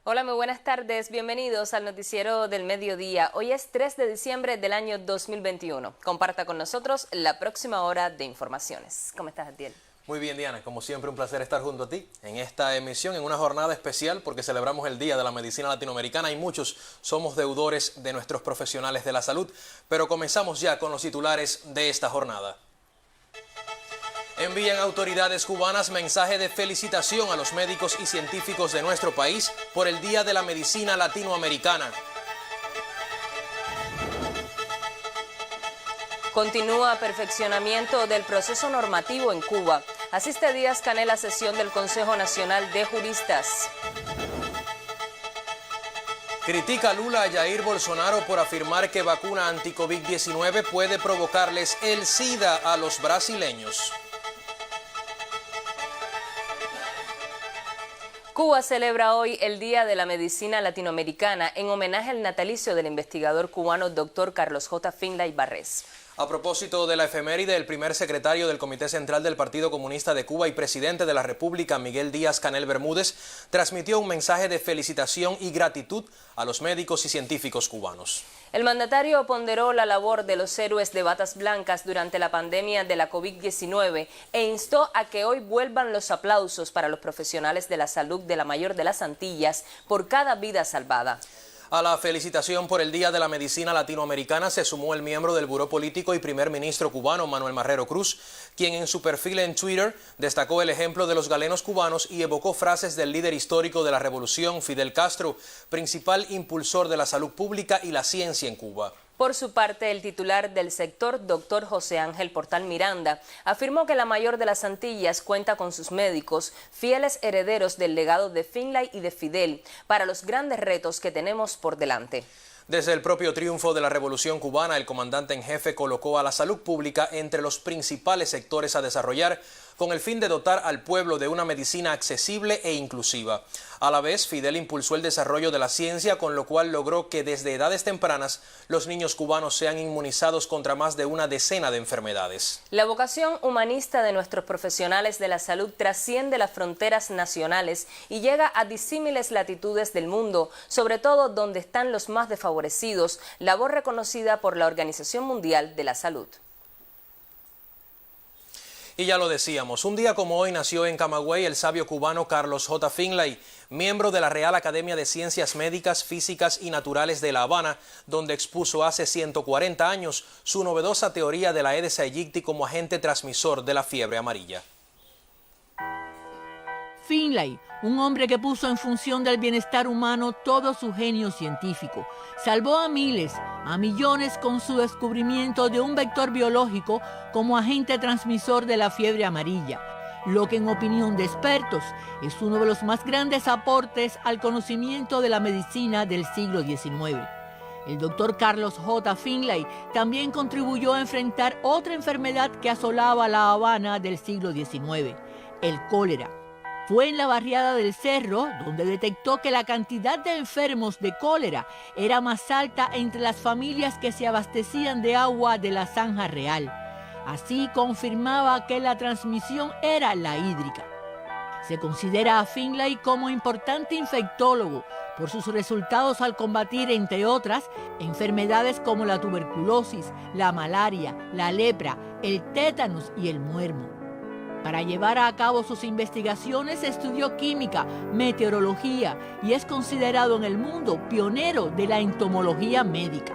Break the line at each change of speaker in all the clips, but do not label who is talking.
Hola, muy buenas tardes. Bienvenidos al noticiero del mediodía. Hoy es 3 de diciembre del año 2021. Comparta con nosotros la próxima hora de informaciones. ¿Cómo estás, Atiel?
Muy bien, Diana. Como siempre, un placer estar junto a ti en esta emisión, en una jornada especial porque celebramos el Día de la Medicina Latinoamericana y muchos somos deudores de nuestros profesionales de la salud. Pero comenzamos ya con los titulares de esta jornada. Envían autoridades cubanas mensaje de felicitación a los médicos y científicos de nuestro país por el Día de la Medicina Latinoamericana.
Continúa perfeccionamiento del proceso normativo en Cuba. Asiste Díaz-Canel a sesión del Consejo Nacional de Juristas.
Critica Lula a Jair Bolsonaro por afirmar que vacuna anti-COVID-19 puede provocarles el SIDA a los brasileños.
Cuba celebra hoy el Día de la Medicina Latinoamericana en homenaje al natalicio del investigador cubano Dr. Carlos J. Finlay Barrés.
A propósito de la efeméride, el primer secretario del Comité Central del Partido Comunista de Cuba y presidente de la República, Miguel Díaz-Canel Bermúdez, transmitió un mensaje de felicitación y gratitud a los médicos y científicos cubanos.
El mandatario ponderó la labor de los héroes de batas blancas durante la pandemia de la COVID-19 e instó a que hoy vuelvan los aplausos para los profesionales de la salud de la mayor de las Antillas por cada vida salvada.
A la felicitación por el Día de la Medicina Latinoamericana se sumó el miembro del Buró Político y primer ministro cubano, Manuel Marrero Cruz, quien en su perfil en Twitter destacó el ejemplo de los galenos cubanos y evocó frases del líder histórico de la revolución, Fidel Castro, principal impulsor de la salud pública y la ciencia en Cuba.
Por su parte, el titular del sector, doctor José Ángel Portal Miranda, afirmó que la mayor de las Antillas cuenta con sus médicos, fieles herederos del legado de Finlay y de Fidel, para los grandes retos que tenemos por delante.
Desde el propio triunfo de la Revolución Cubana, el comandante en jefe colocó a la salud pública entre los principales sectores a desarrollar con el fin de dotar al pueblo de una medicina accesible e inclusiva. A la vez, Fidel impulsó el desarrollo de la ciencia, con lo cual logró que desde edades tempranas los niños cubanos sean inmunizados contra más de una decena de enfermedades.
La vocación humanista de nuestros profesionales de la salud trasciende las fronteras nacionales y llega a disímiles latitudes del mundo, sobre todo donde están los más desfavorecidos, labor reconocida por la Organización Mundial de la Salud.
Y ya lo decíamos, un día como hoy nació en Camagüey el sabio cubano Carlos J. Finlay, miembro de la Real Academia de Ciencias Médicas, Físicas y Naturales de La Habana, donde expuso hace 140 años su novedosa teoría de la Aedes aegypti como agente transmisor de la fiebre amarilla.
Finlay, un hombre que puso en función del bienestar humano todo su genio científico, salvó a miles, a millones con su descubrimiento de un vector biológico como agente transmisor de la fiebre amarilla, lo que en opinión de expertos es uno de los más grandes aportes al conocimiento de la medicina del siglo XIX. El doctor Carlos J. Finlay también contribuyó a enfrentar otra enfermedad que asolaba La Habana del siglo XIX, el cólera. Fue en la barriada del Cerro donde detectó que la cantidad de enfermos de cólera era más alta entre las familias que se abastecían de agua de la Zanja Real. Así confirmaba que la transmisión era la hídrica. Se considera a Finlay como importante infectólogo por sus resultados al combatir, entre otras, enfermedades como la tuberculosis, la malaria, la lepra, el tétanos y el muermo. Para llevar a cabo sus investigaciones estudió química, meteorología y es considerado en el mundo pionero de la entomología médica.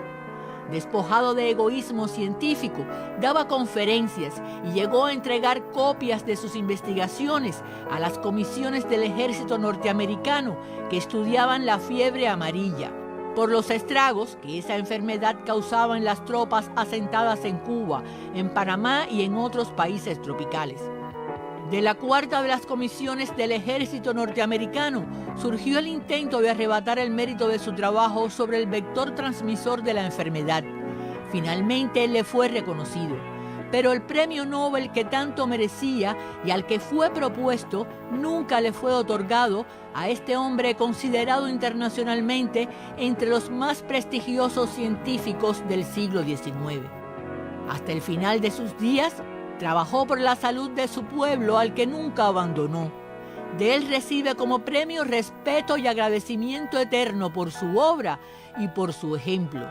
Despojado de egoísmo científico, daba conferencias y llegó a entregar copias de sus investigaciones a las comisiones del ejército norteamericano que estudiaban la fiebre amarilla, por los estragos que esa enfermedad causaba en las tropas asentadas en Cuba, en Panamá y en otros países tropicales. De la cuarta de las comisiones del ejército norteamericano surgió el intento de arrebatar el mérito de su trabajo sobre el vector transmisor de la enfermedad. Finalmente le fue reconocido, pero el premio Nobel que tanto merecía y al que fue propuesto nunca le fue otorgado a este hombre considerado internacionalmente entre los más prestigiosos científicos del siglo XIX. Hasta el final de sus días, trabajó por la salud de su pueblo al que nunca abandonó. De él recibe como premio respeto y agradecimiento eterno por su obra y por su ejemplo.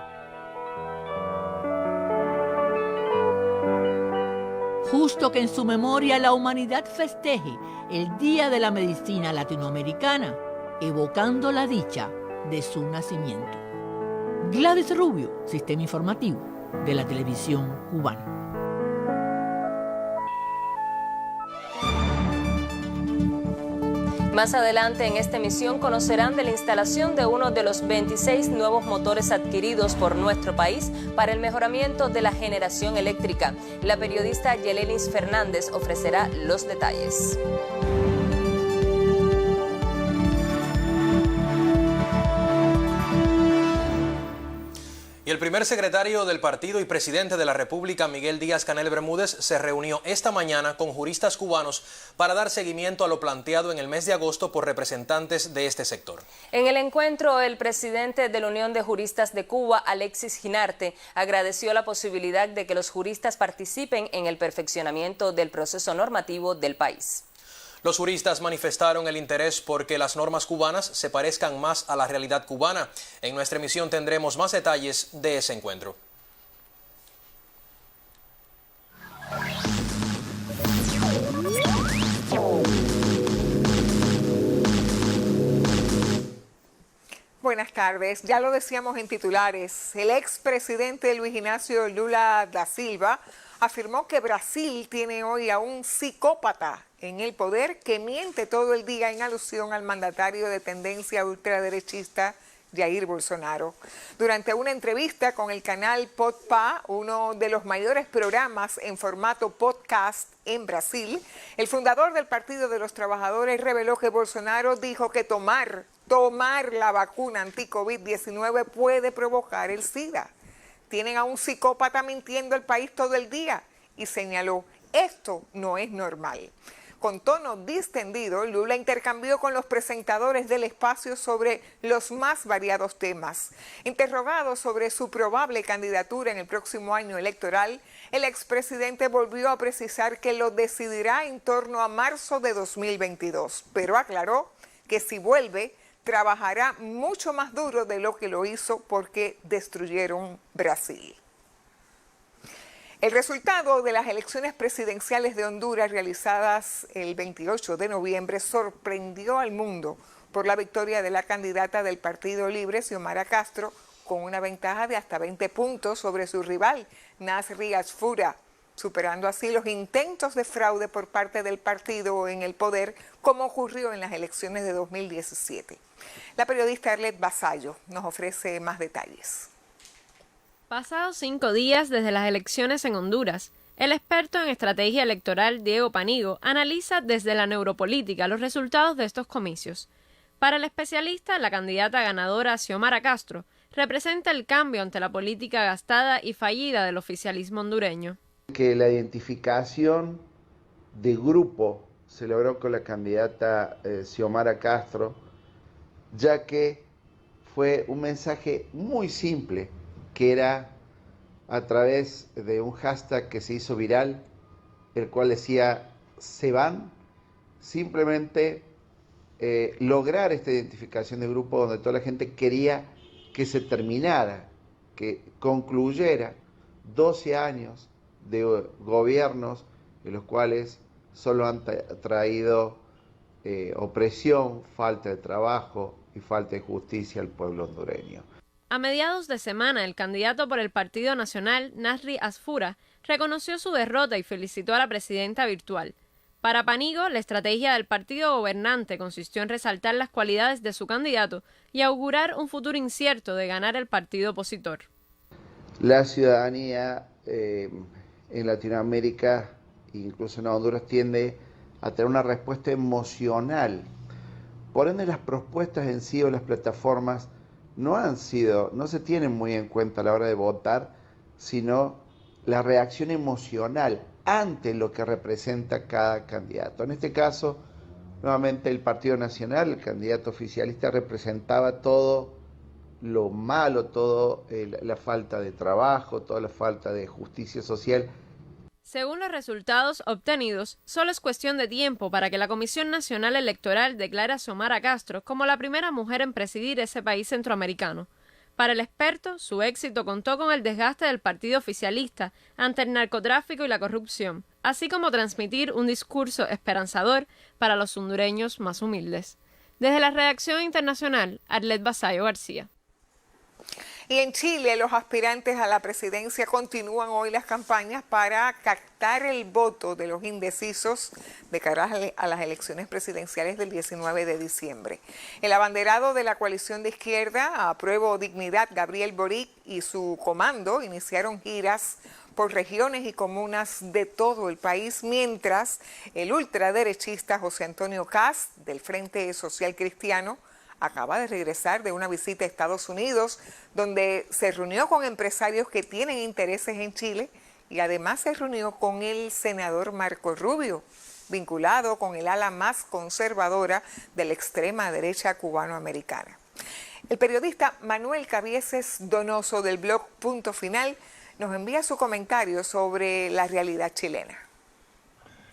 Justo que en su memoria la humanidad festeje el Día de la Medicina Latinoamericana, evocando la dicha de su nacimiento. Gladys Rubio, Sistema Informativo de la Televisión Cubana.
Más adelante en esta emisión conocerán de la instalación de uno de los 26 nuevos motores adquiridos por nuestro país para el mejoramiento de la generación eléctrica. La periodista Yelenis Fernández ofrecerá los detalles.
Y el primer secretario del partido y presidente de la República, Miguel Díaz-Canel Bermúdez, se reunió esta mañana con juristas cubanos para dar seguimiento a lo planteado en el mes de agosto por representantes de este sector.
En el encuentro, el presidente de la Unión de Juristas de Cuba, Alexis Ginarte, agradeció la posibilidad de que los juristas participen en el perfeccionamiento del proceso normativo del país.
Los juristas manifestaron el interés porque las normas cubanas se parezcan más a la realidad cubana. En nuestra emisión tendremos más detalles de ese encuentro.
Buenas tardes. Ya lo decíamos en titulares. El expresidente Luis Ignacio Lula da Silva afirmó que Brasil tiene hoy a un psicópata en el poder que miente todo el día en alusión al mandatario de tendencia ultraderechista Jair Bolsonaro. Durante una entrevista con el canal Podpah, uno de los mayores programas en formato podcast en Brasil, el fundador del Partido de los Trabajadores reveló que Bolsonaro dijo que tomar la vacuna anti-COVID-19 puede provocar el SIDA. Tienen a un psicópata mintiendo al país todo el día y señaló, esto no es normal. Con tono distendido, Lula intercambió con los presentadores del espacio sobre los más variados temas. Interrogado sobre su probable candidatura en el próximo año electoral, el expresidente volvió a precisar que lo decidirá en torno a marzo de 2022, pero aclaró que si vuelve, trabajará mucho más duro de lo que lo hizo porque destruyeron Brasil. El resultado de las elecciones presidenciales de Honduras realizadas el 28 de noviembre sorprendió al mundo por la victoria de la candidata del Partido Libre, Xiomara Castro, con una ventaja de hasta 20 puntos sobre su rival, Nasri Asfura, superando así los intentos de fraude por parte del partido en el poder, como ocurrió en las elecciones de 2017. La periodista Arlet Basallo nos ofrece más detalles.
Pasados 5 días desde las elecciones en Honduras, el experto en estrategia electoral Diego Panigo analiza desde la neuropolítica los resultados de estos comicios. Para el especialista, la candidata ganadora Xiomara Castro representa el cambio ante la política gastada y fallida del oficialismo hondureño.
Que la identificación de grupo se logró con la candidata Xiomara Castro, ya que fue un mensaje muy simple, que era a través de un hashtag que se hizo viral, el cual decía "se van", simplemente lograr esta identificación de grupo donde toda la gente quería que se terminara, que concluyera 12 años de gobiernos en los cuales solo han traído opresión, falta de trabajo y falta de justicia al pueblo hondureño.
A mediados de semana, el candidato por el Partido Nacional, Nasri Asfura, reconoció su derrota y felicitó a la presidenta virtual. Para Panigo, la estrategia del partido gobernante consistió en resaltar las cualidades de su candidato y augurar un futuro incierto de ganar el partido opositor.
La ciudadanía en Latinoamérica, incluso en Honduras, tiende a tener una respuesta emocional. Por ende, las propuestas en sí o las plataformas no se tienen muy en cuenta a la hora de votar, sino la reacción emocional ante lo que representa cada candidato. En este caso, nuevamente el Partido Nacional, el candidato oficialista, representaba todo lo malo, toda la falta de trabajo, toda la falta de justicia social.
Según los resultados obtenidos, solo es cuestión de tiempo para que la Comisión Nacional Electoral declare a Xiomara Castro como la primera mujer en presidir ese país centroamericano. Para el experto, su éxito contó con el desgaste del partido oficialista ante el narcotráfico y la corrupción, así como transmitir un discurso esperanzador para los hondureños más humildes. Desde la redacción internacional, Arlet Basayo García.
Y en Chile, los aspirantes a la presidencia continúan hoy las campañas para captar el voto de los indecisos de cara a las elecciones presidenciales del 19 de diciembre. El abanderado de la coalición de izquierda, Apruebo Dignidad, Gabriel Boric, y su comando iniciaron giras por regiones y comunas de todo el país, mientras el ultraderechista José Antonio Kast, del Frente Social Cristiano, acaba de regresar de una visita a Estados Unidos, donde se reunió con empresarios que tienen intereses en Chile y además se reunió con el senador Marco Rubio, vinculado con el ala más conservadora de la extrema derecha cubanoamericana. El periodista Manuel Cabieses Donoso del blog Punto Final nos envía su comentario sobre la realidad chilena.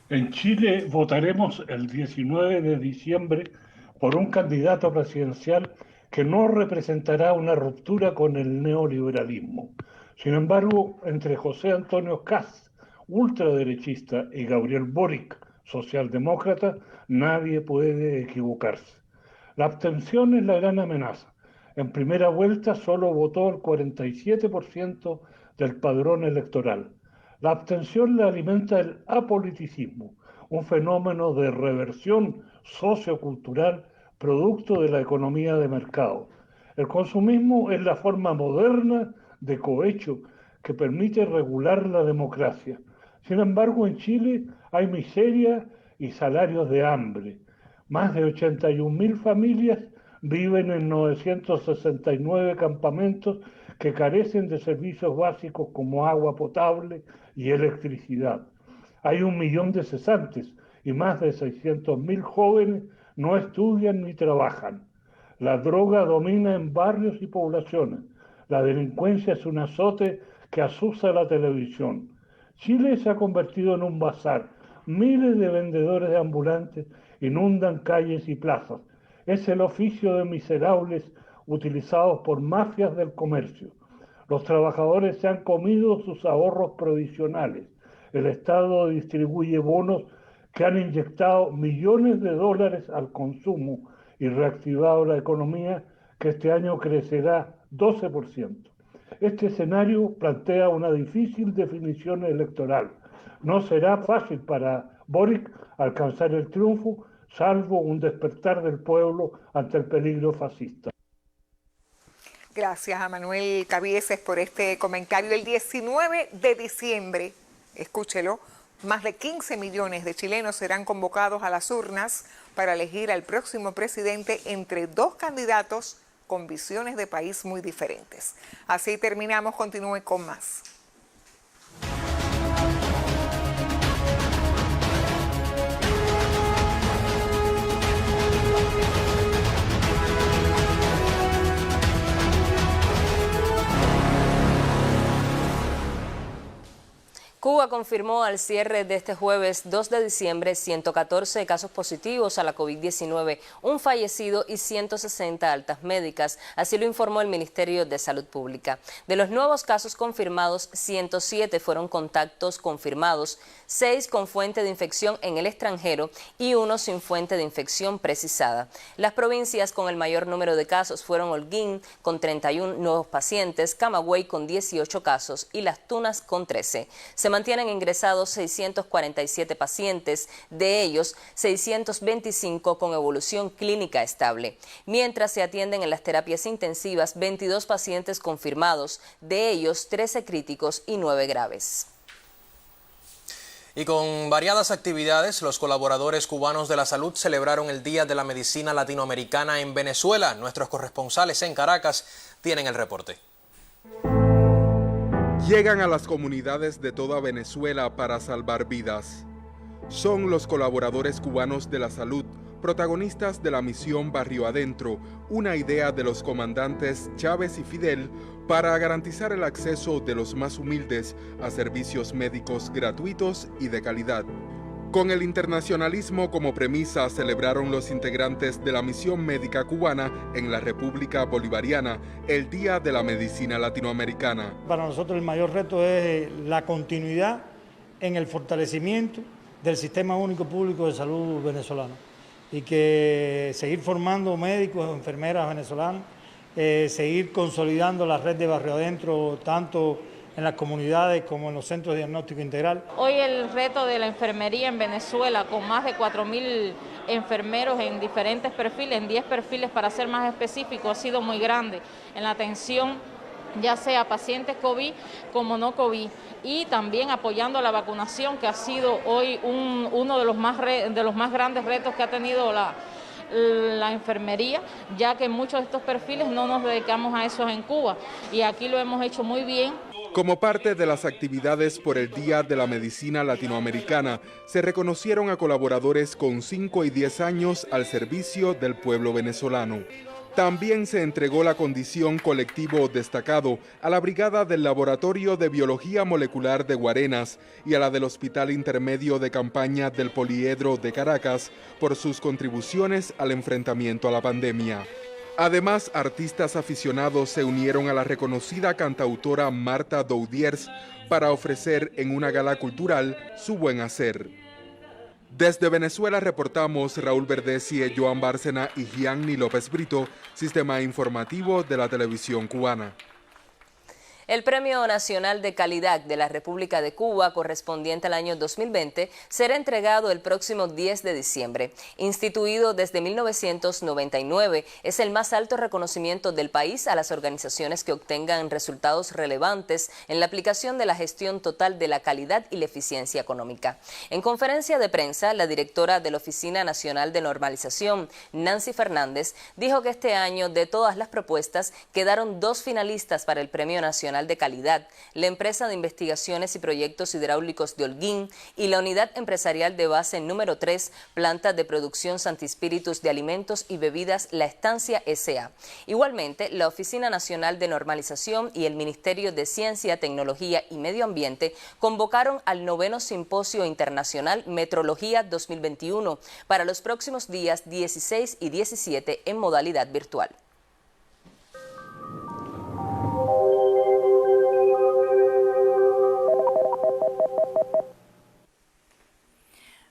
En Chile votaremos el 19 de diciembre por un candidato presidencial que no representará una ruptura con el neoliberalismo. Sin embargo, entre José Antonio Kast, ultraderechista, y Gabriel Boric, socialdemócrata, nadie puede equivocarse. La abstención es la gran amenaza. En primera vuelta solo votó el 47% del padrón electoral. La abstención le alimenta el apoliticismo, un fenómeno de reversión sociocultural producto de la economía de mercado. El consumismo es la forma moderna de cohecho que permite regular la democracia. Sin embargo, en Chile hay miseria y salarios de hambre. Más de 81.000 familias viven en 969 campamentos que carecen de servicios básicos como agua potable y electricidad. Hay 1 millón de cesantes y más de 600.000 jóvenes no estudian ni trabajan. La droga domina en barrios y poblaciones. La delincuencia es un azote que asusa la televisión. Chile se ha convertido en un bazar. Miles de vendedores de ambulantes inundan calles y plazas. Es el oficio de miserables utilizados por mafias del comercio. Los trabajadores se han comido sus ahorros provisionales. El Estado distribuye bonos que han inyectado millones de dólares al consumo y reactivado la economía, que este año crecerá 12%. Este escenario plantea una difícil definición electoral. No será fácil para Boric alcanzar el triunfo, salvo un despertar del pueblo ante el peligro fascista.
Gracias a Manuel Cabieses por este comentario. El 19 de diciembre, escúchelo, más de 15 millones de chilenos serán convocados a las urnas para elegir al próximo presidente entre dos candidatos con visiones de país muy diferentes. Así terminamos, continúe con más.
Cuba confirmó al cierre de este jueves 2 de diciembre 114 casos positivos a la COVID-19, un fallecido y 160 altas médicas, así lo informó el Ministerio de Salud Pública. De los nuevos casos confirmados, 107 fueron contactos confirmados, 6 con fuente de infección en el extranjero y 1 sin fuente de infección precisada. Las provincias con el mayor número de casos fueron Holguín con 31 nuevos pacientes, Camagüey con 18 casos y Las Tunas con 13. Se mantienen ingresados 647 pacientes, de ellos 625 con evolución clínica estable, mientras se atienden en las terapias intensivas 22 pacientes confirmados, de ellos 13 críticos y 9 graves.
Y con variadas actividades, los colaboradores cubanos de la salud celebraron el Día de la Medicina Latinoamericana en Venezuela. Nuestros corresponsales en Caracas tienen el reporte.
Llegan a las comunidades de toda Venezuela para salvar vidas. Son los colaboradores cubanos de la salud, protagonistas de la misión Barrio Adentro, una idea de los comandantes Chávez y Fidel para garantizar el acceso de los más humildes a servicios médicos gratuitos y de calidad. Con el internacionalismo como premisa, celebraron los integrantes de la misión médica cubana en la República Bolivariana el Día de la Medicina Latinoamericana.
Para nosotros el mayor reto es la continuidad en el fortalecimiento del Sistema Único Público de Salud venezolano y que seguir formando médicos, enfermeras venezolanas, seguir consolidando la red de Barrio Adentro, tanto en las comunidades como en los centros de diagnóstico integral.
Hoy el reto de la enfermería en Venezuela, con más de 4.000 enfermeros en diferentes perfiles, en 10 perfiles para ser más específico, ha sido muy grande en la atención, ya sea pacientes COVID como no COVID, y también apoyando la vacunación, que ha sido hoy uno de los más grandes retos que ha tenido la enfermería, ya que en muchos de estos perfiles no nos dedicamos a eso en Cuba, y aquí lo hemos hecho muy bien.
Como parte de las actividades por el Día de la Medicina Latinoamericana, se reconocieron a colaboradores con 5 y 10 años al servicio del pueblo venezolano. También se entregó la condición colectivo destacado a la Brigada del Laboratorio de Biología Molecular de Guarenas y a la del Hospital Intermedio de Campaña del Poliedro de Caracas por sus contribuciones al enfrentamiento a la pandemia. Además, artistas aficionados se unieron a la reconocida cantautora Marta Doudiers para ofrecer en una gala cultural su buen hacer. Desde Venezuela reportamos Raúl Verdesie, Joan Bárcena y Gianni López Brito, Sistema Informativo de la Televisión Cubana.
El Premio Nacional de Calidad de la República de Cuba, correspondiente al año 2020, será entregado el próximo 10 de diciembre. Instituido desde 1999, es el más alto reconocimiento del país a las organizaciones que obtengan resultados relevantes en la aplicación de la gestión total de la calidad y la eficiencia económica. En conferencia de prensa, la directora de la Oficina Nacional de Normalización, Nancy Fernández, dijo que este año, de todas las propuestas, quedaron 2 finalistas para el Premio Nacional de Calidad, la empresa de investigaciones y proyectos hidráulicos de Holguín y la unidad empresarial de base número 3, planta de producción Santi Spíritus de alimentos y bebidas La Estancia S.A. Igualmente, la Oficina Nacional de Normalización y el Ministerio de Ciencia, Tecnología y Medio Ambiente convocaron al 9º Simposio Internacional Metrología 2021 para los próximos días 16 y 17 en modalidad virtual.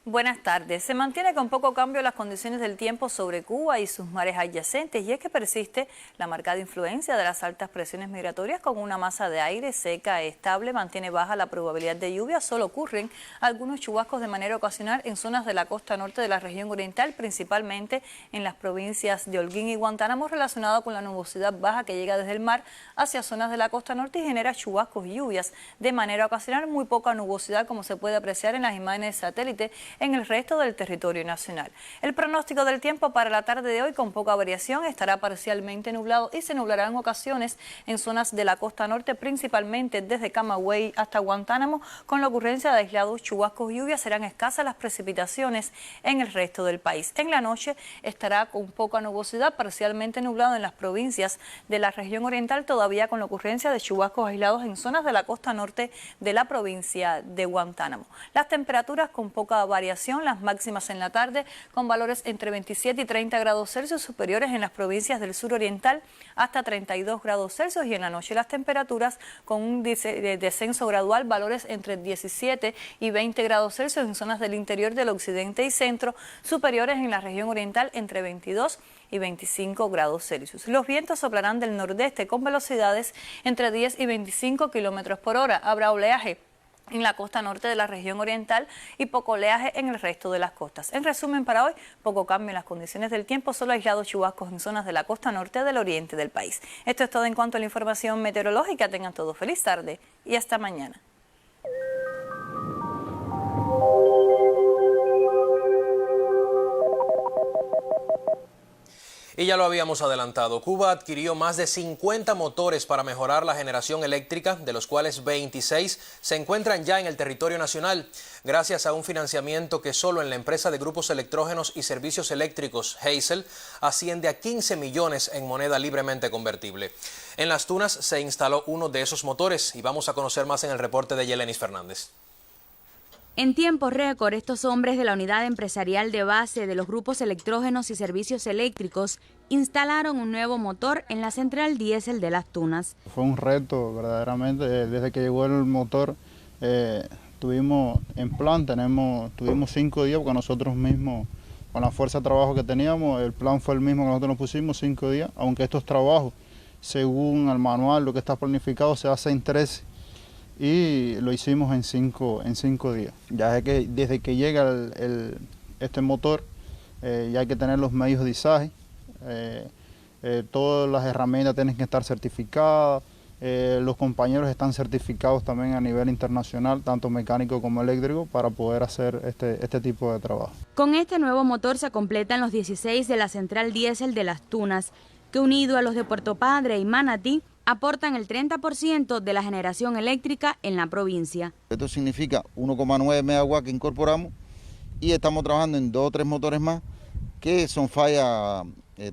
Buenas tardes. Se mantiene con poco cambio las condiciones del tiempo sobre Cuba y sus mares adyacentes, y es que persiste la marcada influencia de las altas presiones migratorias con una masa de aire seca e estable. Mantiene baja la probabilidad de lluvia. Solo ocurren algunos chubascos de manera ocasional en zonas de la costa norte de la región oriental, principalmente en las provincias de Holguín y Guantánamo, relacionado con la nubosidad baja que llega desde el mar hacia zonas de la costa norte y genera chubascos y lluvias de manera ocasional. Muy poca nubosidad, como se puede apreciar en las imágenes de satélite, en el resto del territorio nacional. El pronóstico del tiempo para la tarde de hoy, con poca variación, estará parcialmente nublado y se nublará en ocasiones en zonas de la costa norte, principalmente desde Camagüey hasta Guantánamo, con la ocurrencia de aislados chubascos y lluvias. Serán escasas las precipitaciones en el resto del país. En la noche estará con poca nubosidad, parcialmente nublado en las provincias de la región oriental, todavía con la ocurrencia de chubascos aislados en zonas de la costa norte de la provincia de Guantánamo. Las temperaturas con poca variación, las máximas en la tarde con valores entre 27 y 30 grados Celsius, superiores en las provincias del sur oriental hasta 32 grados Celsius, y en la noche las temperaturas con un descenso gradual, valores entre 17 y 20 grados Celsius en zonas del interior del occidente y centro, superiores en la región oriental entre 22 y 25 grados Celsius. Los vientos soplarán del nordeste con velocidades entre 10 y 25 kilómetros por hora. Habrá oleaje en la costa norte de la región oriental y poco oleaje en el resto de las costas. En resumen, para hoy, poco cambio en las condiciones del tiempo, solo aislados chubascos en zonas de la costa norte del oriente del país. Esto es todo en cuanto a la información meteorológica. Tengan todos feliz tarde y hasta mañana.
Y ya lo habíamos adelantado, Cuba adquirió más de 50 motores para mejorar la generación eléctrica, de los cuales 26 se encuentran ya en el territorio nacional, gracias a un financiamiento que solo en la empresa de grupos electrógenos y servicios eléctricos Hazel asciende a 15 millones en moneda libremente convertible. En Las Tunas se instaló uno de esos motores y vamos a conocer más en el reporte de Yelenis Fernández.
En tiempo récord, estos hombres de la unidad empresarial de base de los grupos electrógenos y servicios eléctricos instalaron un nuevo motor en la central diésel de Las Tunas.
Fue un reto, verdaderamente. Desde que llegó el motor, tuvimos 5 días, porque nosotros mismos, con la fuerza de trabajo que teníamos, el plan fue el mismo que nosotros nos pusimos, 5 días, aunque estos trabajos, según el manual, lo que está planificado, se hace en 13. Y lo hicimos en 5 días. Ya es que desde que llega este motor, ya hay que tener los medios de izaje, todas las herramientas tienen que estar certificadas, los compañeros están certificados también a nivel internacional, tanto mecánico como eléctrico, para poder hacer este tipo de trabajo.
Con este nuevo motor se completan los 16 de la central diésel de Las Tunas, que unido a los de Puerto Padre y Manatí, aportan el 30% de la generación eléctrica en la provincia.
Esto significa 1,9 megawatts que incorporamos y estamos trabajando en 2 o 3 motores más que son fallas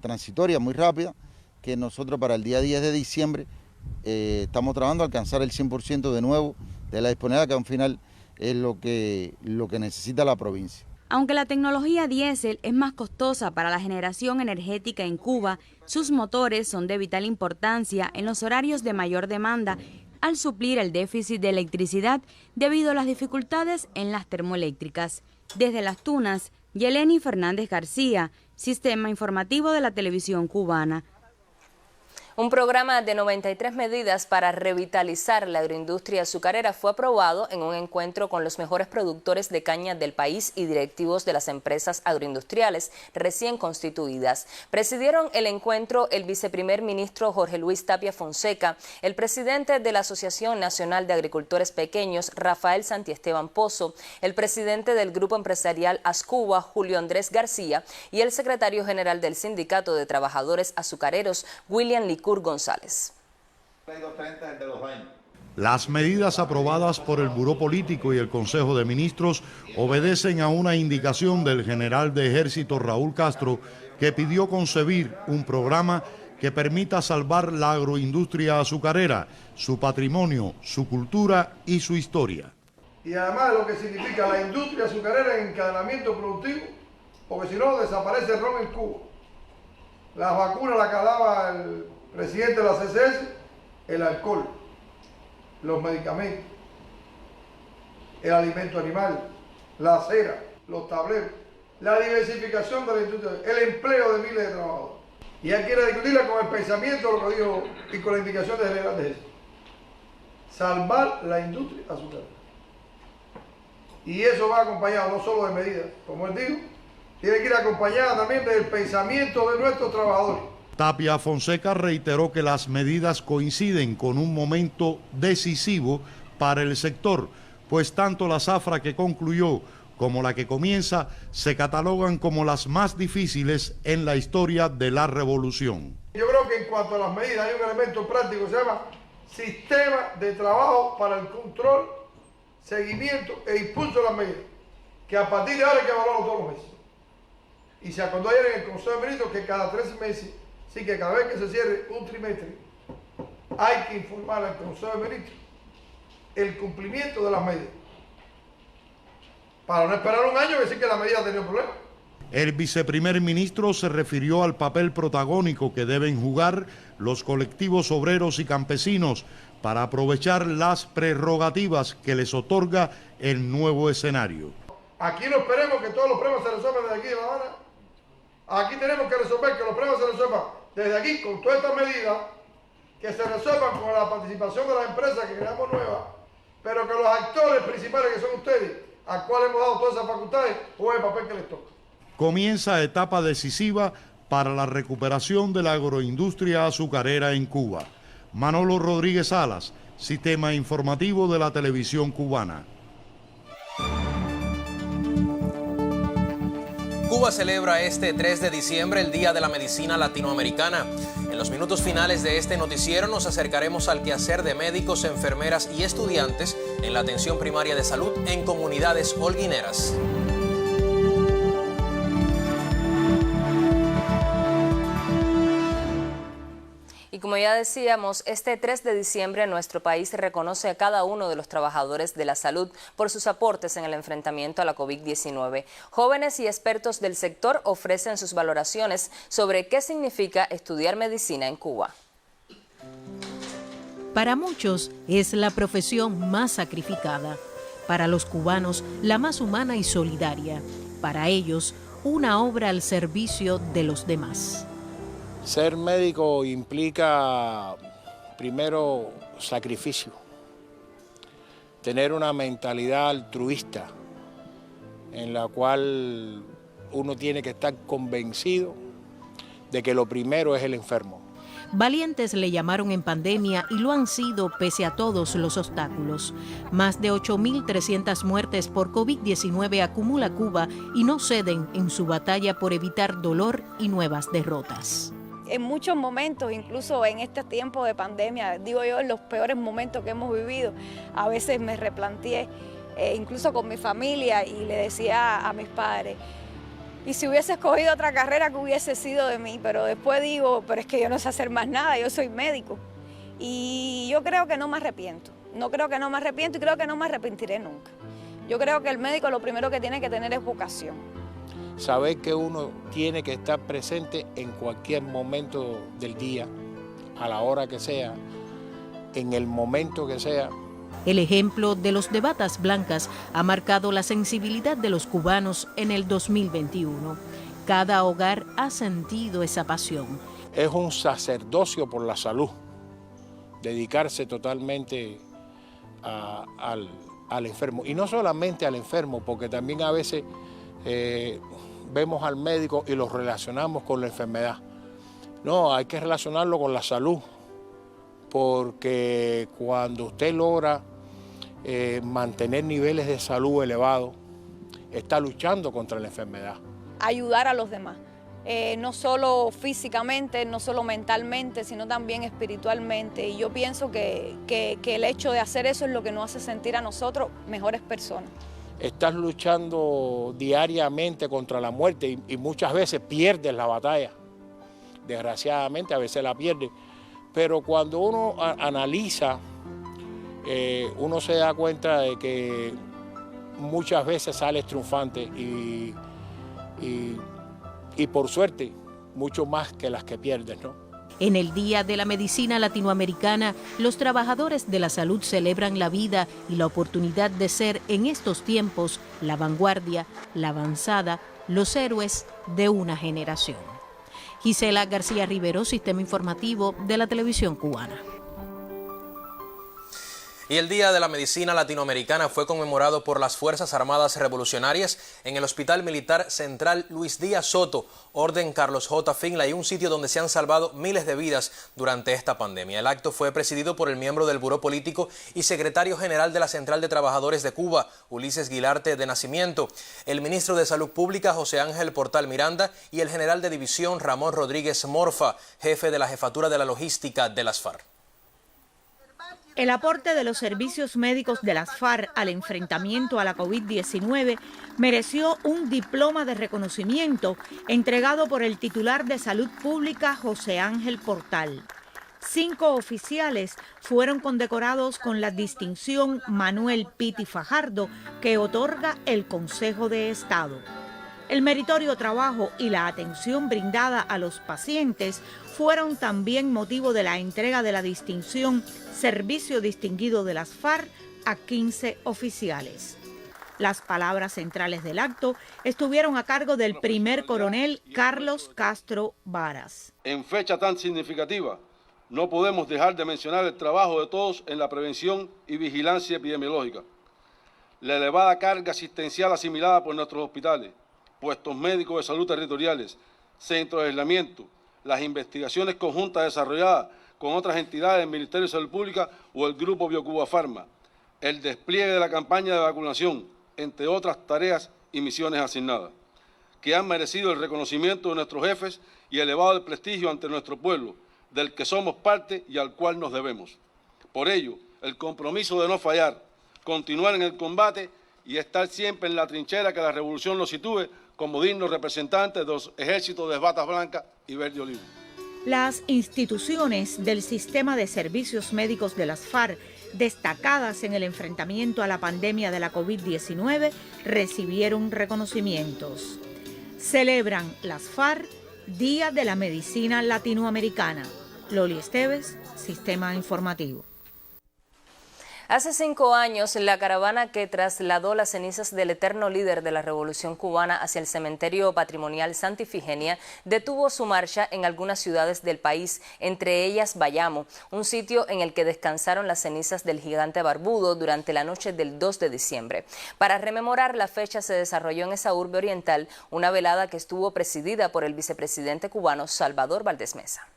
transitorias muy rápidas, que nosotros para el día 10 de diciembre estamos trabajando a alcanzar el 100% de nuevo de la disponibilidad, que al final es lo que necesita la provincia.
Aunque la tecnología diésel es más costosa para la generación energética en Cuba, sus motores son de vital importancia en los horarios de mayor demanda al suplir el déficit de electricidad debido a las dificultades en las termoeléctricas. Desde Las Tunas, Yelenis Fernández García, Sistema Informativo de la Televisión Cubana.
Un programa de 93 medidas para revitalizar la agroindustria azucarera fue aprobado en un encuentro con los mejores productores de caña del país y directivos de las empresas agroindustriales recién constituidas. Presidieron el encuentro el viceprimer ministro Jorge Luis Tapia Fonseca, el presidente de la Asociación Nacional de Agricultores Pequeños, Rafael Santiesteban Pozo, el presidente del Grupo Empresarial Ascuba, Julio Andrés García, y el secretario general del Sindicato de Trabajadores Azucareros, William Licur González.
Las medidas aprobadas por el Buró Político y el Consejo de Ministros obedecen a una indicación del general de Ejército Raúl Castro, que pidió concebir un programa que permita salvar la agroindustria azucarera, su patrimonio, su cultura y su historia.
Y además lo que significa la industria azucarera en encadenamiento productivo, porque si no desaparece el ron en Cuba. Las vacunas las que hablaba el presidente de la CCS, el alcohol, los medicamentos, el alimento animal, la cera, los tableros, la diversificación de la industria, el empleo de miles de trabajadores. Y él quiere discutirla con el pensamiento, lo que dijo, y con la indicación del general de Jesús. Salvar la industria azucarera. Y eso va acompañado no solo de medidas, como él dijo, tiene que ir acompañada también del pensamiento de nuestros trabajadores.
Tapia Fonseca reiteró que las medidas coinciden con un momento decisivo para el sector, pues tanto la zafra que concluyó como la que comienza se catalogan como las más difíciles en la historia de la revolución.
Yo creo que en cuanto a las medidas hay un elemento práctico que se llama Sistema de Trabajo para el Control, Seguimiento e Impulso de las Medidas, que a partir de ahora hay que evaluarlo todos los meses. Y se acordó ayer en el Consejo de Ministros que cada 3 meses, sí, que cada vez que se cierre un trimestre, hay que informar al Consejo de Ministros el cumplimiento de las medidas. Para no esperar un año y decir que la medida ha tenido problemas.
El viceprimer ministro se refirió al papel protagónico que deben jugar los colectivos obreros y campesinos para aprovechar las prerrogativas que les otorga el nuevo escenario.
Aquí no esperemos que todos los problemas se resuelvan desde aquí de La Habana. Aquí tenemos que resolver que los problemas se resuelvan desde aquí con todas estas medidas, que se resuelvan con la participación de las empresas que creamos nuevas, pero que los actores principales, que son ustedes, a cuales hemos dado todas esas facultades, jueguen el papel que les toca.
Comienza etapa decisiva para la recuperación de la agroindustria azucarera en Cuba. Manolo Rodríguez Salas, Sistema Informativo de la Televisión Cubana.
Cuba celebra este 3 de diciembre el Día de la Medicina Latinoamericana. En los minutos finales de este noticiero nos acercaremos al quehacer de médicos, enfermeras y estudiantes en la atención primaria de salud en comunidades holguineras.
Y como ya decíamos, este 3 de diciembre nuestro país reconoce a cada uno de los trabajadores de la salud por sus aportes en el enfrentamiento a la COVID-19. Jóvenes y expertos del sector ofrecen sus valoraciones sobre qué significa estudiar medicina en Cuba.
Para muchos es la profesión más sacrificada. Para los cubanos, la más humana y solidaria. Para ellos, una obra al servicio de los demás.
Ser médico implica, primero, sacrificio, tener una mentalidad altruista en la cual uno tiene que estar convencido de que lo primero es el enfermo.
Valientes le llamaron en pandemia y lo han sido pese a todos los obstáculos. Más de 8.300 muertes por COVID-19 acumula Cuba y no ceden en su batalla por evitar dolor y nuevas derrotas.
En muchos momentos, incluso en este tiempo de pandemia, digo yo, en los peores momentos que hemos vivido, a veces me replanteé, incluso con mi familia, y le decía a mis padres, y si hubiese escogido otra carrera, que hubiese sido de mí, pero después digo, pero es que yo no sé hacer más nada, yo soy médico. Y yo creo que no me arrepiento, y creo que no me arrepentiré nunca. Yo creo que el médico lo primero que tiene que tener es vocación.
Saber que uno tiene que estar presente en cualquier momento del día, a la hora que sea, en el momento que sea.
El ejemplo de los de batas blancas ha marcado la sensibilidad de los cubanos en el 2021. Cada hogar ha sentido esa pasión.
Es un sacerdocio por la salud, dedicarse totalmente al enfermo. Y no solamente al enfermo, porque también a veces vemos al médico y lo relacionamos con la enfermedad. No, hay que relacionarlo con la salud, porque cuando usted logra mantener niveles de salud elevados, está luchando contra la enfermedad.
Ayudar a los demás, no solo físicamente, no solo mentalmente, sino también espiritualmente. Y yo pienso que el hecho de hacer eso es lo que nos hace sentir a nosotros mejores personas.
Estás luchando diariamente contra la muerte y muchas veces pierdes la batalla. Desgraciadamente a veces la pierdes. Pero cuando uno analiza, uno se da cuenta de que muchas veces sales triunfante y por suerte mucho más que las que pierdes, ¿no?
En el Día de la Medicina Latinoamericana, los trabajadores de la salud celebran la vida y la oportunidad de ser en estos tiempos la vanguardia, la avanzada, los héroes de una generación. Gisela García Rivero, Sistema Informativo de la Televisión Cubana.
Y el Día de la Medicina Latinoamericana fue conmemorado por las Fuerzas Armadas Revolucionarias en el Hospital Militar Central Luis Díaz Soto, Orden Carlos J. Finlay, un sitio donde se han salvado miles de vidas durante esta pandemia. El acto fue presidido por el miembro del Buró Político y secretario general de la Central de Trabajadores de Cuba, Ulises Guilarte de Nacimiento, el ministro de Salud Pública, José Ángel Portal Miranda, y el general de división, Ramón Rodríguez Morfa, jefe de la Jefatura de la Logística de las FARC.
El aporte de los servicios médicos de las FARC al enfrentamiento a la COVID-19 mereció un diploma de reconocimiento entregado por el titular de Salud Pública, José Ángel Portal. 5 oficiales fueron condecorados con la distinción Manuel Pitti Fajardo que otorga el Consejo de Estado. El meritorio trabajo y la atención brindada a los pacientes fueron también motivo de la entrega de la distinción Servicio Distinguido de las FARC a 15 oficiales. Las palabras centrales del acto estuvieron a cargo del primer coronel Carlos Castro Varas.
En fecha tan significativa, no podemos dejar de mencionar el trabajo de todos en la prevención y vigilancia epidemiológica, la elevada carga asistencial asimilada por nuestros hospitales, puestos médicos de salud territoriales, centros de aislamiento, las investigaciones conjuntas desarrolladas con otras entidades del Ministerio de Salud Pública o el Grupo Biocuba Pharma, el despliegue de la campaña de vacunación, entre otras tareas y misiones asignadas. que han merecido el reconocimiento de nuestros jefes y elevado el prestigio ante nuestro pueblo, del que somos parte y al cual nos debemos. Por ello, el compromiso de no fallar, continuar en el combate y estar siempre en la trinchera que la revolución nos sitúe como dignos representantes de los ejércitos de batas blancas y verde olivo.
Las instituciones del sistema de servicios médicos de las FARC, destacadas en el enfrentamiento a la pandemia de la COVID-19, recibieron reconocimientos. Celebran las FARC Día de la Medicina Latinoamericana. Loli Esteves, Sistema Informativo.
Hace 5 años, la caravana que trasladó las cenizas del eterno líder de la Revolución Cubana hacia el cementerio patrimonial Santa Ifigenia detuvo su marcha en algunas ciudades del país, entre ellas Bayamo, un sitio en el que descansaron las cenizas del gigante barbudo durante la noche del 2 de diciembre. Para rememorar la fecha se desarrolló en esa urbe oriental una velada que estuvo presidida por el vicepresidente cubano Salvador Valdés Mesa.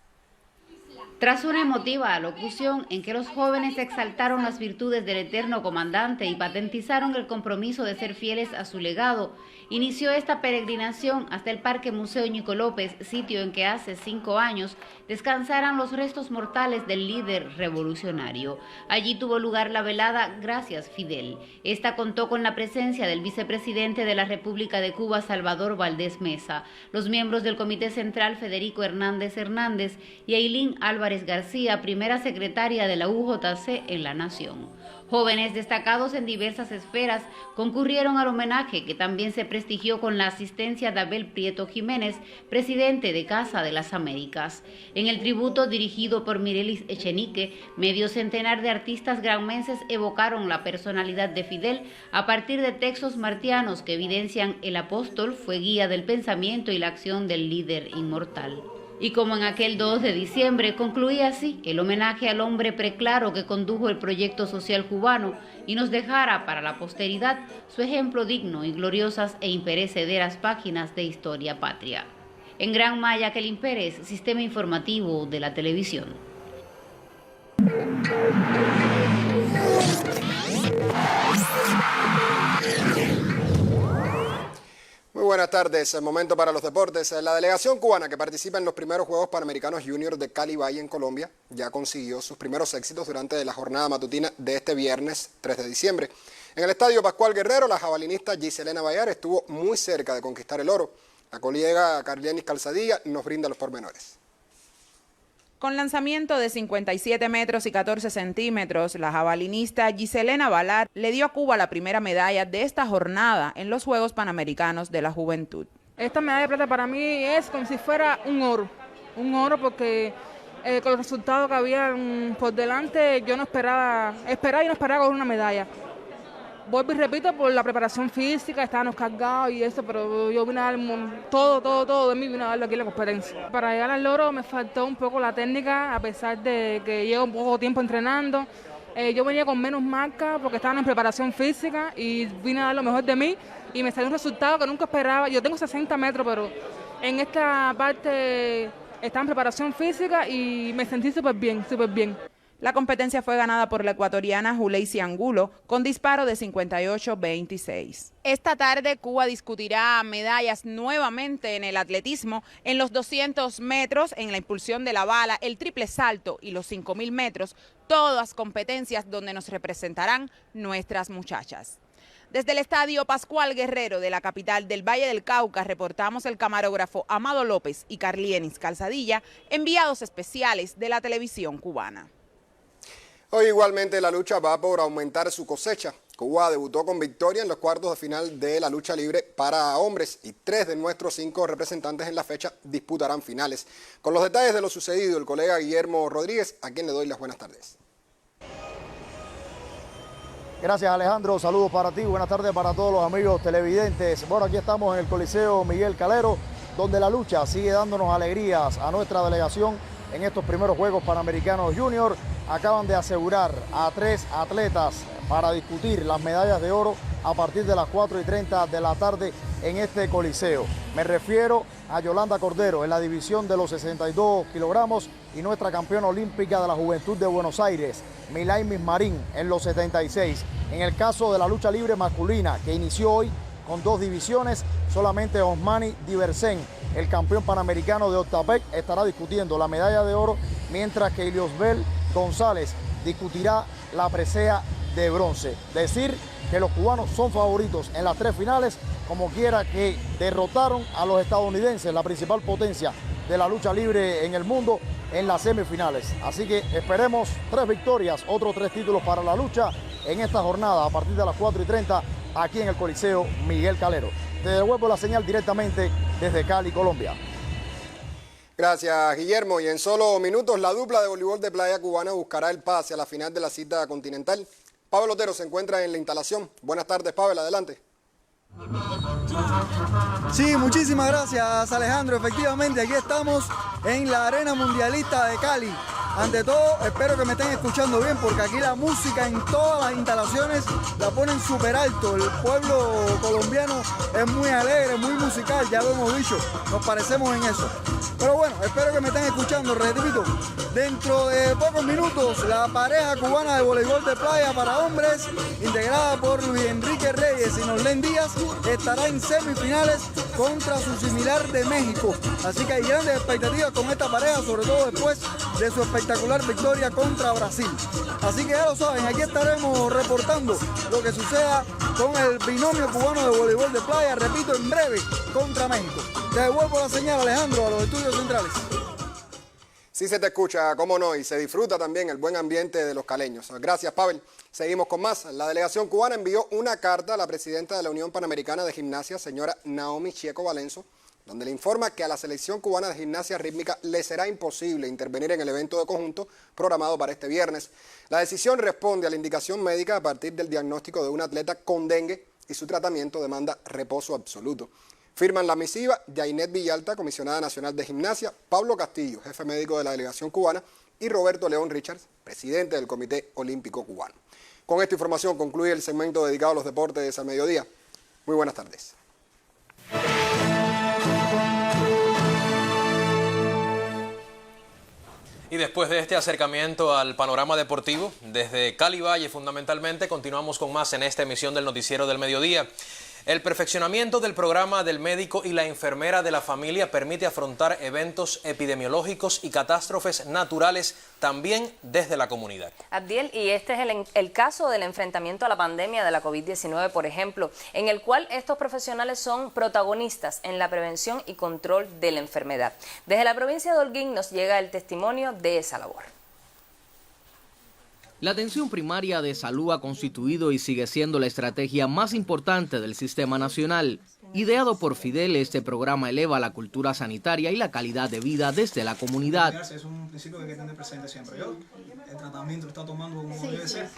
Tras una emotiva alocución en que los jóvenes exaltaron las virtudes del eterno comandante y patentizaron el compromiso de ser fieles a su legado, inició esta peregrinación hasta el Parque Museo Ñico López, sitio en que hace 5 años descansaran los restos mortales del líder revolucionario. Allí tuvo lugar la velada Gracias Fidel. Esta contó con la presencia del vicepresidente de la República de Cuba, Salvador Valdés Mesa, los miembros del Comité Central Federico Hernández Hernández y Ailín Álvarez García, primera secretaria de la UJC en la Nación. Jóvenes destacados en diversas esferas concurrieron al homenaje, que también se prestigió con la asistencia de Abel Prieto Jiménez, presidente de Casa de las Américas. En el tributo dirigido por Mirelis Echenique, medio centenar de artistas granmenses evocaron la personalidad de Fidel a partir de textos martianos que evidencian el apóstol fue guía del pensamiento y la acción del líder inmortal. Y como en aquel 2 de diciembre, concluía así el homenaje al hombre preclaro que condujo el proyecto social cubano y nos dejara para la posteridad su ejemplo digno y gloriosas e imperecederas páginas de historia patria. En Gran Maya, Kelin Pérez, Sistema Informativo de la Televisión.
Muy buenas tardes, el momento para los deportes. La delegación cubana que participa en los primeros Juegos Panamericanos Junior de Cali Valle en Colombia ya consiguió sus primeros éxitos durante la jornada matutina de este viernes 3 de diciembre. En el Estadio Pascual Guerrero, la jabalinista Giselena Bayar estuvo muy cerca de conquistar el oro. La colega Carlienis Calzadilla nos brinda los pormenores.
Con lanzamiento de 57 metros y 14 centímetros, la jabalinista Giselena Bayar le dio a Cuba la primera medalla de esta jornada en los Juegos Panamericanos de la Juventud.
Esta medalla de plata para mí es como si fuera un oro porque con los resultados que había por delante yo no esperaba con una medalla. Vuelvo y repito, por la preparación física, estábamos cargados y eso, pero yo vine a dar todo de mí, vine a darlo aquí en la competencia. Para llegar al oro me faltó un poco la técnica, a pesar de que llevo un poco tiempo entrenando. Yo venía con menos marca porque estaban en preparación física y vine a dar lo mejor de mí y me salió un resultado que nunca esperaba. Yo tengo 60 metros, pero en esta parte estaba en preparación física y me sentí súper bien.
La competencia fue ganada por la ecuatoriana Juleisi Angulo con disparo de 58-26. Esta tarde Cuba discutirá medallas nuevamente en el atletismo, en los 200 metros, en la impulsión de la bala, el triple salto y los 5.000 metros, todas competencias donde nos representarán nuestras muchachas. Desde el Estadio Pascual Guerrero de la capital del Valle del Cauca reportamos el camarógrafo Amado López y Carlienis Calzadilla, enviados especiales de la televisión cubana.
Hoy igualmente la lucha va por aumentar su cosecha. Cuba debutó con victoria en los cuartos de final de la lucha libre para hombres y 3 de nuestros 5 representantes en la fecha disputarán finales. Con los detalles de lo sucedido, el colega Guillermo Rodríguez, a quien le doy las buenas tardes.
Gracias, Alejandro, saludos para ti, buenas tardes para todos los amigos televidentes. Bueno, aquí estamos en el Coliseo Miguel Calero, donde la lucha sigue dándonos alegrías a nuestra delegación en estos primeros Juegos Panamericanos Junior. Acaban de asegurar a 3 atletas para discutir las medallas de oro a partir de las 4:30 de la tarde en este coliseo. Me refiero a Yolanda Cordero en la división de los 62 kilogramos y nuestra campeona olímpica de la Juventud de Buenos Aires, Milaimis Marín, en los 76. En el caso de la lucha libre masculina, que inició hoy con 2 divisiones. Solamente Osmani Diversen, el campeón panamericano de Oktapek, estará discutiendo la medalla de oro, mientras que Iliosbel González discutirá la presea de bronce. Decir que los cubanos son favoritos en las 3 finales, como quiera que derrotaron a los estadounidenses, la principal potencia de la lucha libre en el mundo, en las semifinales. Así que esperemos 3 victorias, otros 3 títulos para la lucha en esta jornada a partir de las 4:30 aquí en el Coliseo Miguel Calero. Te devuelvo la señal directamente desde Cali, Colombia.
Gracias, Guillermo. Y en solo minutos, la dupla de voleibol de playa cubana buscará el pase a la final de la cita continental. Pavel Otero se encuentra en la instalación. Buenas tardes, Pavel, adelante.
Sí, muchísimas gracias, Alejandro. Efectivamente, aquí estamos en la Arena Mundialista de Cali. Ante todo, espero que me estén escuchando bien, porque aquí la música en todas las instalaciones la ponen súper alto. El pueblo colombiano es muy alegre, muy musical, ya lo hemos dicho, nos parecemos en eso. Pero bueno, espero que me estén escuchando. Repito, dentro de pocos minutos, la pareja cubana de voleibol de playa para hombres, integrada por Luis Enrique Reyes y Norlén Díaz, estará en semifinales contra su similar de México. Así que hay grandes expectativas con esta pareja, sobre todo después de su espectacular victoria contra Brasil. Así que ya lo saben, aquí estaremos reportando lo que suceda con el binomio cubano de voleibol de playa, repito, en breve contra México. Te devuelvo la señal, Alejandro, a los estudios centrales.
Sí se te escucha, cómo no, y se disfruta también el buen ambiente de los caleños. Gracias, Pavel. Seguimos con más. La delegación cubana envió una carta a la presidenta de la Unión Panamericana de Gimnasia, señora Naomi Chieco Valenzo, donde le informa que a la selección cubana de gimnasia rítmica le será imposible intervenir en el evento de conjunto programado para este viernes. La decisión responde a la indicación médica a partir del diagnóstico de un atleta con dengue y su tratamiento demanda reposo absoluto. Firman la misiva Yainet Villalta, comisionada nacional de gimnasia, Pablo Castillo, jefe médico de la delegación cubana, y Roberto León Richards, presidente del Comité Olímpico Cubano. Con esta información concluye el segmento dedicado a los deportes al mediodía. Muy buenas tardes.
Y después de este acercamiento al panorama deportivo, desde Cali Valle fundamentalmente, continuamos con más en esta emisión del Noticiero del Mediodía. El perfeccionamiento del programa del médico y la enfermera de la familia permite afrontar eventos epidemiológicos y catástrofes naturales también desde la comunidad.
Abdiel, y este es el caso del enfrentamiento a la pandemia de la COVID-19, por ejemplo, en el cual estos profesionales son protagonistas en la prevención y control de la enfermedad. Desde la provincia de Holguín nos llega el testimonio de esa labor.
La atención primaria de salud ha constituido y sigue siendo la estrategia más importante del sistema nacional. Ideado por Fidel, este programa eleva la cultura sanitaria y la calidad de vida desde la comunidad.
Es un principio que hay que tener presente siempre. El tratamiento lo está tomando como debe ser.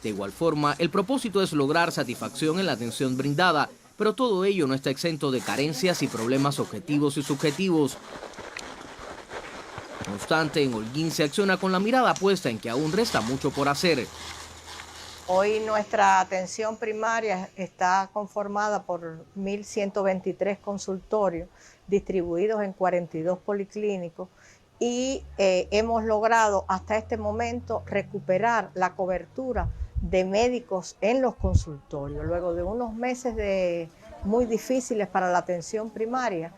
De igual forma, el propósito es lograr satisfacción en la atención brindada, pero todo ello no está exento de carencias y problemas objetivos y subjetivos. No obstante, en Holguín se acciona con la mirada puesta en que aún resta mucho por hacer.
Hoy nuestra atención primaria está conformada por 1.123 consultorios distribuidos en 42 policlínicos y hemos logrado hasta este momento recuperar la cobertura de médicos en los consultorios. Luego de unos meses muy difíciles para la atención primaria,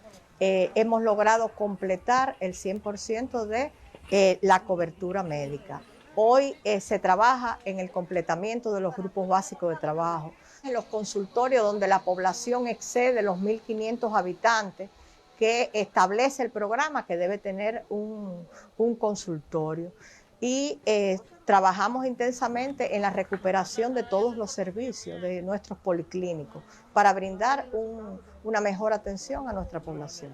hemos logrado completar el 100% de la cobertura médica. Hoy se trabaja en el completamiento de los grupos básicos de trabajo. En los consultorios donde la población excede los 1.500 habitantes, que establece el programa que debe tener un consultorio. Y trabajamos intensamente en la recuperación de todos los servicios de nuestros policlínicos para brindar una mejor atención a nuestra población.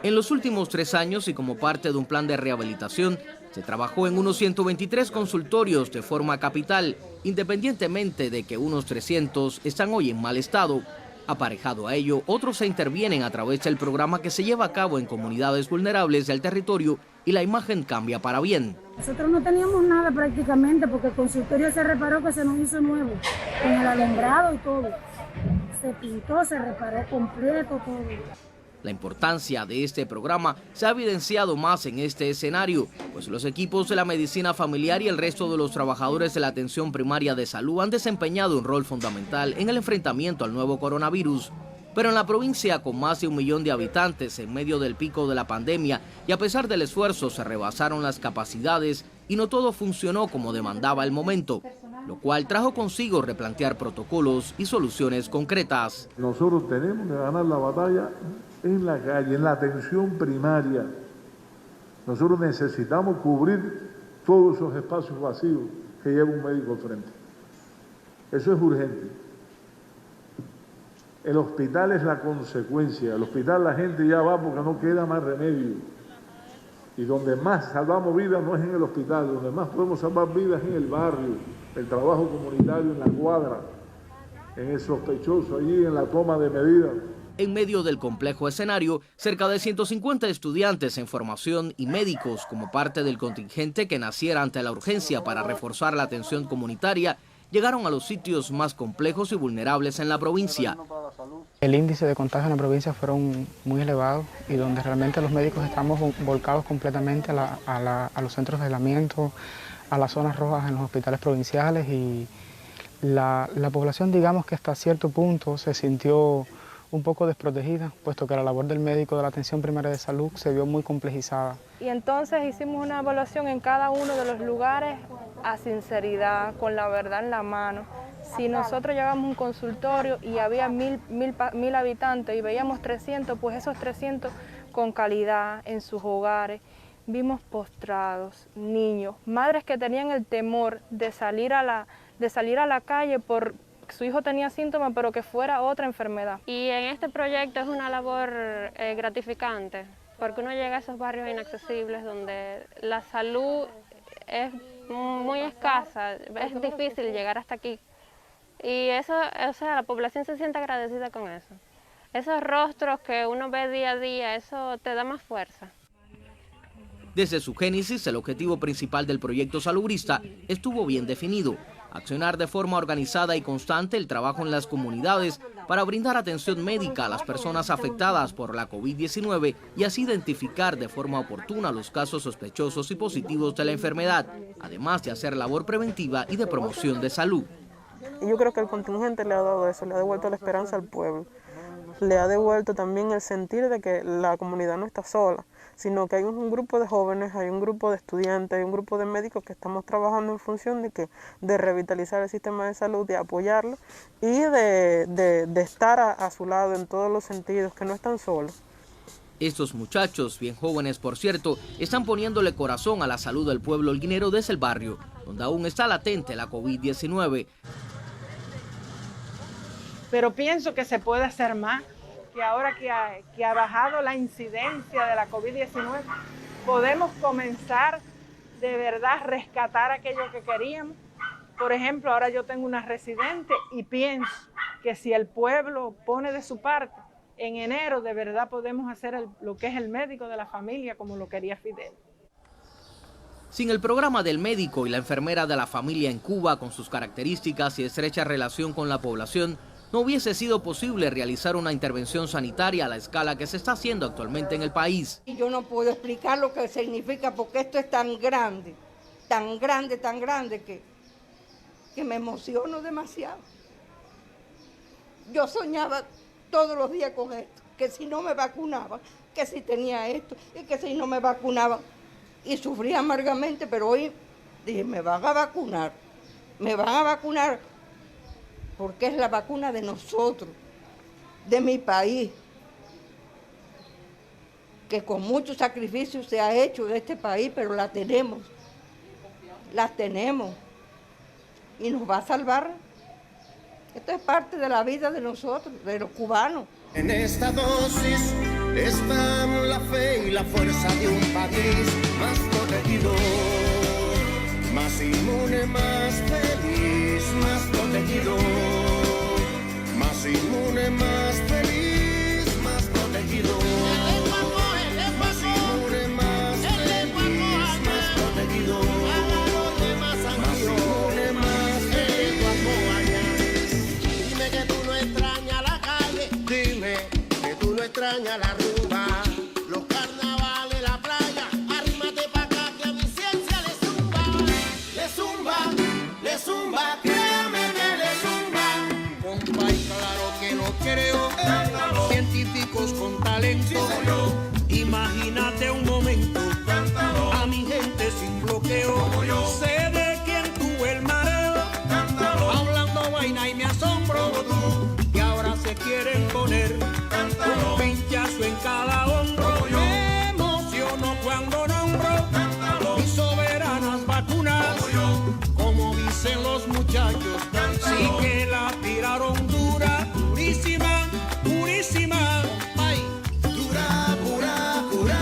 En los últimos 3 años y como parte de un plan de rehabilitación, se trabajó en unos 123 consultorios de forma capital, independientemente de que unos 300 están hoy en mal estado. Aparejado a ello, otros se intervienen a través del programa que se lleva a cabo en comunidades vulnerables del territorio y la imagen cambia para bien.
Nosotros no teníamos nada prácticamente porque el consultorio se reparó, que se nos hizo nuevo, con el alumbrado y todo. Se pintó, se reparó completo todo.
La importancia de este programa se ha evidenciado más en este escenario, pues los equipos de la medicina familiar y el resto de los trabajadores de la atención primaria de salud han desempeñado un rol fundamental en el enfrentamiento al nuevo coronavirus. Pero en la provincia, con más de 1 millón de habitantes en medio del pico de la pandemia y a pesar del esfuerzo, se rebasaron las capacidades y no todo funcionó como demandaba el momento, lo cual trajo consigo replantear protocolos y soluciones concretas.
Nosotros tenemos que ganar la batalla en la calle, en la atención primaria. Nosotros necesitamos cubrir todos esos espacios vacíos que lleva un médico al frente. Eso es urgente. El hospital es la consecuencia. El hospital la gente ya va porque no queda más remedio. Y donde más salvamos vidas no es en el hospital, donde más podemos salvar vidas es en el barrio, el trabajo comunitario en la cuadra, en el sospechoso allí, en la toma de medidas.
En medio del complejo escenario, cerca de 150 estudiantes en formación y médicos como parte del contingente que naciera ante la urgencia para reforzar la atención comunitaria, llegaron a los sitios más complejos y vulnerables en la provincia.
El índice de contagio en la provincia fueron muy elevados y donde realmente los médicos estamos volcados completamente a los centros de aislamiento, a las zonas rojas en los hospitales provinciales y la población, digamos que hasta cierto punto se sintió un poco desprotegida, puesto que la labor del médico de la atención primaria de salud se vio muy complejizada.
Y entonces hicimos una evaluación en cada uno de los lugares a sinceridad, con la verdad en la mano. Si nosotros llegamos a un consultorio y había 1000 habitantes y veíamos 300, pues esos 300 con calidad en sus hogares. Vimos postrados, niños, madres que tenían el temor de salir a la calle por su hijo tenía síntomas, pero que fuera otra enfermedad.
Y en este proyecto es una labor gratificante, porque uno llega a esos barrios inaccesibles donde la salud es muy escasa, es difícil llegar hasta aquí. Y eso, o sea, la población se siente agradecida con eso. Esos rostros que uno ve día a día, eso te da más fuerza.
Desde su génesis, el objetivo principal del proyecto salubrista estuvo bien definido: accionar de forma organizada y constante el trabajo en las comunidades para brindar atención médica a las personas afectadas por la COVID-19 y así identificar de forma oportuna los casos sospechosos y positivos de la enfermedad, además de hacer labor preventiva y de promoción de salud.
Y yo creo que el contingente le ha dado eso, le ha devuelto la esperanza al pueblo, le ha devuelto también el sentir de que la comunidad no está sola, sino que hay un grupo de jóvenes, hay un grupo de estudiantes, hay un grupo de médicos que estamos trabajando en función de revitalizar el sistema de salud, de apoyarlo y de estar a su lado en todos los sentidos, que no están solos.
Estos muchachos, bien jóvenes por cierto, están poniéndole corazón a la salud del pueblo holguinero desde el barrio, donde aún está latente la COVID-19.
Pero pienso que se puede hacer más, que ahora que ha bajado la incidencia de la COVID-19, podemos comenzar de verdad a rescatar aquello que queríamos. Por ejemplo, ahora yo tengo una residente y pienso que si el pueblo pone de su parte, en enero de verdad podemos hacer lo que es el médico de la familia como lo quería Fidel.
Sin el programa del médico y la enfermera de la familia en Cuba, con sus características y estrecha relación con la población, no hubiese sido posible realizar una intervención sanitaria a la escala que se está haciendo actualmente en el país.
Yo no puedo explicar lo que significa porque esto es tan grande, tan grande, tan grande que me emociono demasiado. Yo soñaba todos los días con esto, que si no me vacunaban, que si tenía esto y que si no me vacunaban. Y sufría amargamente, pero hoy dije, me van a vacunar porque es la vacuna de nosotros, de mi país, que con mucho sacrificio se ha hecho de este país, pero la tenemos y nos va a salvar. Esto es parte de la vida de nosotros, de los cubanos.
En esta dosis están la fe y la fuerza de un país más protegido, más inmune, más feliz, más protegido, más inmune, más feliz, más protegido, más inmune, más feliz, más protegido, más inmune, más feliz. Dime que tú no extrañas la calle, dime que tú no extrañas la la rumba, los carnavales, la playa, arrímate pa' acá que a mi ciencia le zumba, le zumba, le zumba, créame que le zumba. Compa, y claro que no creo, científicos con talento, imagínate un momento, a mi gente sin bloqueo, sé de quién tuve el mareo, hablando vaina y me asombro, y ahora se quieren poner un pinchazo en cada hombro. Me emociono cuando nombro mis soberanas vacunas, como dicen los muchachos, sí que la tiraron dura, durísima, durísima, ay, dura, pura, pura.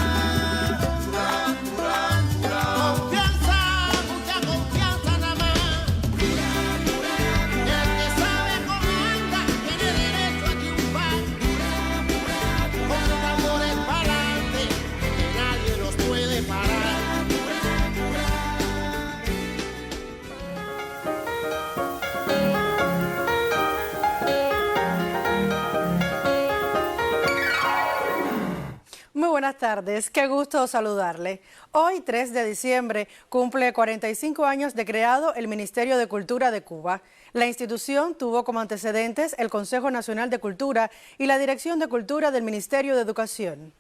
Confianza, mucha confianza nada más. El que sabe cómo anda tiene derecho a triunfar. Con los tambores pa'lante, que nadie los puede parar.
Muy buenas tardes, qué gusto saludarle. Hoy, 3 de diciembre, cumple 45 años de creado el Ministerio de Cultura de Cuba. La institución tuvo como antecedentes el Consejo Nacional de Cultura y la Dirección de Cultura del Ministerio de Educación.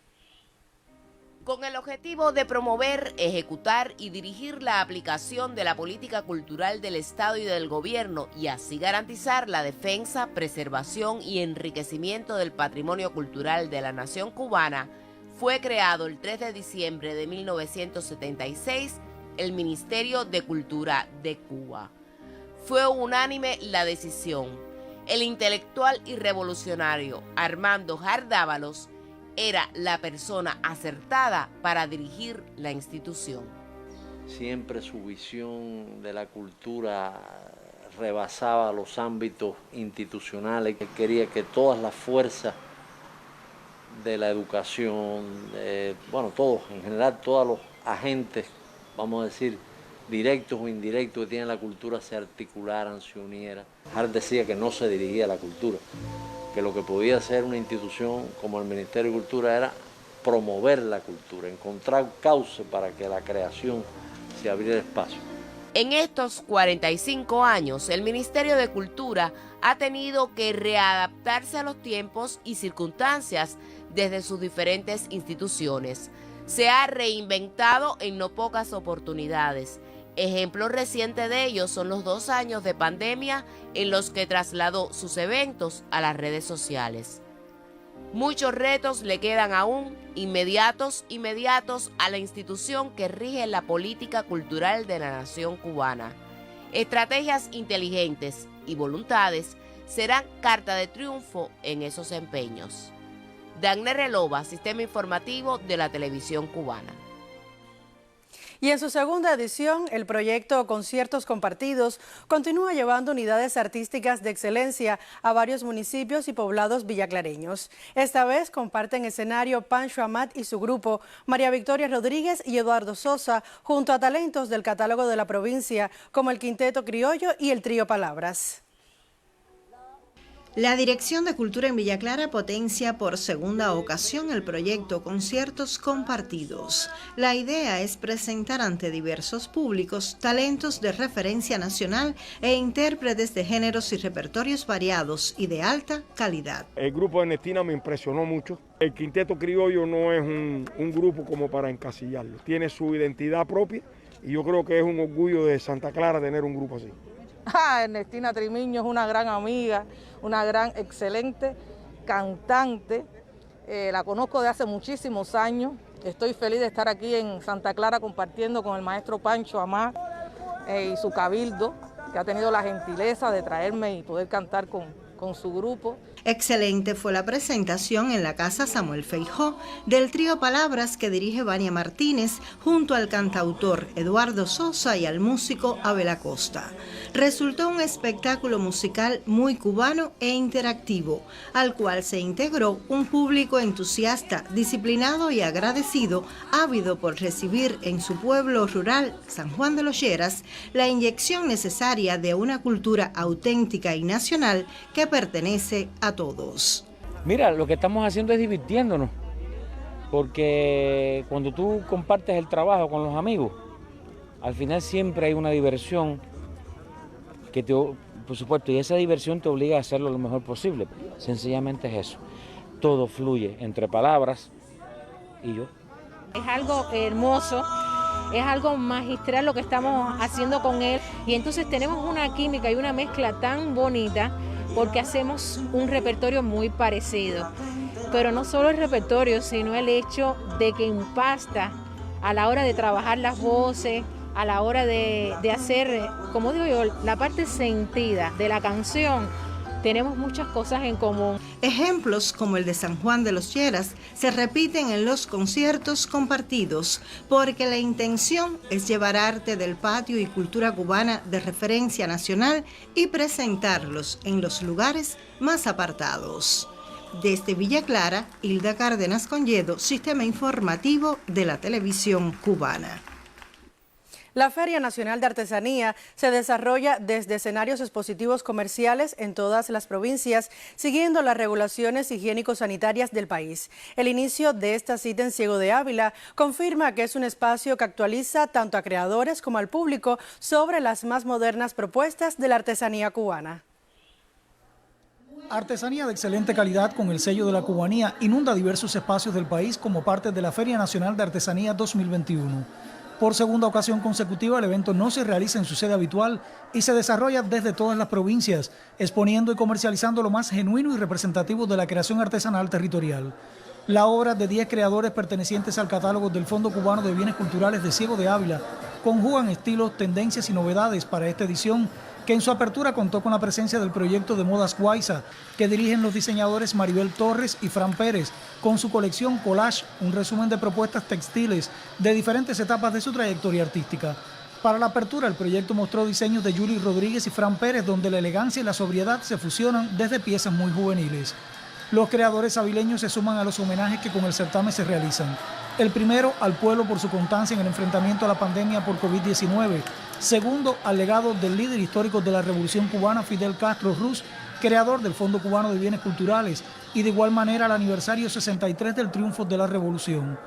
Con el objetivo de promover, ejecutar y dirigir la aplicación de la política cultural del Estado y del Gobierno y así garantizar la defensa, preservación y enriquecimiento del patrimonio cultural de la nación cubana, fue creado el 3 de diciembre de 1976 el Ministerio de Cultura de Cuba. Fue unánime la decisión. El intelectual y revolucionario Armando Jardávalos era la persona acertada para dirigir la institución.
Siempre su visión de la cultura rebasaba los ámbitos institucionales. Quería que todas las fuerzas de la educación, todos, en general todos los agentes, vamos a decir, directos o indirectos que tienen la cultura se articularan, se unieran. Hart decía que no se dirigía a la cultura, que lo que podía hacer una institución como el Ministerio de Cultura era promover la cultura, encontrar cauce para que la creación se abriera espacio.
En estos 45 años, el Ministerio de Cultura ha tenido que readaptarse a los tiempos y circunstancias desde sus diferentes instituciones. Se ha reinventado en no pocas oportunidades. Ejemplos recientes de ello son los 2 años de pandemia en los que trasladó sus eventos a las redes sociales. Muchos retos le quedan aún inmediatos a la institución que rige la política cultural de la nación cubana. Estrategias inteligentes y voluntades serán carta de triunfo en esos empeños. Dagner Relova, Sistema Informativo de la Televisión Cubana.
Y en su segunda edición, el proyecto Conciertos Compartidos continúa llevando unidades artísticas de excelencia a varios municipios y poblados villaclareños. Esta vez comparten escenario Pancho Amat y su grupo, María Victoria Rodríguez y Eduardo Sosa, junto a talentos del catálogo de la provincia, como el Quinteto Criollo y el Trío Palabras.
La Dirección de Cultura en Villa Clara potencia por segunda ocasión el proyecto Conciertos Compartidos. La idea es presentar ante diversos públicos talentos de referencia nacional e intérpretes de géneros y repertorios variados y de alta calidad.
El grupo de Ernestina me impresionó mucho. El Quinteto Criollo no es un grupo como para encasillarlo. Tiene su identidad propia y yo creo que es un orgullo de Santa Clara tener un grupo así.
Ernestina Trimiño es una gran amiga, una gran excelente cantante. La conozco de hace muchísimos años. Estoy feliz de estar aquí en Santa Clara compartiendo con el maestro Pancho Amat y su cabildo, que ha tenido la gentileza de traerme y poder cantar con su grupo.
Excelente fue la presentación en la Casa Samuel Feijó del Trío Palabras que dirige Vania Martínez junto al cantautor Eduardo Sosa y al músico Abel Acosta. Resultó un espectáculo musical muy cubano e interactivo, al cual se integró un público entusiasta, disciplinado y agradecido, ávido por recibir en su pueblo rural, San Juan de los Lleras, la inyección necesaria de una cultura auténtica y nacional que pertenece a todos.
Mira, lo que estamos haciendo es divirtiéndonos.
porque cuando tú compartes el trabajo con los amigos, al final siempre hay una diversión que por supuesto, y esa diversión te obliga a hacerlo lo mejor posible. Sencillamente es eso. Todo fluye entre palabras y yo.
Es algo hermoso, es algo magistral lo que estamos haciendo con él, y entonces tenemos una química y una mezcla tan bonita porque hacemos un repertorio muy parecido. Pero no solo el repertorio, sino el hecho de que impacta a la hora de trabajar las voces, a la hora de hacer, como digo yo, la parte sentida de la canción. Tenemos muchas cosas en común.
Ejemplos como el de San Juan de los Lleras se repiten en los conciertos compartidos, porque la intención es llevar arte del patio y cultura cubana de referencia nacional y presentarlos en los lugares más apartados. Desde Villa Clara, Hilda Cárdenas Conyedo, Sistema Informativo de la Televisión Cubana.
La Feria Nacional de Artesanía se desarrolla desde escenarios expositivos comerciales en todas las provincias, siguiendo las regulaciones higiénico-sanitarias del país. El inicio de esta cita en Ciego de Ávila confirma que es un espacio que actualiza tanto a creadores como al público sobre las más modernas propuestas de la artesanía cubana.
Artesanía de excelente calidad con el sello de la cubanía inunda diversos espacios del país como parte de la Feria Nacional de Artesanía 2021. Por segunda ocasión consecutiva, el evento no se realiza en su sede habitual y se desarrolla desde todas las provincias, exponiendo y comercializando lo más genuino y representativo de la creación artesanal territorial. La obra de 10 creadores pertenecientes al catálogo del Fondo Cubano de Bienes Culturales de Ciego de Ávila conjugan estilos, tendencias y novedades para esta edición, que en su apertura contó con la presencia del proyecto de modas Guaysa, que dirigen los diseñadores Maribel Torres y Fran Pérez, con su colección Collage, un resumen de propuestas textiles de diferentes etapas de su trayectoria artística. Para la apertura, el proyecto mostró diseños de Yuri Rodríguez y Fran Pérez, donde la elegancia y la sobriedad se fusionan desde piezas muy juveniles. Los creadores avileños se suman a los homenajes que con el certamen se realizan. El primero, al pueblo por su constancia en el enfrentamiento a la pandemia por COVID-19. Segundo, al legado del líder histórico de la Revolución Cubana, Fidel Castro Ruz, creador del Fondo Cubano de Bienes Culturales, y de igual manera al aniversario 63 del triunfo de la Revolución.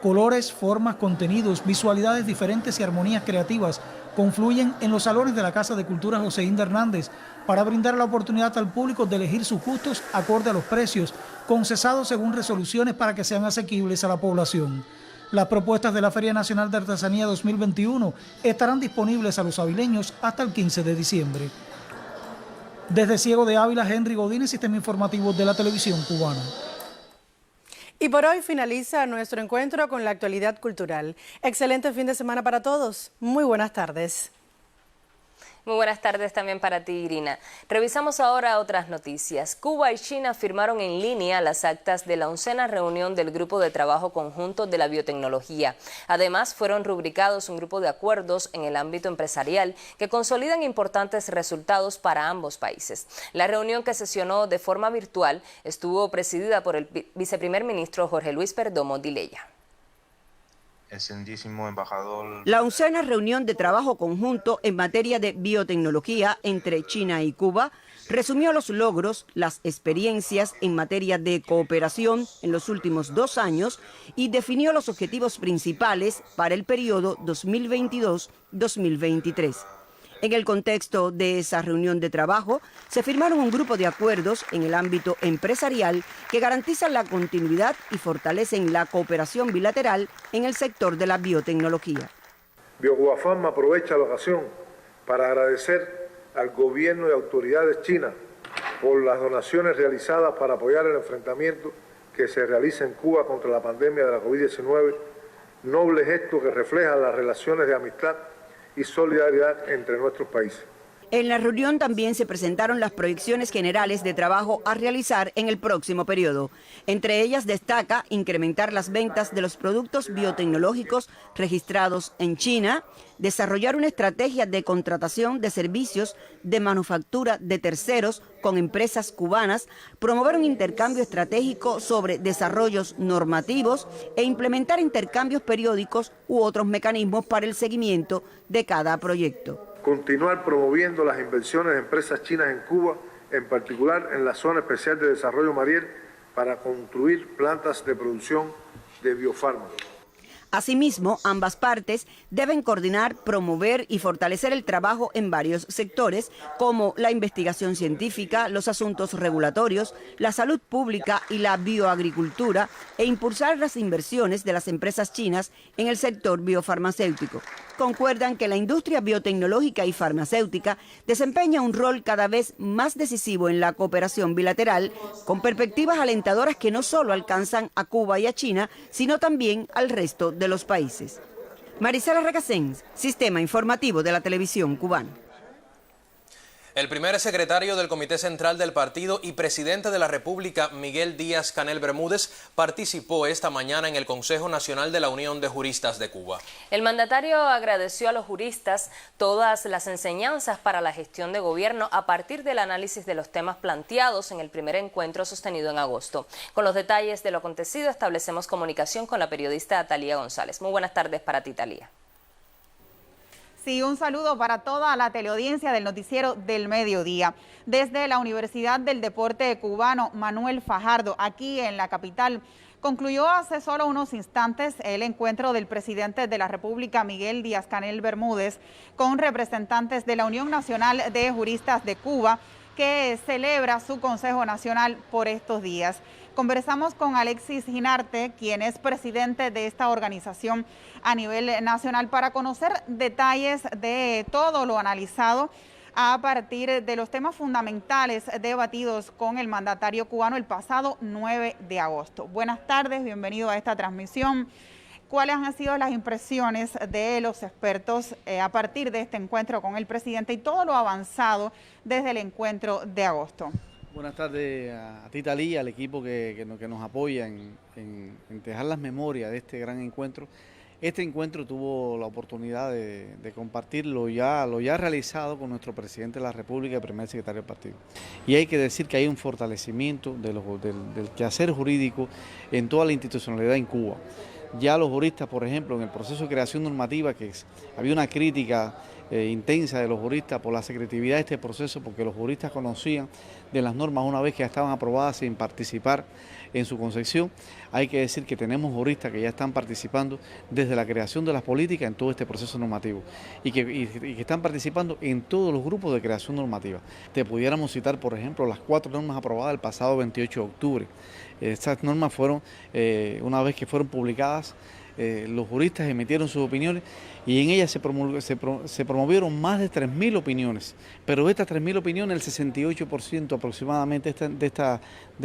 Colores, formas, contenidos, visualidades diferentes y armonías creativas confluyen en los salones de la Casa de Cultura Joseín de Hernández para brindar la oportunidad al público de elegir sus gustos acorde a los precios, concesados según resoluciones para que sean asequibles a la población. Las propuestas de la Feria Nacional de Artesanía 2021 estarán disponibles a los avileños hasta el 15 de diciembre. Desde Ciego de Ávila, Henry Godínez, Sistema Informativo de la Televisión Cubana.
Y por hoy finaliza nuestro encuentro con la actualidad cultural. Excelente fin de semana para todos. Muy buenas tardes.
Muy buenas tardes también para ti, Irina. Revisamos ahora otras noticias. Cuba y China firmaron en línea las actas de la 11ª reunión del Grupo de Trabajo Conjunto de la Biotecnología. Además, fueron rubricados un grupo de acuerdos en el ámbito empresarial que consolidan importantes resultados para ambos países. La reunión, que sesionó de forma virtual, estuvo presidida por el viceprimer ministro Jorge Luis Perdomo Dileya.
Excelentísimo embajador.
La 11ª reunión de trabajo conjunto en materia de biotecnología entre China y Cuba resumió los logros, las experiencias en materia de cooperación en los últimos 2 años y definió los objetivos principales para el periodo 2022-2023. En el contexto de esa reunión de trabajo, se firmaron un grupo de acuerdos en el ámbito empresarial que garantizan la continuidad y fortalecen la cooperación bilateral en el sector de la biotecnología.
BioCubaPharma aprovecha la ocasión para agradecer al gobierno y autoridades chinas por las donaciones realizadas para apoyar el enfrentamiento que se realiza en Cuba contra la pandemia de la COVID-19, noble gesto que refleja las relaciones de amistad y solidaridad entre nuestros países.
En la reunión también se presentaron las proyecciones generales de trabajo a realizar en el próximo periodo. Entre ellas destaca incrementar las ventas de los productos biotecnológicos registrados en China, desarrollar una estrategia de contratación de servicios de manufactura de terceros con empresas cubanas, promover un intercambio estratégico sobre desarrollos normativos e implementar intercambios periódicos u otros mecanismos para el seguimiento de cada proyecto.
Continuar promoviendo las inversiones de empresas chinas en Cuba, en particular en la Zona Especial de Desarrollo Mariel, para construir plantas de producción de Biofarma.
Asimismo, ambas partes deben coordinar, promover y fortalecer el trabajo en varios sectores, como la investigación científica, los asuntos regulatorios, la salud pública y la bioagricultura, e impulsar las inversiones de las empresas chinas en el sector biofarmacéutico. Concuerdan que la industria biotecnológica y farmacéutica desempeña un rol cada vez más decisivo en la cooperación bilateral, con perspectivas alentadoras que no solo alcanzan a Cuba y a China, sino también al resto de los países. Marisela Recasens, Sistema Informativo de la Televisión Cubana.
El primer secretario del Comité Central del Partido y presidente de la República, Miguel Díaz-Canel Bermúdez, participó esta mañana en el Consejo Nacional de la Unión de Juristas de Cuba.
El mandatario agradeció a los juristas todas las enseñanzas para la gestión de gobierno a partir del análisis de los temas planteados en el primer encuentro sostenido en agosto. Con los detalles de lo acontecido establecemos comunicación con la periodista Talía González. Muy buenas tardes para ti, Talía.
Sí, un saludo para toda la teleaudiencia del noticiero del mediodía. Desde la Universidad del Deporte Cubano Manuel Fajardo, aquí en la capital, concluyó hace solo unos instantes el encuentro del presidente de la República, Miguel Díaz-Canel Bermúdez, con representantes de la Unión Nacional de Juristas de Cuba, que celebra su Consejo Nacional por estos días. Conversamos con Alexis Ginarte, quien es presidente de esta organización a nivel nacional, para conocer detalles de todo lo analizado a partir de los temas fundamentales debatidos con el mandatario cubano el pasado 9 de agosto. Buenas tardes, bienvenido a esta transmisión. ¿Cuáles han sido las impresiones de los expertos a partir de este encuentro con el presidente y todo lo avanzado desde el encuentro de agosto?
Buenas tardes a ti, Talía, al equipo que nos apoya en dejar las memorias de este gran encuentro. Este encuentro tuvo la oportunidad de compartir lo ya realizado con nuestro presidente de la República y primer secretario del partido. Y hay que decir que hay un fortalecimiento del quehacer jurídico en toda la institucionalidad en Cuba. Ya los juristas, por ejemplo, en el proceso de creación normativa, había una crítica intensa de los juristas por la secretividad de este proceso, porque los juristas conocían de las normas una vez que ya estaban aprobadas sin participar en su concepción. Hay que decir que tenemos juristas que ya están participando desde la creación de las políticas en todo este proceso normativo y que están participando en todos los grupos de creación normativa. Te pudiéramos citar, por ejemplo, las 4 normas aprobadas el pasado 28 de octubre. Estas normas fueron, una vez que fueron publicadas, los juristas emitieron sus opiniones y en ellas se promovieron más de 3.000 opiniones, pero de estas 3.000 opiniones el 68% aproximadamente de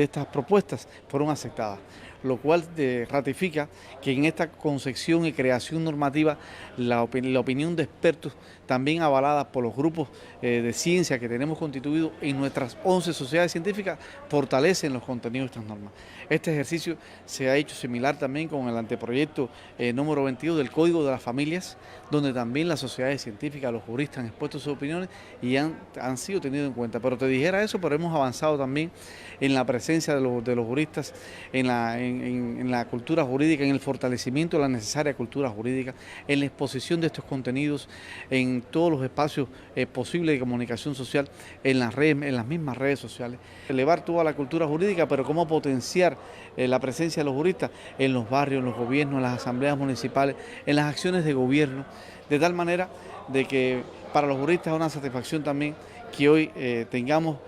estas propuestas fueron aceptadas, lo cual ratifica que en esta concepción y creación normativa la opinión de expertos, también avalada por los grupos de ciencia que tenemos constituidos en nuestras 11 sociedades científicas, fortalecen los contenidos de estas normas. Este ejercicio se ha hecho similar también con el anteproyecto número 22 del Código de las Familias, donde también las sociedades científicas, los juristas han expuesto sus opiniones y han sido tenidos en cuenta. Pero te dijera eso, pero hemos avanzado también en la presencia de los juristas, en la cultura jurídica, en el fortalecimiento de la necesaria cultura jurídica, en la exposición de estos contenidos en todos los espacios posibles de comunicación social, en las redes, en las mismas redes sociales. Elevar toda la cultura jurídica, pero cómo potenciar la presencia de los juristas en los barrios, en los gobiernos, en las asambleas municipales, en las acciones de gobierno, de tal manera de que para los juristas es una satisfacción también que hoy tengamos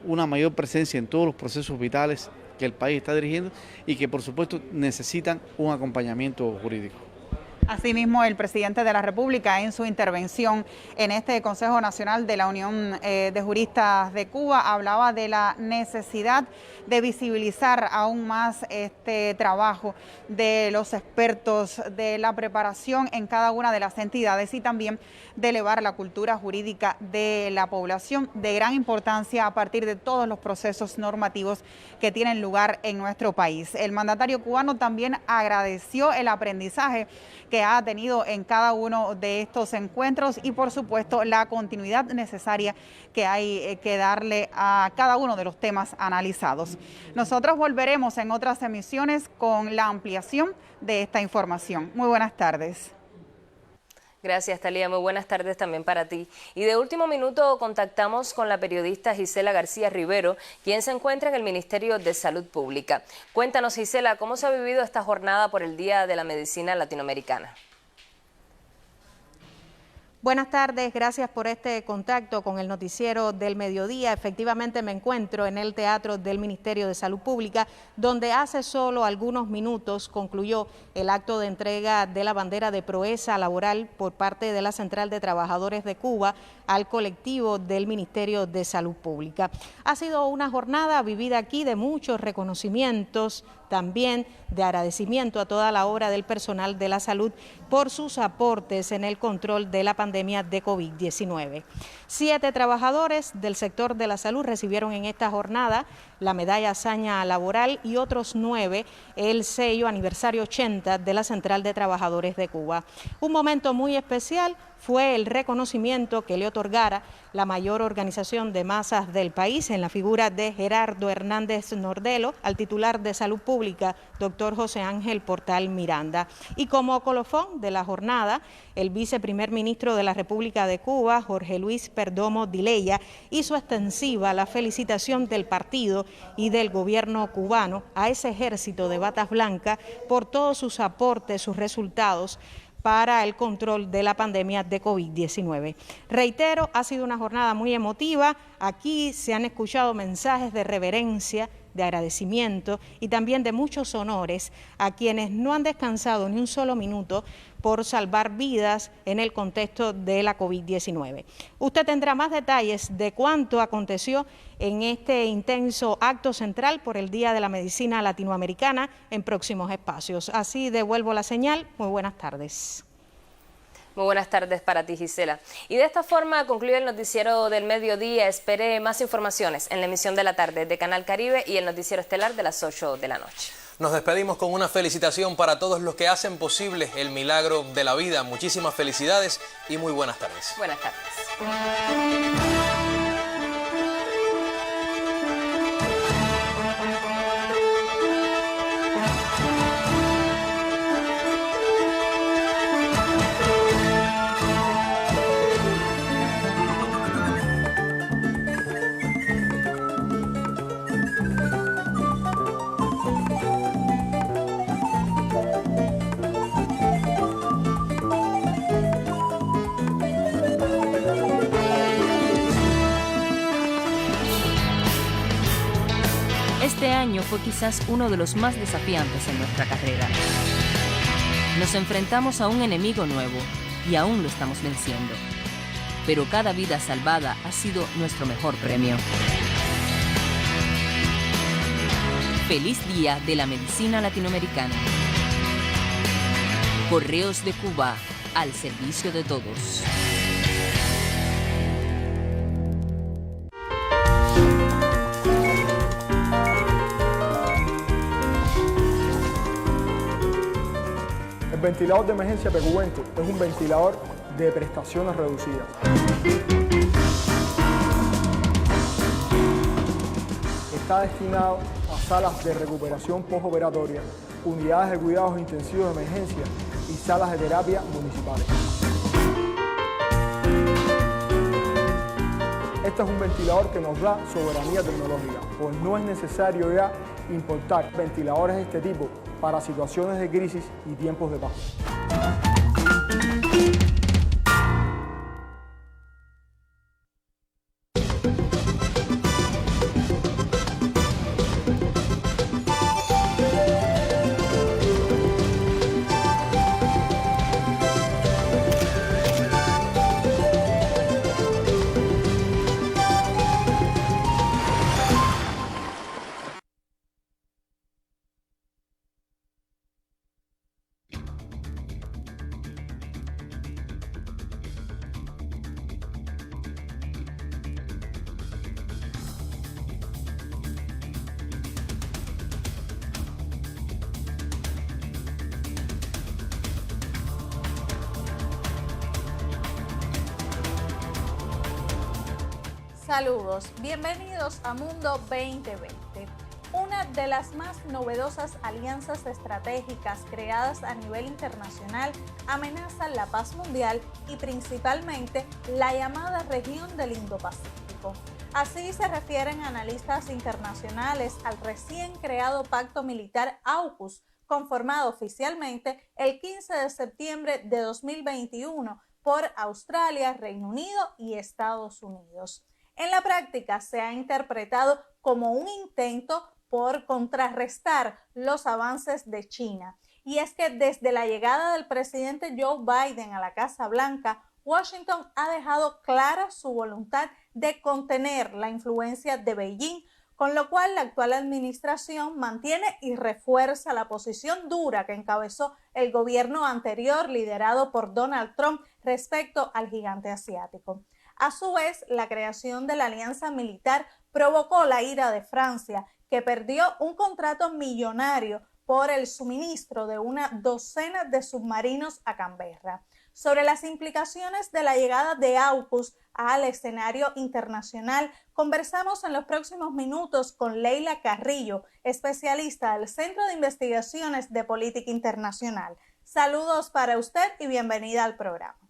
una mayor presencia en todos los procesos vitales que el país está dirigiendo y que por supuesto necesitan un acompañamiento jurídico.
Asimismo, el presidente de la República, en su intervención en este Consejo Nacional de la Unión de Juristas de Cuba, hablaba de la necesidad de visibilizar aún más este trabajo de los expertos, de la preparación en cada una de las entidades y también de elevar la cultura jurídica de la población, de gran importancia a partir de todos los procesos normativos que tienen lugar en nuestro país. El mandatario cubano también agradeció el aprendizaje que ha tenido en cada uno de estos encuentros y por supuesto la continuidad necesaria que hay que darle a cada uno de los temas analizados. Nosotros volveremos en otras emisiones con la ampliación de esta información. Muy buenas tardes.
Gracias, Talía. Muy buenas tardes también para ti. Y de último minuto contactamos con la periodista Gisela García Rivero, quien se encuentra en el Ministerio de Salud Pública. Cuéntanos, Gisela, ¿cómo se ha vivido esta jornada por el Día de la Medicina Latinoamericana?
Buenas tardes, gracias por este contacto con el noticiero del mediodía. Efectivamente me encuentro en el Teatro del Ministerio de Salud Pública, donde hace solo algunos minutos concluyó el acto de entrega de la bandera de proeza laboral por parte de la Central de Trabajadores de Cuba al colectivo del Ministerio de Salud Pública. Ha sido una jornada vivida aquí de muchos reconocimientos, también de agradecimiento a toda la obra del personal de la salud por sus aportes en el control de la pandemia de COVID-19. 7 trabajadores del sector de la salud recibieron en esta jornada la medalla Hazaña Laboral y otros 9 el sello aniversario 80 de la Central de Trabajadores de Cuba. Un momento muy especial fue el reconocimiento que le otorgara la mayor organización de masas del país en la figura de Gerardo Hernández Nordelo al titular de Salud Pública, doctor José Ángel Portal Miranda. Y como colofón de la jornada, el viceprimer ministro de la República de Cuba, Jorge Luis Perdomo Dileya, hizo extensiva la felicitación del partido y del gobierno cubano a ese ejército de batas blancas por todos sus aportes, sus resultados para el control de la pandemia de COVID-19. Reitero, ha sido una jornada muy emotiva. Aquí se han escuchado mensajes de reverencia, de agradecimiento y también de muchos honores a quienes no han descansado ni un solo minuto por salvar vidas en el contexto de la COVID-19. Usted tendrá más detalles de cuánto aconteció en este intenso acto central por el Día de la Medicina Latinoamericana en próximos espacios. Así devuelvo la señal. Muy buenas tardes.
Muy buenas tardes para ti, Gisela. Y de esta forma concluye el noticiero del mediodía. Espere más informaciones en la emisión de la tarde de Canal Caribe y el noticiero estelar de las 8 de la noche.
Nos despedimos con una felicitación para todos los que hacen posible el milagro de la vida. Muchísimas felicidades y muy buenas tardes.
Buenas tardes.
Este año fue quizás uno de los más desafiantes en nuestra carrera. Nos enfrentamos a un enemigo nuevo y aún lo estamos venciendo. Pero cada vida salvada ha sido nuestro mejor premio. Feliz Día de la Medicina Latinoamericana. Correos de Cuba, al servicio de todos.
El ventilador de emergencia Pecuento es un ventilador de prestaciones reducidas. Está destinado a salas de recuperación postoperatoria, unidades de cuidados intensivos de emergencia y salas de terapia municipales. Este es un ventilador que nos da soberanía tecnológica, pues no es necesario ya importar ventiladores de este tipo para situaciones de crisis y tiempos de paz.
Saludos, bienvenidos a Mundo 2020. Una de las más novedosas alianzas estratégicas creadas a nivel internacional amenazan la paz mundial y principalmente la llamada región del Indo-Pacífico. Así se refieren analistas internacionales al recién creado pacto militar AUKUS, conformado oficialmente el 15 de septiembre de 2021 por Australia, Reino Unido y Estados Unidos. En la práctica se ha interpretado como un intento por contrarrestar los avances de China. Y es que desde la llegada del presidente Joe Biden a la Casa Blanca, Washington ha dejado clara su voluntad de contener la influencia de Beijing, con lo cual la actual administración mantiene y refuerza la posición dura que encabezó el gobierno anterior liderado por Donald Trump respecto al gigante asiático. A su vez, la creación de la alianza militar provocó la ira de Francia, que perdió un contrato millonario por el suministro de una docena de submarinos a Canberra. Sobre las implicaciones de la llegada de AUKUS al escenario internacional, conversamos en los próximos minutos con Leila Carrillo, especialista del Centro de Investigaciones de Política Internacional. Saludos para usted y bienvenida al programa.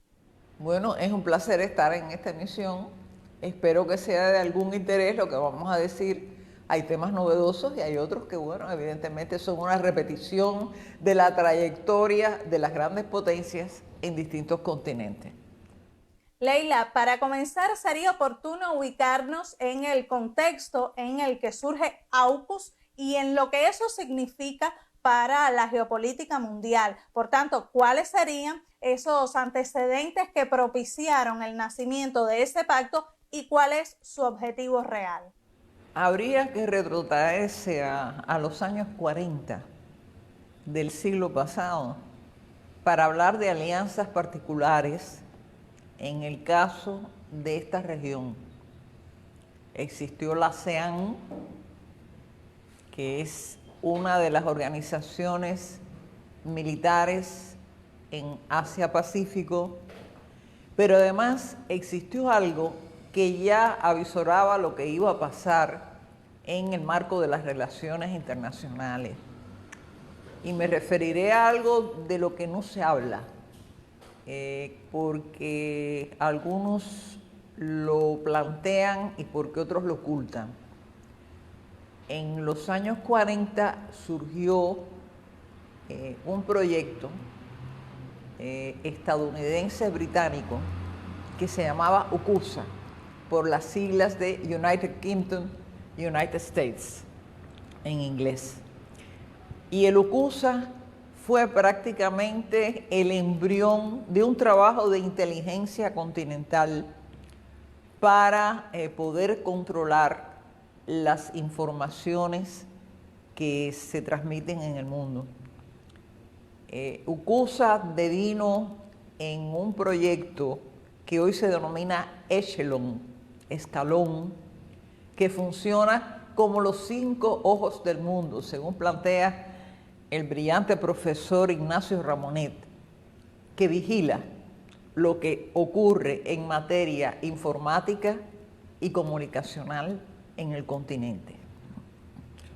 Bueno, es un placer estar en esta emisión. Espero que sea de algún interés lo que vamos a decir. Hay temas novedosos y hay otros que, bueno, evidentemente son una repetición de la trayectoria de las grandes potencias en distintos continentes.
Leila, para comenzar sería oportuno ubicarnos en el contexto en el que surge AUKUS y en lo que eso significa para la geopolítica mundial. Por tanto, ¿cuáles serían esos antecedentes que propiciaron el nacimiento de ese pacto y cuál es su objetivo real?
Habría que retrotraerse a los años 40 del siglo pasado para hablar de alianzas particulares en el caso de esta región. Existió la ASEAN, que es una de las organizaciones militares en Asia-Pacífico, pero además existió algo que ya avisoraba lo que iba a pasar en el marco de las relaciones internacionales. Y me referiré a algo de lo que no se habla, porque algunos lo plantean y porque otros lo ocultan. En los años 40 surgió un proyecto estadounidense-británico que se llamaba UCUSA, por las siglas de United Kingdom, United States, en inglés. Y el UCUSA fue prácticamente el embrión de un trabajo de inteligencia continental para poder controlar las informaciones que se transmiten en el mundo. UCUSA devino en un proyecto que hoy se denomina Echelon, escalón, que funciona como los 5 ojos del mundo, según plantea el brillante profesor Ignacio Ramonet, que vigila lo que ocurre en materia informática y comunicacional en el continente.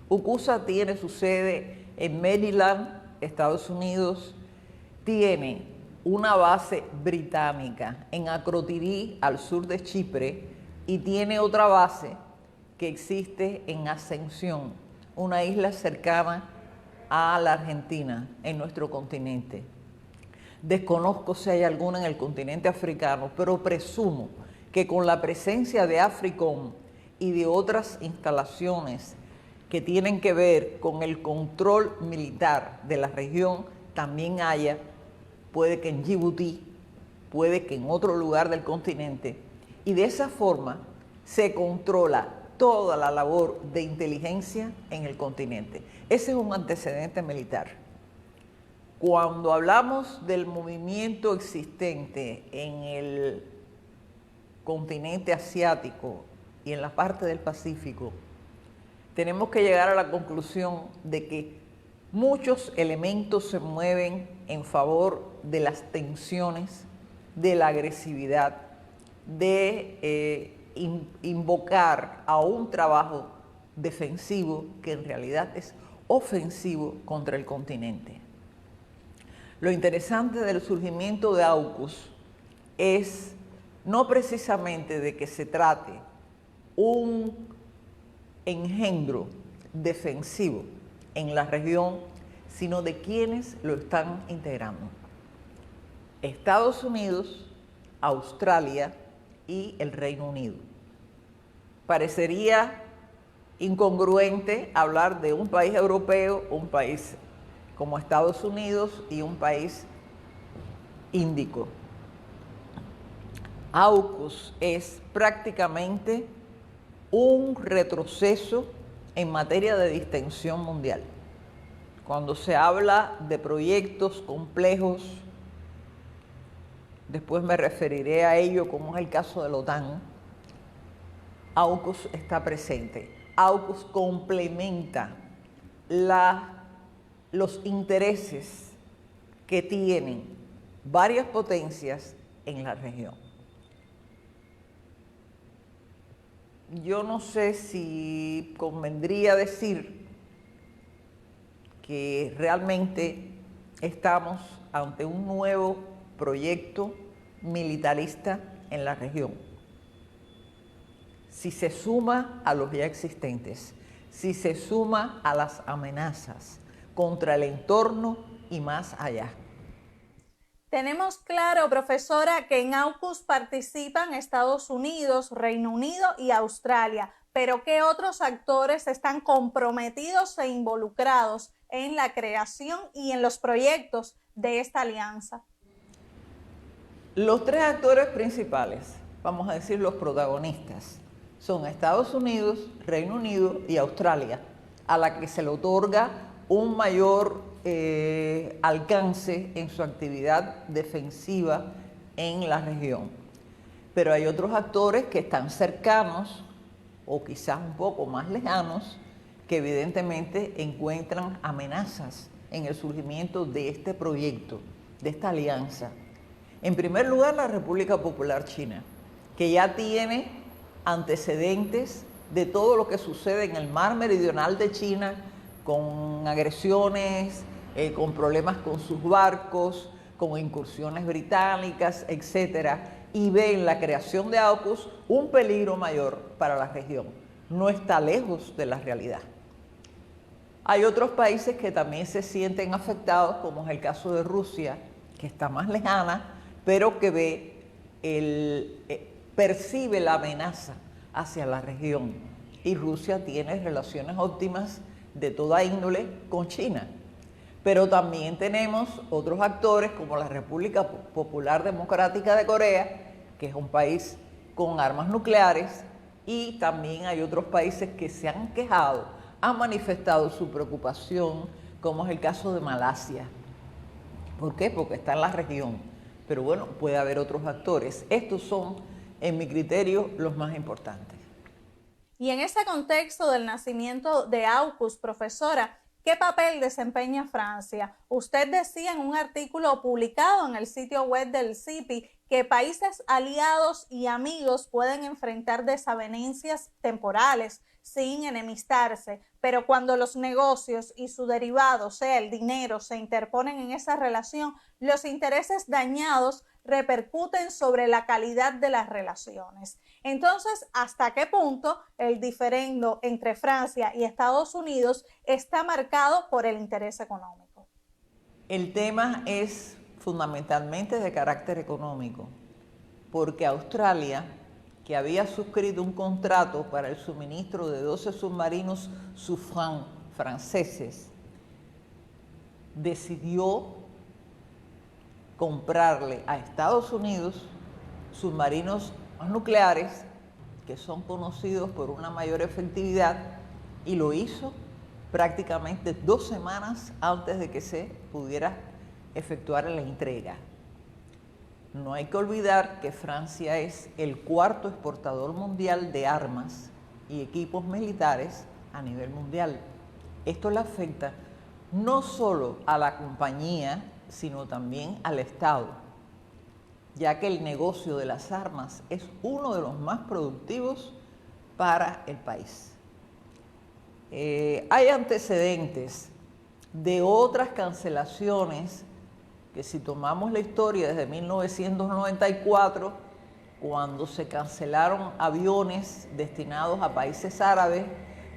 UCUSA tiene su sede en Maryland, Estados Unidos, tiene una base británica en Akrotiri, al sur de Chipre, y tiene otra base que existe en Ascensión, una isla cercana a la Argentina, en nuestro continente. Desconozco si hay alguna en el continente africano, pero presumo que con la presencia de AFRICOM y de otras instalaciones que tienen que ver con el control militar de la región, también haya, puede que en Djibouti, puede que en otro lugar del continente, y de esa forma se controla toda la labor de inteligencia en el continente. Ese es un antecedente militar. Cuando hablamos del movimiento existente en el continente asiático y en la parte del Pacífico, tenemos que llegar a la conclusión de que muchos elementos se mueven en favor de las tensiones, de la agresividad, de invocar a un trabajo defensivo que en realidad es ofensivo contra el continente. Lo interesante del surgimiento de AUKUS es no precisamente de que se trate un engendro defensivo en la región, sino de quienes lo están integrando. Estados Unidos, Australia y el Reino Unido. Parecería incongruente hablar de un país europeo, un país como Estados Unidos y un país índico. AUKUS es prácticamente un retroceso en materia de distensión mundial. Cuando se habla de proyectos complejos, después me referiré a ello como es el caso de la OTAN, AUKUS está presente. AUKUS complementa los intereses que tienen varias potencias en la región. Yo no sé si convendría decir que realmente estamos ante un nuevo proyecto militarista en la región. Si se suma a los ya existentes, si se suma a las amenazas contra el entorno y más allá.
Tenemos claro, profesora, que en AUKUS participan Estados Unidos, Reino Unido y Australia, pero ¿qué otros actores están comprometidos e involucrados en la creación y en los proyectos de esta alianza?
Los tres actores principales, vamos a decir los protagonistas, son Estados Unidos, Reino Unido y Australia, a la que se le otorga un mayor alcance en su actividad defensiva en la región. Pero hay otros actores que están cercanos o quizás un poco más lejanos que evidentemente encuentran amenazas en el surgimiento de este proyecto, de esta alianza. En primer lugar, la República Popular China, que ya tiene antecedentes de todo lo que sucede en el mar meridional de China, con agresiones, con problemas con sus barcos, con incursiones británicas, etcétera, y ve en la creación de AUKUS un peligro mayor para la región. No está lejos de la realidad. Hay otros países que también se sienten afectados, como es el caso de Rusia, que está más lejana, pero que percibe la amenaza hacia la región. Y Rusia tiene relaciones óptimas de toda índole con China. Pero también tenemos otros actores como la República Popular Democrática de Corea, que es un país con armas nucleares, y también hay otros países que se han quejado, han manifestado su preocupación, como es el caso de Malasia. ¿Por qué? Porque está en la región. Pero bueno, puede haber otros actores. Estos son, en mi criterio, los más importantes.
Y en ese contexto del nacimiento de AUKUS, profesora, ¿qué papel desempeña Francia? Usted decía en un artículo publicado en el sitio web del CIPI que países aliados y amigos pueden enfrentar desavenencias temporales sin enemistarse, pero cuando los negocios y su derivado, sea el dinero, se interponen en esa relación, los intereses dañados repercuten sobre la calidad de las relaciones. Entonces, ¿hasta qué punto el diferendo entre Francia y Estados Unidos está marcado por el interés económico?
El tema es fundamentalmente de carácter económico, porque Australia, que había suscrito un contrato para el suministro de 12 submarinos Suffren franceses, decidió comprarle a Estados Unidos submarinos nucleares que son conocidos por una mayor efectividad, y lo hizo prácticamente 2 semanas antes de que se pudiera efectuar la entrega. No hay que olvidar que Francia es el 4º exportador mundial de armas y equipos militares a nivel mundial. Esto le afecta no solo a la compañía, sino también al Estado, ya que el negocio de las armas es uno de los más productivos para el país. hay antecedentes de otras cancelaciones que, si tomamos la historia desde 1994, cuando se cancelaron aviones destinados a países árabes,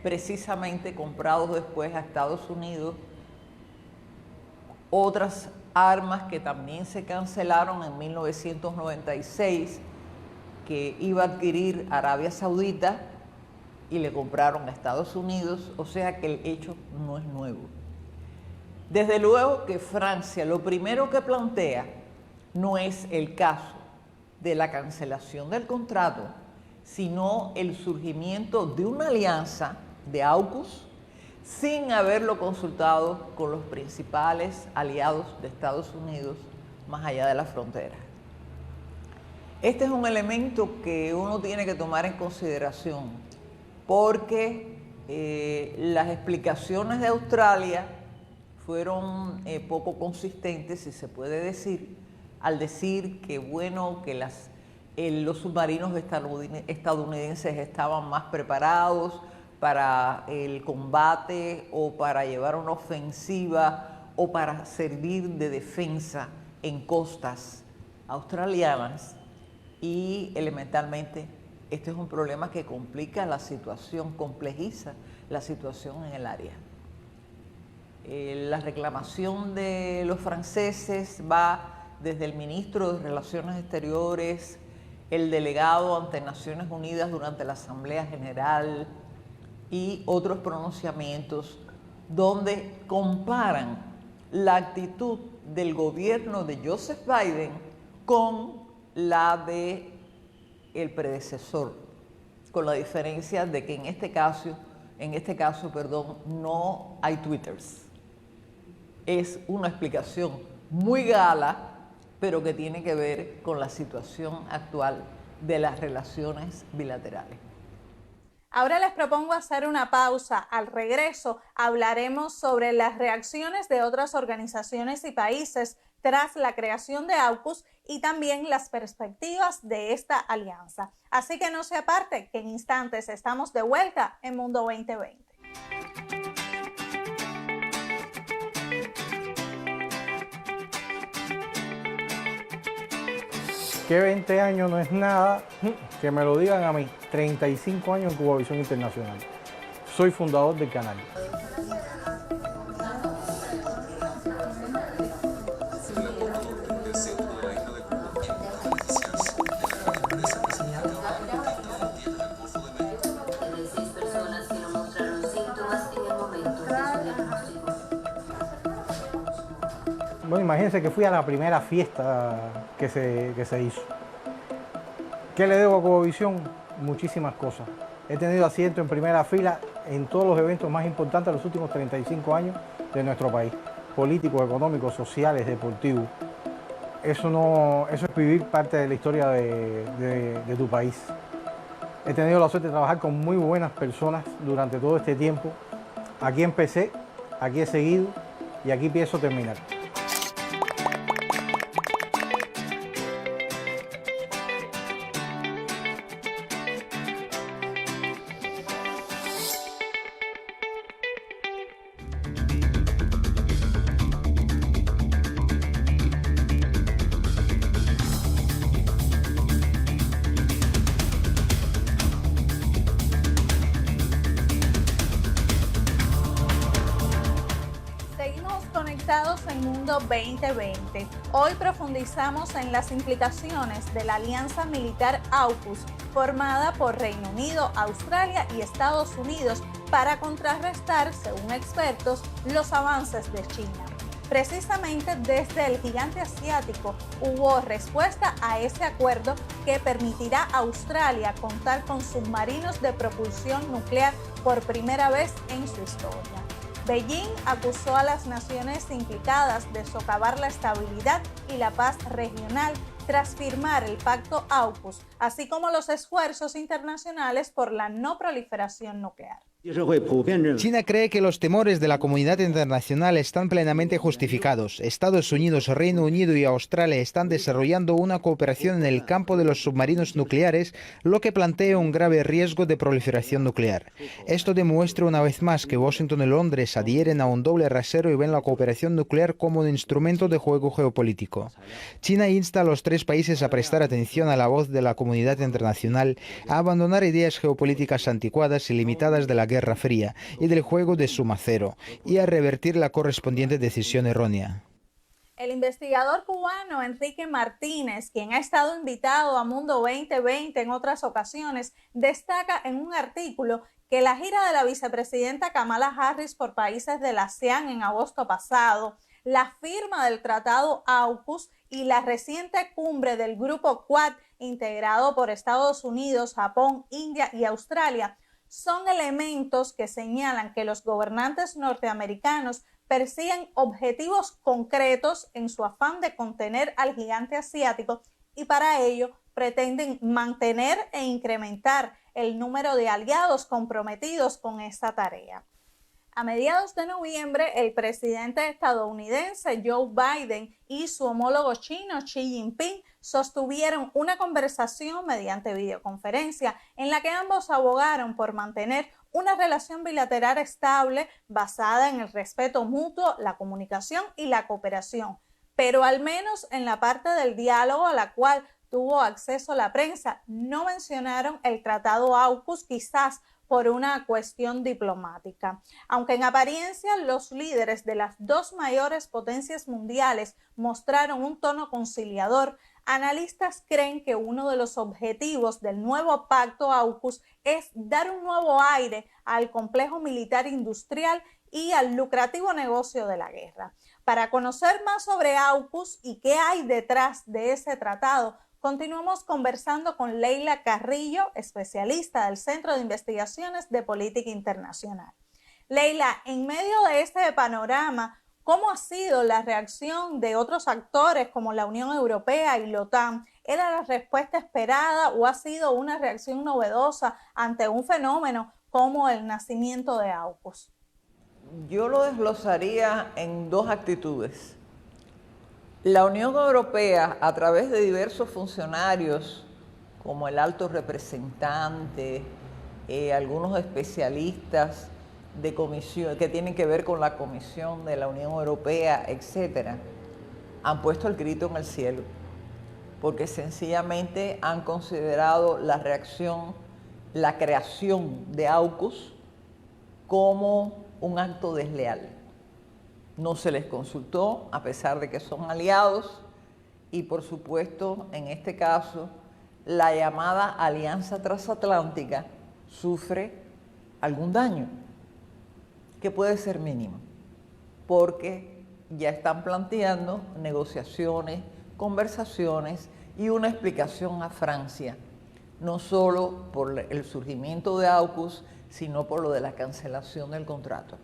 precisamente comprados después a Estados Unidos, otras armas que también se cancelaron en 1996, que iba a adquirir Arabia Saudita y le compraron a Estados Unidos, o sea que el hecho no es nuevo. Desde luego que Francia lo primero que plantea no es el caso de la cancelación del contrato, sino el surgimiento de una alianza de AUKUS sin haberlo consultado con los principales aliados de Estados Unidos más allá de la frontera. Este es un elemento que uno tiene que tomar en consideración porque las explicaciones de Australia fueron poco consistentes, si se puede decir, al decir que, bueno, que los submarinos estadounidenses estaban más preparados para el combate o para llevar una ofensiva o para servir de defensa en costas australianas, y elementalmente este es un problema que complica la situación, complejiza la situación en el área. La reclamación de los franceses va desde el ministro de Relaciones Exteriores, el delegado ante Naciones Unidas durante la Asamblea General y otros pronunciamientos donde comparan la actitud del gobierno de Joseph Biden con la de el predecesor, con la diferencia de que en este caso, no hay twitters. Es una explicación muy gala, pero que tiene que ver con la situación actual de las relaciones bilaterales.
Ahora les propongo hacer una pausa. Al regreso hablaremos sobre las reacciones de otras organizaciones y países tras la creación de AUKUS y también las perspectivas de esta alianza. Así que no se aparte, que en instantes estamos de vuelta en Mundo 2020.
Que 20 años no es nada, que me lo digan a mí, 35 años en Cubavisión Internacional. Soy fundador del canal. Bueno, imagínense que fui a la primera fiesta que se hizo. ¿Qué le debo a Cubavisión? Muchísimas cosas. He tenido asiento en primera fila en todos los eventos más importantes de los últimos 35 años de nuestro país. Políticos, económicos, sociales, deportivos. Eso es vivir parte de la historia de tu país. He tenido la suerte de trabajar con muy buenas personas durante todo este tiempo. Aquí empecé, aquí he seguido y aquí pienso terminar.
En Mundo 2020. Hoy profundizamos en las implicaciones de la alianza militar AUKUS formada por Reino Unido, Australia y Estados Unidos para contrarrestar, según expertos, los avances de China. Precisamente desde el gigante asiático hubo respuesta a ese acuerdo que permitirá a Australia contar con submarinos de propulsión nuclear por primera vez en su historia. Beijing acusó a las naciones implicadas de socavar la estabilidad y la paz regional tras firmar el pacto AUKUS, así como los esfuerzos internacionales por la no proliferación nuclear.
China cree que los temores de la comunidad internacional están plenamente justificados. Estados Unidos, Reino Unido y Australia están desarrollando una cooperación en el campo de los submarinos nucleares, lo que plantea un grave riesgo de proliferación nuclear. Esto demuestra una vez más que Washington y Londres adhieren a un doble rasero y ven la cooperación nuclear como un instrumento de juego geopolítico. China insta a los tres países a prestar atención a la voz de la comunidad internacional, a abandonar ideas geopolíticas anticuadas y limitadas de la Guerra Fría y del juego de suma cero, y a revertir la correspondiente decisión errónea.
El investigador cubano Enrique Martínez, quien ha estado invitado a Mundo 2020 en otras ocasiones, destaca en un artículo que la gira de la vicepresidenta Kamala Harris por países de la ASEAN en agosto pasado, la firma del Tratado AUKUS y la reciente cumbre del Grupo Quad integrado por Estados Unidos, Japón, India y Australia son elementos que señalan que los gobernantes norteamericanos persiguen objetivos concretos en su afán de contener al gigante asiático y para ello pretenden mantener e incrementar el número de aliados comprometidos con esta tarea. A mediados de noviembre, el presidente estadounidense Joe Biden y su homólogo chino Xi Jinping sostuvieron una conversación mediante videoconferencia en la que ambos abogaron por mantener una relación bilateral estable basada en el respeto mutuo, la comunicación y la cooperación, pero al menos en la parte del diálogo a la cual tuvo acceso la prensa, no mencionaron el Tratado AUKUS, quizás por una cuestión diplomática. Aunque en apariencia los líderes de las dos mayores potencias mundiales mostraron un tono conciliador, analistas creen que uno de los objetivos del nuevo pacto AUKUS es dar un nuevo aire al complejo militar industrial y al lucrativo negocio de la guerra. Para conocer más sobre AUKUS y qué hay detrás de ese tratado, continuamos conversando con Leila Carrillo, especialista del Centro de Investigaciones de Política Internacional. Leila, en medio de este panorama, ¿cómo ha sido la reacción de otros actores como la Unión Europea y la OTAN? ¿Era la respuesta esperada o ha sido una reacción novedosa ante un fenómeno como el nacimiento de AUKUS?
Yo lo desglosaría en dos actitudes. La Unión Europea, a través de diversos funcionarios, como el alto representante, algunos especialistas de comisión que tienen que ver con la Comisión de la Unión Europea, etcétera, han puesto el grito en el cielo, porque sencillamente han considerado la creación de AUKUS como un acto desleal. No se les consultó, a pesar de que son aliados, y por supuesto, en este caso, la llamada Alianza Transatlántica sufre algún daño, que puede ser mínimo, porque ya están planteando negociaciones, conversaciones y una explicación a Francia, no solo por el surgimiento de AUKUS, sino por lo de la cancelación del contrato.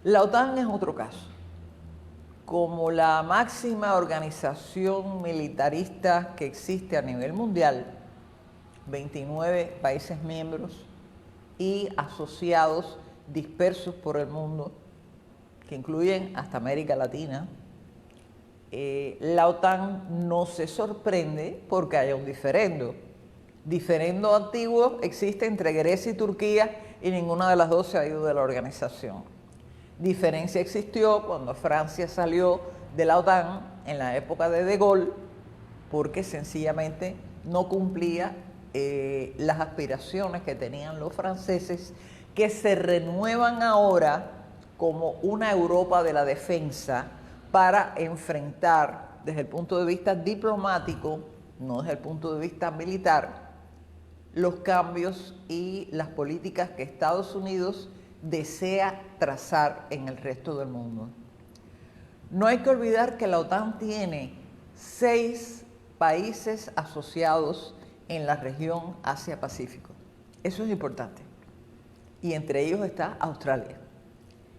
La OTAN es otro caso. Como la máxima organización militarista que existe a nivel mundial, 29 países miembros y asociados dispersos por el mundo, que incluyen hasta América Latina, la OTAN no se sorprende porque haya un diferendo. Diferendo antiguo existe entre Grecia y Turquía y ninguna de las dos se ha ido de la organización. Diferencia existió cuando Francia salió de la OTAN en la época de De Gaulle, porque sencillamente no cumplía las aspiraciones que tenían los franceses, que se renuevan ahora como una Europa de la defensa para enfrentar desde el punto de vista diplomático, no desde el punto de vista militar, los cambios y las políticas que Estados Unidos desea trazar en el resto del mundo. No hay que olvidar que la OTAN tiene 6 países asociados en la región Asia-Pacífico. Eso es importante. Y entre ellos está Australia.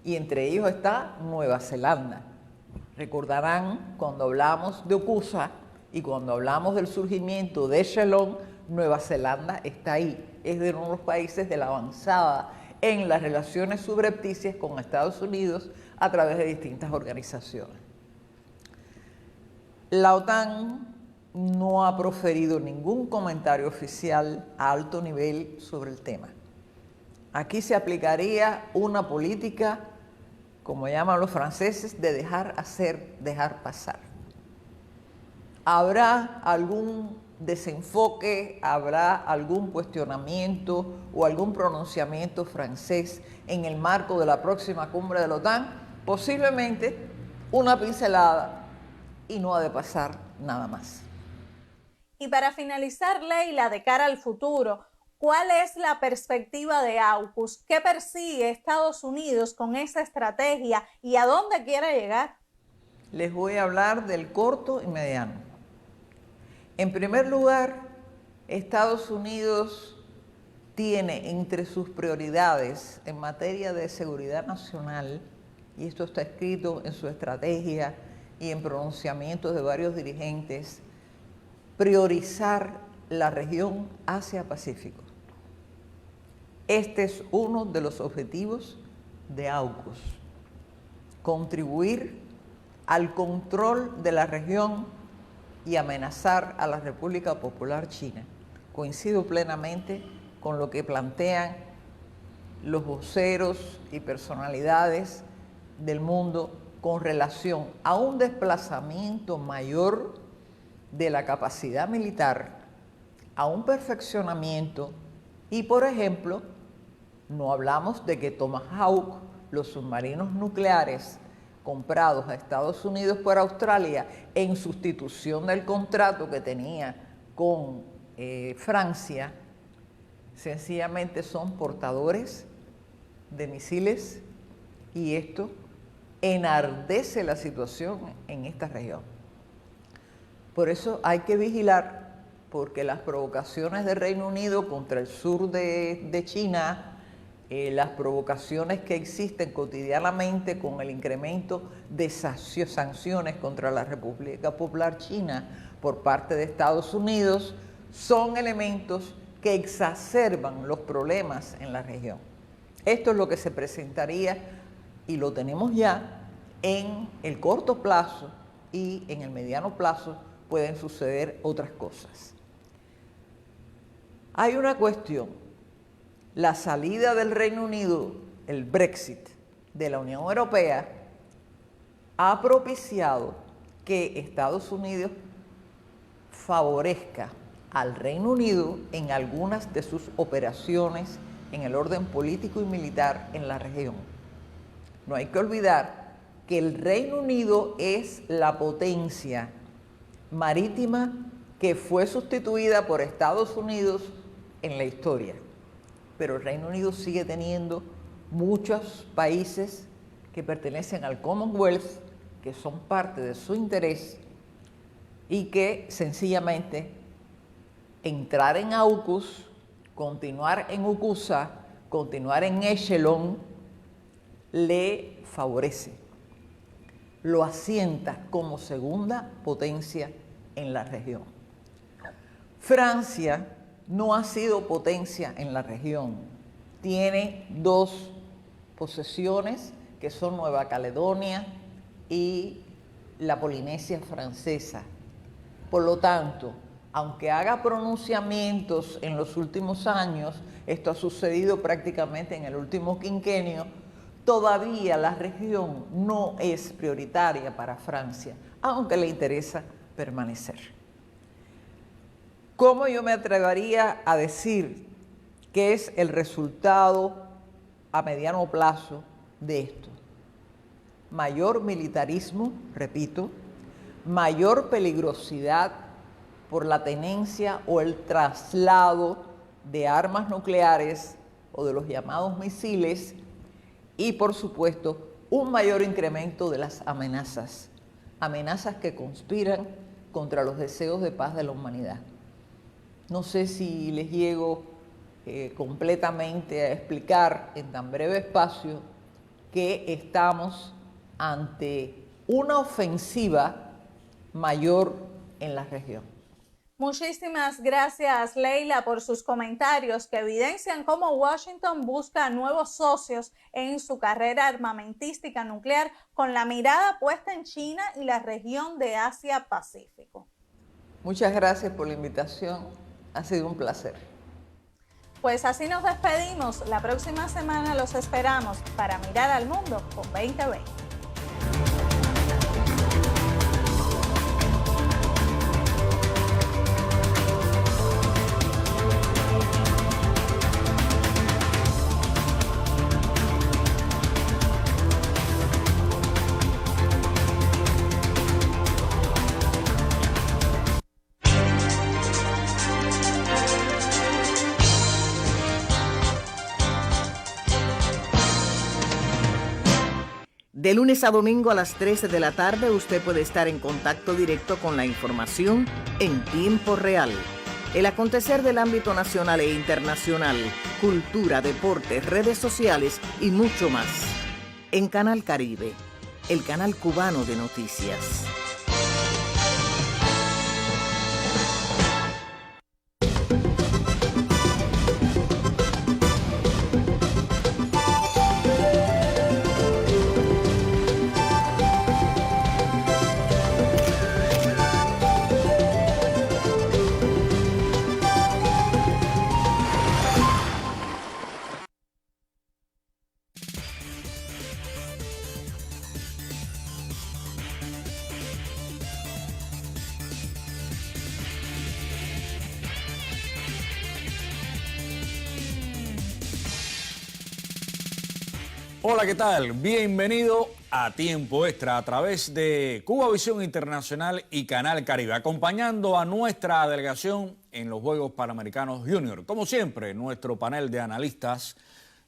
Y entre ellos está Nueva Zelanda. Recordarán cuando hablamos de OCUSA y cuando hablamos del surgimiento de Echelon, Nueva Zelanda está ahí. es de uno de los países de la avanzada en las relaciones subrepticias con Estados Unidos a través de distintas organizaciones. La OTAN no ha proferido ningún comentario oficial a alto nivel sobre el tema. Aquí se aplicaría una política, como llaman los franceses, de dejar hacer, dejar pasar. Habrá algún desenfoque, habrá algún cuestionamiento o algún pronunciamiento francés en el marco de la próxima cumbre de la OTAN, posiblemente una pincelada y no ha de pasar nada más.
Y para finalizar, Leila, de cara al futuro, ¿cuál es la perspectiva de AUKUS? ¿Qué persigue Estados Unidos con esa estrategia y a dónde quiere llegar?
Les voy a hablar del corto y mediano. En primer lugar, Estados Unidos tiene entre sus prioridades en materia de seguridad nacional, y esto está escrito en su estrategia y en pronunciamientos de varios dirigentes, priorizar la región Asia-Pacífico. Este es uno de los objetivos de AUKUS, contribuir al control de la región y amenazar a la República Popular China. Coincido plenamente con lo que plantean los voceros y personalidades del mundo con relación a un desplazamiento mayor de la capacidad militar, a un perfeccionamiento y, por ejemplo, no hablamos de que Tomahawk, los submarinos nucleares comprados a Estados Unidos por Australia en sustitución del contrato que tenía con Francia, sencillamente son portadores de misiles, y esto enardece la situación en esta región. Por eso hay que vigilar, porque las provocaciones del Reino Unido contra el sur de China, las provocaciones que existen cotidianamente con el incremento de sanciones contra la República Popular China por parte de Estados Unidos, son elementos que exacerban los problemas en la región. Esto es lo que se presentaría, y lo tenemos ya, en el corto plazo, y en el mediano plazo pueden suceder otras cosas. Hay una cuestión: la salida del Reino Unido, el Brexit, de la Unión Europea, ha propiciado que Estados Unidos favorezca al Reino Unido en algunas de sus operaciones en el orden político y militar en la región. No hay que olvidar que el Reino Unido es la potencia marítima que fue sustituida por Estados Unidos en la historia. Pero el Reino Unido sigue teniendo muchos países que pertenecen al Commonwealth, que son parte de su interés, y que sencillamente entrar en AUKUS, continuar en UCUSA, continuar en Echelon, le favorece, lo asienta como segunda potencia en la región. Francia no ha sido potencia en la región. Tiene dos posesiones, que son Nueva Caledonia y la Polinesia Francesa. Por lo tanto, aunque haga pronunciamientos en los últimos años, esto ha sucedido prácticamente en el último quinquenio, todavía la región no es prioritaria para Francia, aunque le interesa permanecer. ¿Cómo yo me atrevería a decir que es el resultado a mediano plazo de esto? Mayor militarismo, repito, mayor peligrosidad por la tenencia o el traslado de armas nucleares o de los llamados misiles, y por supuesto un mayor incremento de las amenazas que conspiran contra los deseos de paz de la humanidad. No sé si les llego completamente a explicar en tan breve espacio que estamos ante una ofensiva mayor en la región.
Muchísimas gracias, Leila, por sus comentarios que evidencian cómo Washington busca nuevos socios en su carrera armamentística nuclear con la mirada puesta en China y la región de Asia-Pacífico.
Muchas gracias por la invitación, ha sido un placer.
Pues así nos despedimos, la próxima semana los esperamos para mirar al mundo con 2020.
De lunes a domingo a las 13 de la tarde usted puede estar en contacto directo con la información en tiempo real. El acontecer del ámbito nacional e internacional, cultura, deportes, redes sociales y mucho más. En Canal Caribe, el canal cubano de noticias.
Hola, ¿qué tal? Bienvenido a Tiempo Extra a través de Cubavisión Internacional y Canal Caribe, acompañando a nuestra delegación en los Juegos Panamericanos Junior. Como siempre, nuestro panel de analistas,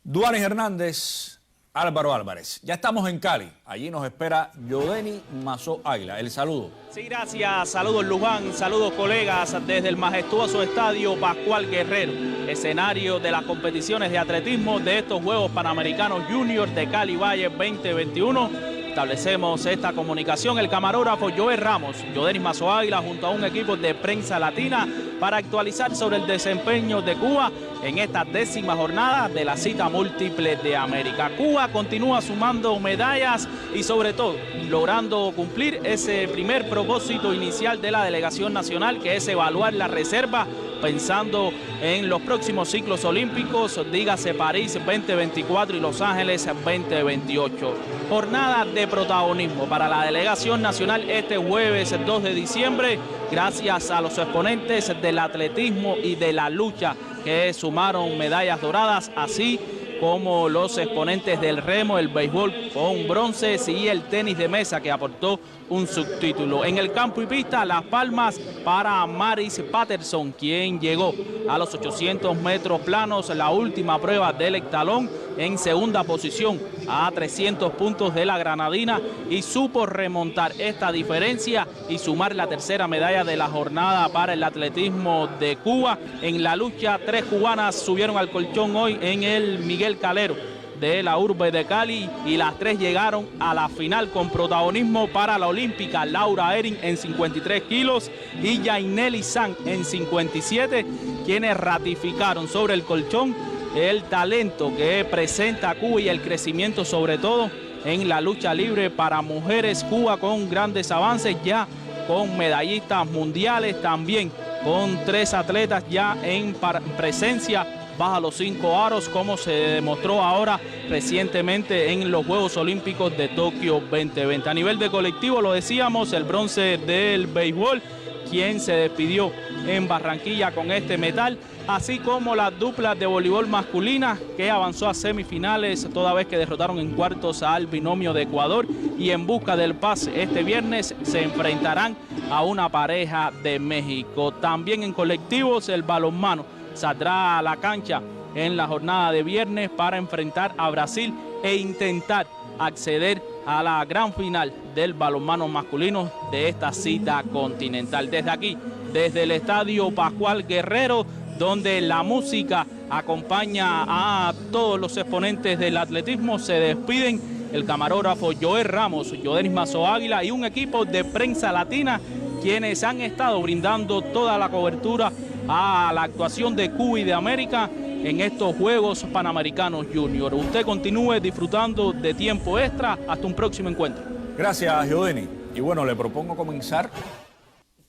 Duanis Hernández, Álvaro Álvarez. Ya estamos en Cali, allí nos espera Yodenis Mazó Águila. El saludo.
Sí, gracias. Saludos, Luján. Saludos, colegas, desde el majestuoso estadio Pascual Guerrero, escenario de las competiciones de atletismo de estos Juegos Panamericanos Junior de Cali Valle 2021. Establecemos esta comunicación, el camarógrafo Joel Ramos, Yodenis Mazó Águila, junto a un equipo de prensa latina para actualizar sobre el desempeño de Cuba en esta 10ª jornada de la cita múltiple de América. Cuba continúa sumando medallas y sobre todo logrando cumplir ese primer propósito inicial de la delegación nacional, que es evaluar la reserva pensando en los próximos ciclos olímpicos, dígase París 2024 y Los Ángeles 2028. Jornada de protagonismo para la delegación nacional este jueves 2 de diciembre, gracias a los exponentes del atletismo y de la lucha que sumaron medallas doradas, así como los exponentes del remo, el béisbol con bronces y el tenis de mesa, que aportó un subtítulo. En el campo y pista, las palmas para Maris Patterson, quien llegó a los 800 metros planos, la última prueba del hectalón, en segunda posición a 300 puntos de la granadina, y supo remontar esta diferencia y sumar la tercera medalla de la jornada para el atletismo de Cuba. En la lucha, 3 cubanas subieron al colchón hoy en el Miguel Calero de la urbe de Cali, y las 3 llegaron a la final con protagonismo para la olímpica Laura Erin en 53 kilos y Yaineli San en 57, quienes ratificaron sobre el colchón el talento que presenta Cuba y el crecimiento sobre todo en la lucha libre para mujeres. Cuba con grandes avances, ya con medallistas mundiales, también con 3 atletas ya en presencia baja los 5 aros, como se demostró ahora recientemente en los Juegos Olímpicos de Tokio 2020. A nivel de colectivo, lo decíamos, el bronce del béisbol, quien se despidió en Barranquilla con este metal, así como las duplas de voleibol masculina, que avanzó a semifinales toda vez que derrotaron en cuartos al binomio de Ecuador, y en busca del pase este viernes se enfrentarán a una pareja de México. También en colectivos, el balonmano saldrá a la cancha en la jornada de viernes para enfrentar a Brasil e intentar acceder a la gran final del balonmano masculino de esta cita continental. Desde aquí, desde el estadio Pascual Guerrero, donde la música acompaña a todos los exponentes del atletismo, se despiden el camarógrafo Joel Ramos, Yodenis Mazo Águila y un equipo de prensa latina quienes han estado brindando toda la cobertura a la actuación de Cuba y de América en estos Juegos Panamericanos Junior. Usted continúe disfrutando de tiempo extra. Hasta un próximo encuentro.
Gracias, Yodenis. Y bueno, le propongo comenzar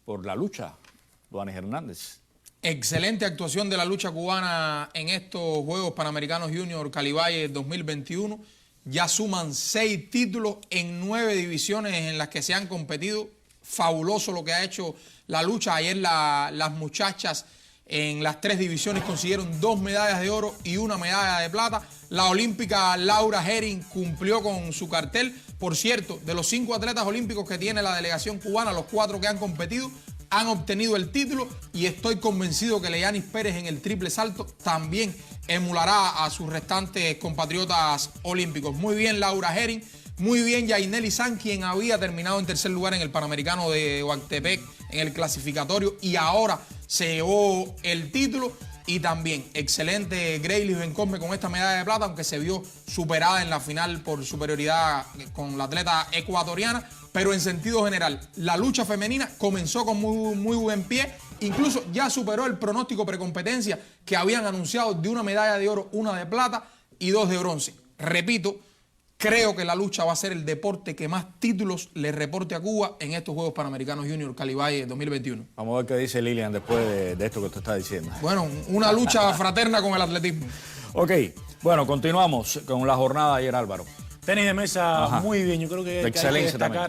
por la lucha. Duanis Hernández.
Excelente actuación de la lucha cubana en estos Juegos Panamericanos Junior Calivalle 2021. Ya suman 6 títulos en 9 divisiones en las que se han competido. Fabuloso lo que ha hecho la lucha. Ayer las muchachas en las 3 divisiones consiguieron 2 medallas de oro y 1 medalla de plata. La olímpica Laura Herring cumplió con su cartel. Por cierto, de los 5 atletas olímpicos que tiene la delegación cubana, los 4 que han competido han obtenido el título y estoy convencido que Leyanis Pérez en el triple salto también emulará a sus restantes compatriotas olímpicos. Muy bien Laura Herring, muy bien Yaineli San, quien había terminado en tercer lugar en el Panamericano de Oaxtepec en el clasificatorio y ahora se llevó el título. Y también excelente Graylis Bencorme con esta medalla de plata, aunque se vio superada en la final por superioridad con la atleta ecuatoriana. Pero en sentido general, la lucha femenina comenzó con muy buen pie. Incluso ya superó el pronóstico precompetencia que habían anunciado de 1 medalla de oro, 1 de plata y 2 de bronce. Repito, creo que la lucha va a ser el deporte que más títulos le reporte a Cuba en estos Juegos Panamericanos Junior Calivalle 2021.
Vamos a ver qué dice Lilian después de esto que usted está diciendo.
Bueno, una lucha fraterna con el atletismo.
Ok, bueno, continuamos con la jornada ayer, Álvaro.
Tenis de mesa. Ajá. Muy bien, yo creo que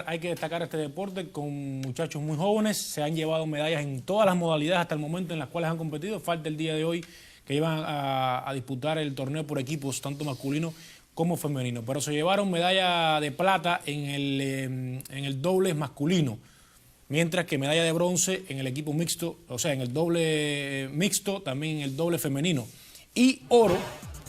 hay que destacar este deporte con muchachos muy jóvenes, se han llevado medallas en todas las modalidades hasta el momento en las cuales han competido, falta el día de hoy que iban a disputar el torneo por equipos, tanto masculino como femenino, pero se llevaron medalla de plata en el doble masculino, mientras que medalla de bronce en el equipo mixto, o sea, en el doble mixto, también en el doble femenino, y oro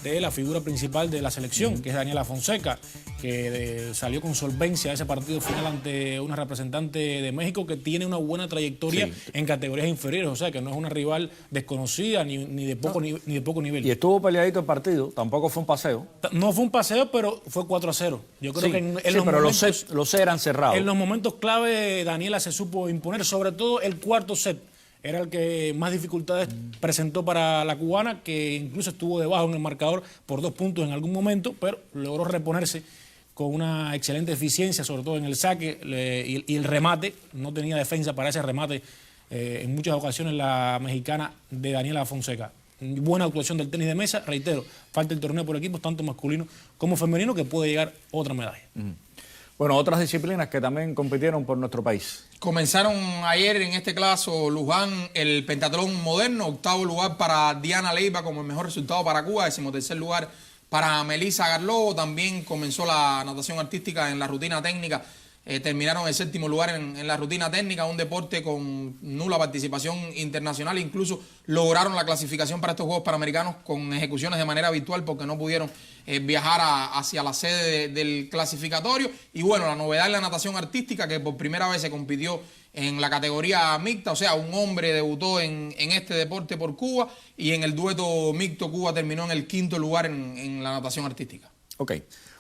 de la figura principal de la selección, que es Daniela Fonseca, que salió con solvencia a ese partido final ante una representante de México que tiene una buena trayectoria en categorías inferiores, o sea que no es una rival desconocida ni de poco nivel.
Y estuvo peleadito el partido, tampoco fue un paseo.
No fue un paseo, pero fue 4-0. Yo creo que en los
pero
momentos,
los set eran cerrados.
En los momentos clave Daniela se supo imponer, sobre todo el cuarto set. Era el que más dificultades presentó para la cubana, que incluso estuvo debajo en el marcador por 2 puntos en algún momento, pero logró reponerse con una excelente eficiencia, sobre todo en el saque y el remate. No tenía defensa para ese remate en muchas ocasiones la mexicana de Daniela Fonseca. Buena actuación del tenis de mesa, reitero, falta el torneo por equipos, tanto masculino como femenino, que puede llegar otra medalla.
Bueno, otras disciplinas que también compitieron por nuestro país.
Comenzaron ayer en este caso Luján el pentatlón moderno, 8º lugar para Diana Leiva como el mejor resultado para Cuba, 13º lugar para Melissa Garlobo. También comenzó la natación artística en la rutina técnica. Terminaron el 7º lugar en la rutina técnica, un deporte con nula participación internacional. Incluso lograron la clasificación para estos Juegos Panamericanos con ejecuciones de manera virtual porque no pudieron viajar hacia la sede del clasificatorio. Y bueno, la novedad en la natación artística, que por primera vez se compitió en la categoría mixta, o sea, un hombre debutó en este deporte por Cuba, y en el dueto mixto Cuba terminó en el 5º lugar en la natación artística.
Ok.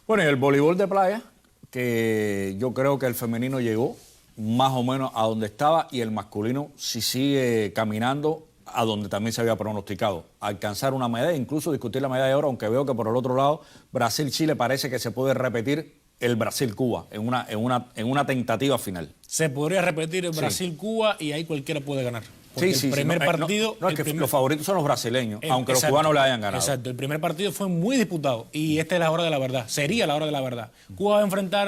Bueno, y el voleibol de playa, que yo creo que el femenino llegó más o menos a donde estaba y el masculino sí sigue caminando a donde también se había pronosticado, alcanzar una medalla, incluso discutir la medalla de oro, aunque veo que por el otro lado Brasil-Chile parece que se puede repetir el Brasil-Cuba en una tentativa final.
Se podría repetir el Brasil-Cuba y ahí cualquiera puede ganar.
Sí, el
primer partido...
No, es que los favoritos son los brasileños, aunque los cubanos le hayan ganado.
Exacto, el primer partido fue muy disputado y esta es la hora de la verdad, sería la hora de la verdad. Cuba va a enfrentar,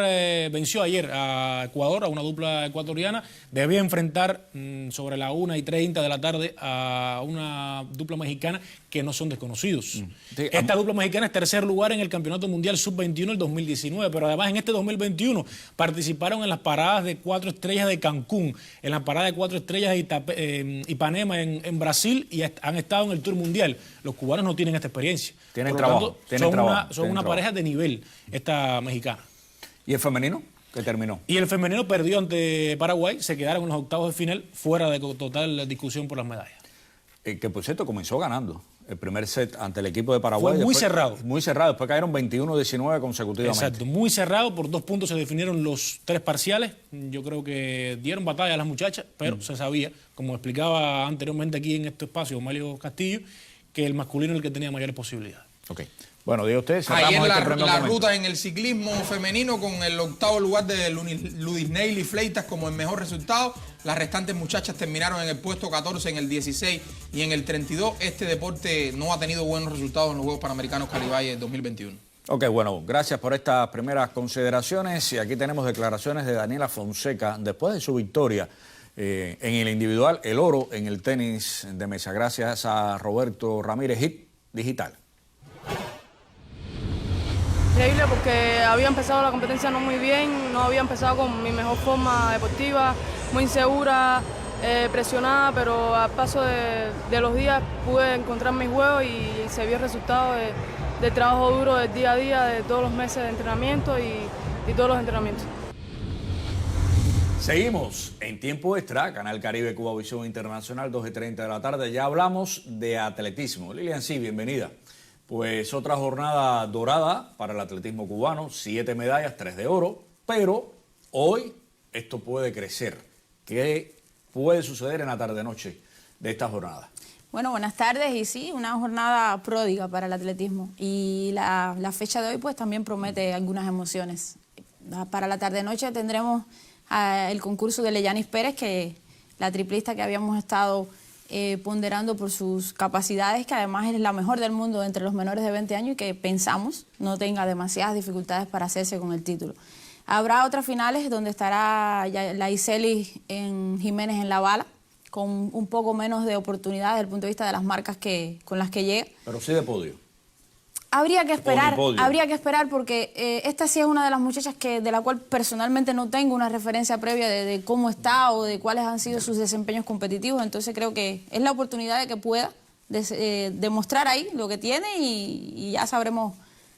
venció ayer a Ecuador, a una dupla ecuatoriana, debía enfrentar sobre la 1:30 de la tarde a una dupla mexicana que no son desconocidos. Esta dupla mexicana es tercer lugar en el Campeonato Mundial Sub-21 el 2019, pero además en este 2021 participaron en las paradas de 4 estrellas de Cancún, en la parada de 4 estrellas de Ipanema en Brasil, y han estado en el Tour Mundial. Los cubanos no tienen esta experiencia.
Tienen trabajo.
Son una pareja de nivel, esta mexicana.
¿Y el femenino? ¿Qué terminó?
Y el femenino perdió ante Paraguay, se quedaron en los octavos de final, fuera de total discusión por las medallas.
Que por cierto comenzó ganando el primer set ante el equipo de Paraguay.
Fue muy cerrado.
Muy cerrado, después cayeron 21-19 consecutivamente.
Exacto, muy cerrado, por 2 puntos se definieron los 3 parciales. Yo creo que dieron batalla a las muchachas, pero se sabía, como explicaba anteriormente aquí en este espacio Mario Castillo, que el masculino es el que tenía mayores posibilidades.
Ok. Bueno, diga usted,
ayer la ruta en el ciclismo femenino con el 8º lugar de Ludisneili Fleitas como el mejor resultado. Las restantes muchachas terminaron en el puesto 14, en el 16 y en el 32. Este deporte no ha tenido buenos resultados en los Juegos Panamericanos Caribaye 2021.
Ok, bueno, gracias por estas primeras consideraciones. Y aquí tenemos declaraciones de Daniela Fonseca después de su victoria en el individual, el oro en el tenis de mesa. Gracias a Roberto Ramírez, HIT Digital.
Increíble porque había empezado la competencia no muy bien, no había empezado con mi mejor forma deportiva, muy insegura, presionada, pero al paso de los días pude encontrar mi juego y se vio el resultado del trabajo duro del día a día, de todos los meses de entrenamiento y todos los entrenamientos.
Seguimos en Tiempo Extra, Canal Caribe Cuba Visión Internacional, 2:30 de la tarde. Ya hablamos de atletismo. Lilian, sí, bienvenida. Pues otra jornada dorada para el atletismo cubano, 7 medallas, 3 de oro, pero hoy esto puede crecer. ¿Qué puede suceder en la tarde-noche de esta jornada?
Bueno, buenas tardes y sí, una jornada pródiga para el atletismo y la fecha de hoy pues también promete algunas emociones. Para la tarde-noche tendremos el concurso de Leyanis Pérez, que la triplista que habíamos estado ponderando por sus capacidades, que además es la mejor del mundo entre los menores de 20 años y que pensamos no tenga demasiadas dificultades para hacerse con el título. Habrá otras finales donde estará la Iseli Jiménez en la bala, con un poco menos de oportunidad desde el punto de vista de las marcas con las que llega.
Pero sí de podio.
Habría que esperar porque esta sí es una de las muchachas de la cual personalmente no tengo una referencia previa de cómo está o de cuáles han sido sus desempeños competitivos, entonces creo que es la oportunidad de que pueda demostrar ahí lo que tiene y ya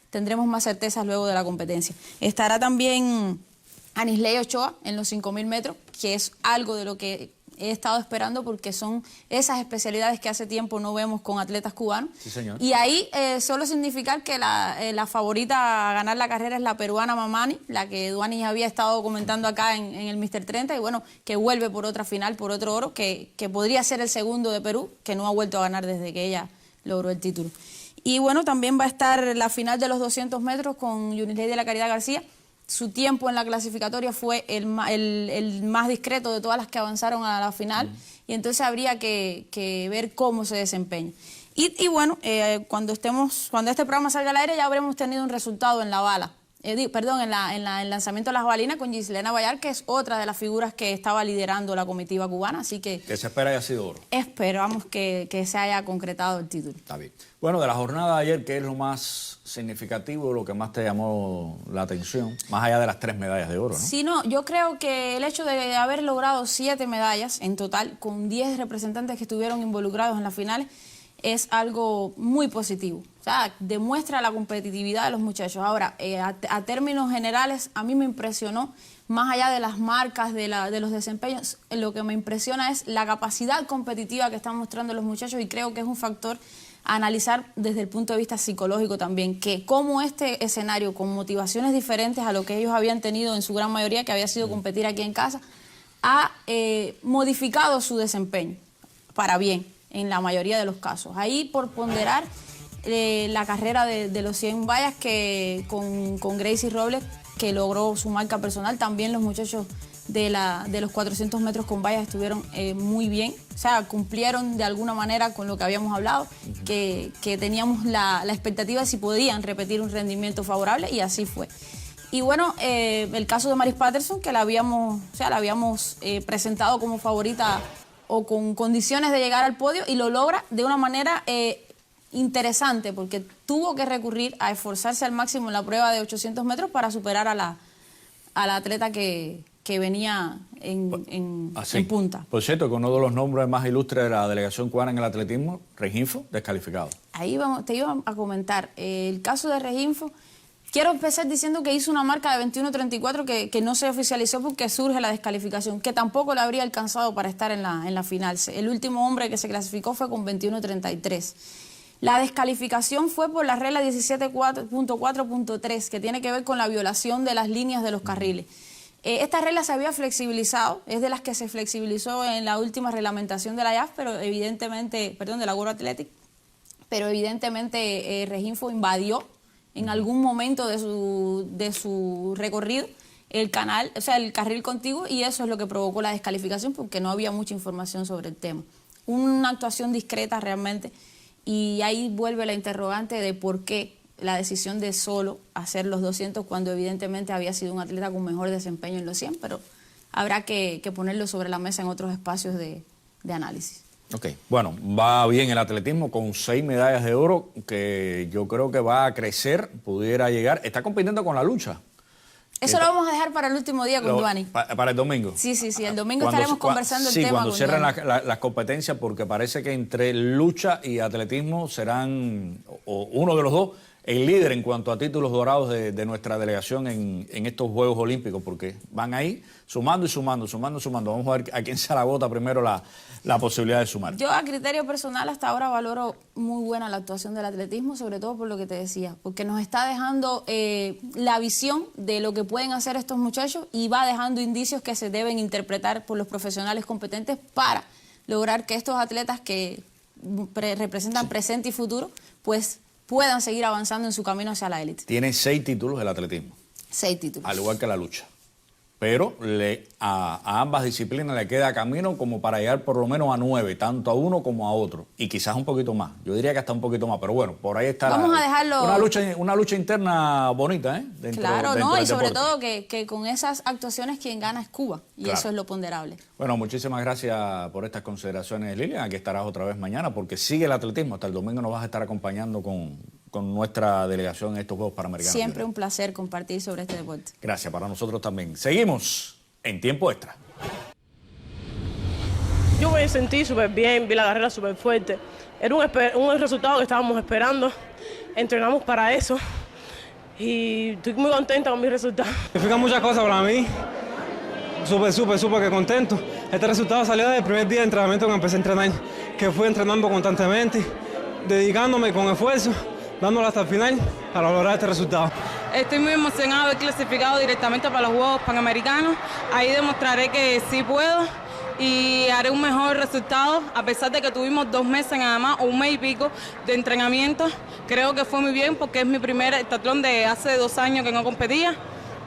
tendremos más certezas luego de la competencia. Estará también Anisley Ochoa en los 5.000 metros, que es algo de lo que he estado esperando porque son esas especialidades que hace tiempo no vemos con atletas cubanos.
Sí, señor.
Y ahí solo significar que la favorita a ganar la carrera es la peruana Mamani, la que Duanis había estado comentando acá en el Mr. 30 y bueno, que vuelve por otra final, por otro oro, que podría ser el segundo de Perú, que no ha vuelto a ganar desde que ella logró el título. Y bueno, también va a estar la final de los 200 metros con Yunisley de la Caridad García. Su tiempo en la clasificatoria fue el más discreto de todas las que avanzaron a la final y entonces habría que ver cómo se desempeña. Y bueno, cuando este programa salga al aire ya habremos tenido un resultado en la bala. En el lanzamiento de las balinas con Giselena Bayar, que es otra de las figuras que estaba liderando la comitiva cubana, así que
se espera haya sido oro.
Esperamos que se haya concretado el título.
Está bien. Bueno, de la jornada de ayer, ¿qué es lo más significativo, lo que más te llamó la atención? Más allá de las 3 medallas de oro, ¿no?
Sí, no, yo creo que el hecho de haber logrado 7 medallas en total, con 10 representantes que estuvieron involucrados en las finales, es algo muy positivo. O sea, demuestra la competitividad de los muchachos. Ahora, a términos generales, a mí me impresionó, más allá de las marcas, de los desempeños, lo que me impresiona es la capacidad competitiva que están mostrando los muchachos y creo que es un factor a analizar desde el punto de vista psicológico también, que como este escenario, con motivaciones diferentes a lo que ellos habían tenido en su gran mayoría, que había sido competir aquí en casa, ha modificado su desempeño para bien en la mayoría de los casos. Ahí por ponderar la carrera de los 100 vallas que con Gracie Robles, que logró su marca personal, también los muchachos de los 400 metros con vallas estuvieron muy bien, o sea, cumplieron de alguna manera con lo que habíamos hablado, que teníamos la expectativa de si podían repetir un rendimiento favorable y así fue. Y bueno, el caso de Maris Patterson, que la habíamos presentado como favorita o con condiciones de llegar al podio y lo logra de una manera interesante porque tuvo que recurrir a esforzarse al máximo en la prueba de 800 metros para superar a la atleta que venía en punta.
Por cierto, que uno de los nombres más ilustres de la delegación cubana en el atletismo, Reginfo, descalificado.
Ahí te iba a comentar, el caso de Reginfo. Quiero empezar diciendo que hizo una marca de 21.34 que no se oficializó porque surge la descalificación, que tampoco le habría alcanzado para estar en la final. El último hombre que se clasificó fue con 21.33. La descalificación fue por la regla 17.4.3, que tiene que ver con la violación de las líneas de los carriles. Esta regla se había flexibilizado, es de las que se flexibilizó en la última reglamentación de la IAF, pero evidentemente, perdón, de la World Athletic, pero evidentemente Reginfo invadió en algún momento de su recorrido el canal, o sea, el carril contiguo, y eso es lo que provocó la descalificación, porque no había mucha información sobre el tema. Una actuación discreta realmente, y ahí vuelve la interrogante de por qué la decisión de solo hacer los 200 cuando evidentemente había sido un atleta con mejor desempeño en los 100, pero habrá que ponerlo sobre la mesa en otros espacios de análisis.
Ok, bueno, va bien el atletismo con 6 medallas de oro, que yo creo que va a crecer, pudiera llegar, está compitiendo con la lucha.
Eso lo vamos a dejar para el último día con Duani.
Para el domingo.
Sí, el domingo estaremos conversando el tema.
Sí, cuando cierren las competencias, porque parece que entre lucha y atletismo serán, o uno de los dos, el líder en cuanto a títulos dorados de nuestra delegación en estos Juegos Olímpicos, porque van ahí sumando y sumando. Vamos a ver a quién se agota primero la posibilidad de sumar.
Yo, a criterio personal, hasta ahora valoro muy buena la actuación del atletismo, sobre todo por lo que te decía, porque nos está dejando la visión de lo que pueden hacer estos muchachos y va dejando indicios que se deben interpretar por los profesionales competentes para lograr que estos atletas que representan presente y futuro, pues puedan seguir avanzando en su camino hacia la élite.
Tiene 6 títulos el atletismo.
6 títulos.
Al igual que la lucha. Pero a ambas disciplinas le queda camino como para llegar por lo menos a 9, tanto a uno como a otro. Y quizás un poquito más. Yo diría que hasta un poquito más, pero bueno, por ahí está.
Vamos a dejarlo.
Una lucha interna bonita, ¿eh?
Claro, no, y sobre todo que con esas actuaciones quien gana es Cuba. Y claro, eso es lo ponderable.
Bueno, muchísimas gracias por estas consideraciones, Lilian. Aquí estarás otra vez mañana porque sigue el atletismo. Hasta el domingo nos vas a estar acompañando con nuestra delegación en estos Juegos Panamericanos.
Siempre un placer compartir sobre este deporte.
Gracias, para nosotros también. Seguimos en tiempo extra.
Yo me sentí súper bien, vi la carrera súper fuerte. Era un resultado que estábamos esperando. Entrenamos para eso y estoy muy contenta con mi resultado.
Significa muchas cosas para mí. Súper que contento. Este resultado salió desde el primer día de entrenamiento que empecé a entrenar, que fui entrenando constantemente, dedicándome con esfuerzo, dándolo hasta el final para lograr este resultado.
Estoy muy emocionado de clasificado directamente para los Juegos Panamericanos. Ahí demostraré que sí puedo y haré un mejor resultado, a pesar de que tuvimos 2 meses nada más, o 1 mes y pico de entrenamiento. Creo que fue muy bien porque es mi primer heptatlón de hace 2 años que no competía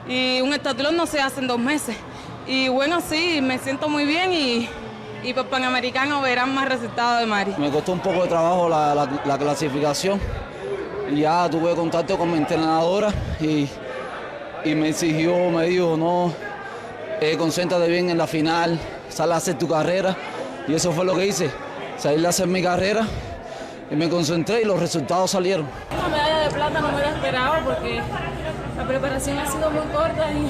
y un heptatlón no se hace en 2 meses. Y bueno, sí, me siento muy bien y por Panamericano verán más resultados de Mari.
Me costó un poco de trabajo la clasificación. Ya tuve contacto con mi entrenadora y me exigió, me dijo, no, concéntrate bien en la final, sal a hacer tu carrera. Y eso fue lo que hice, salir a hacer mi carrera y me concentré y los resultados salieron.
Una medalla de plata no me la esperaba porque la preparación ha sido muy corta y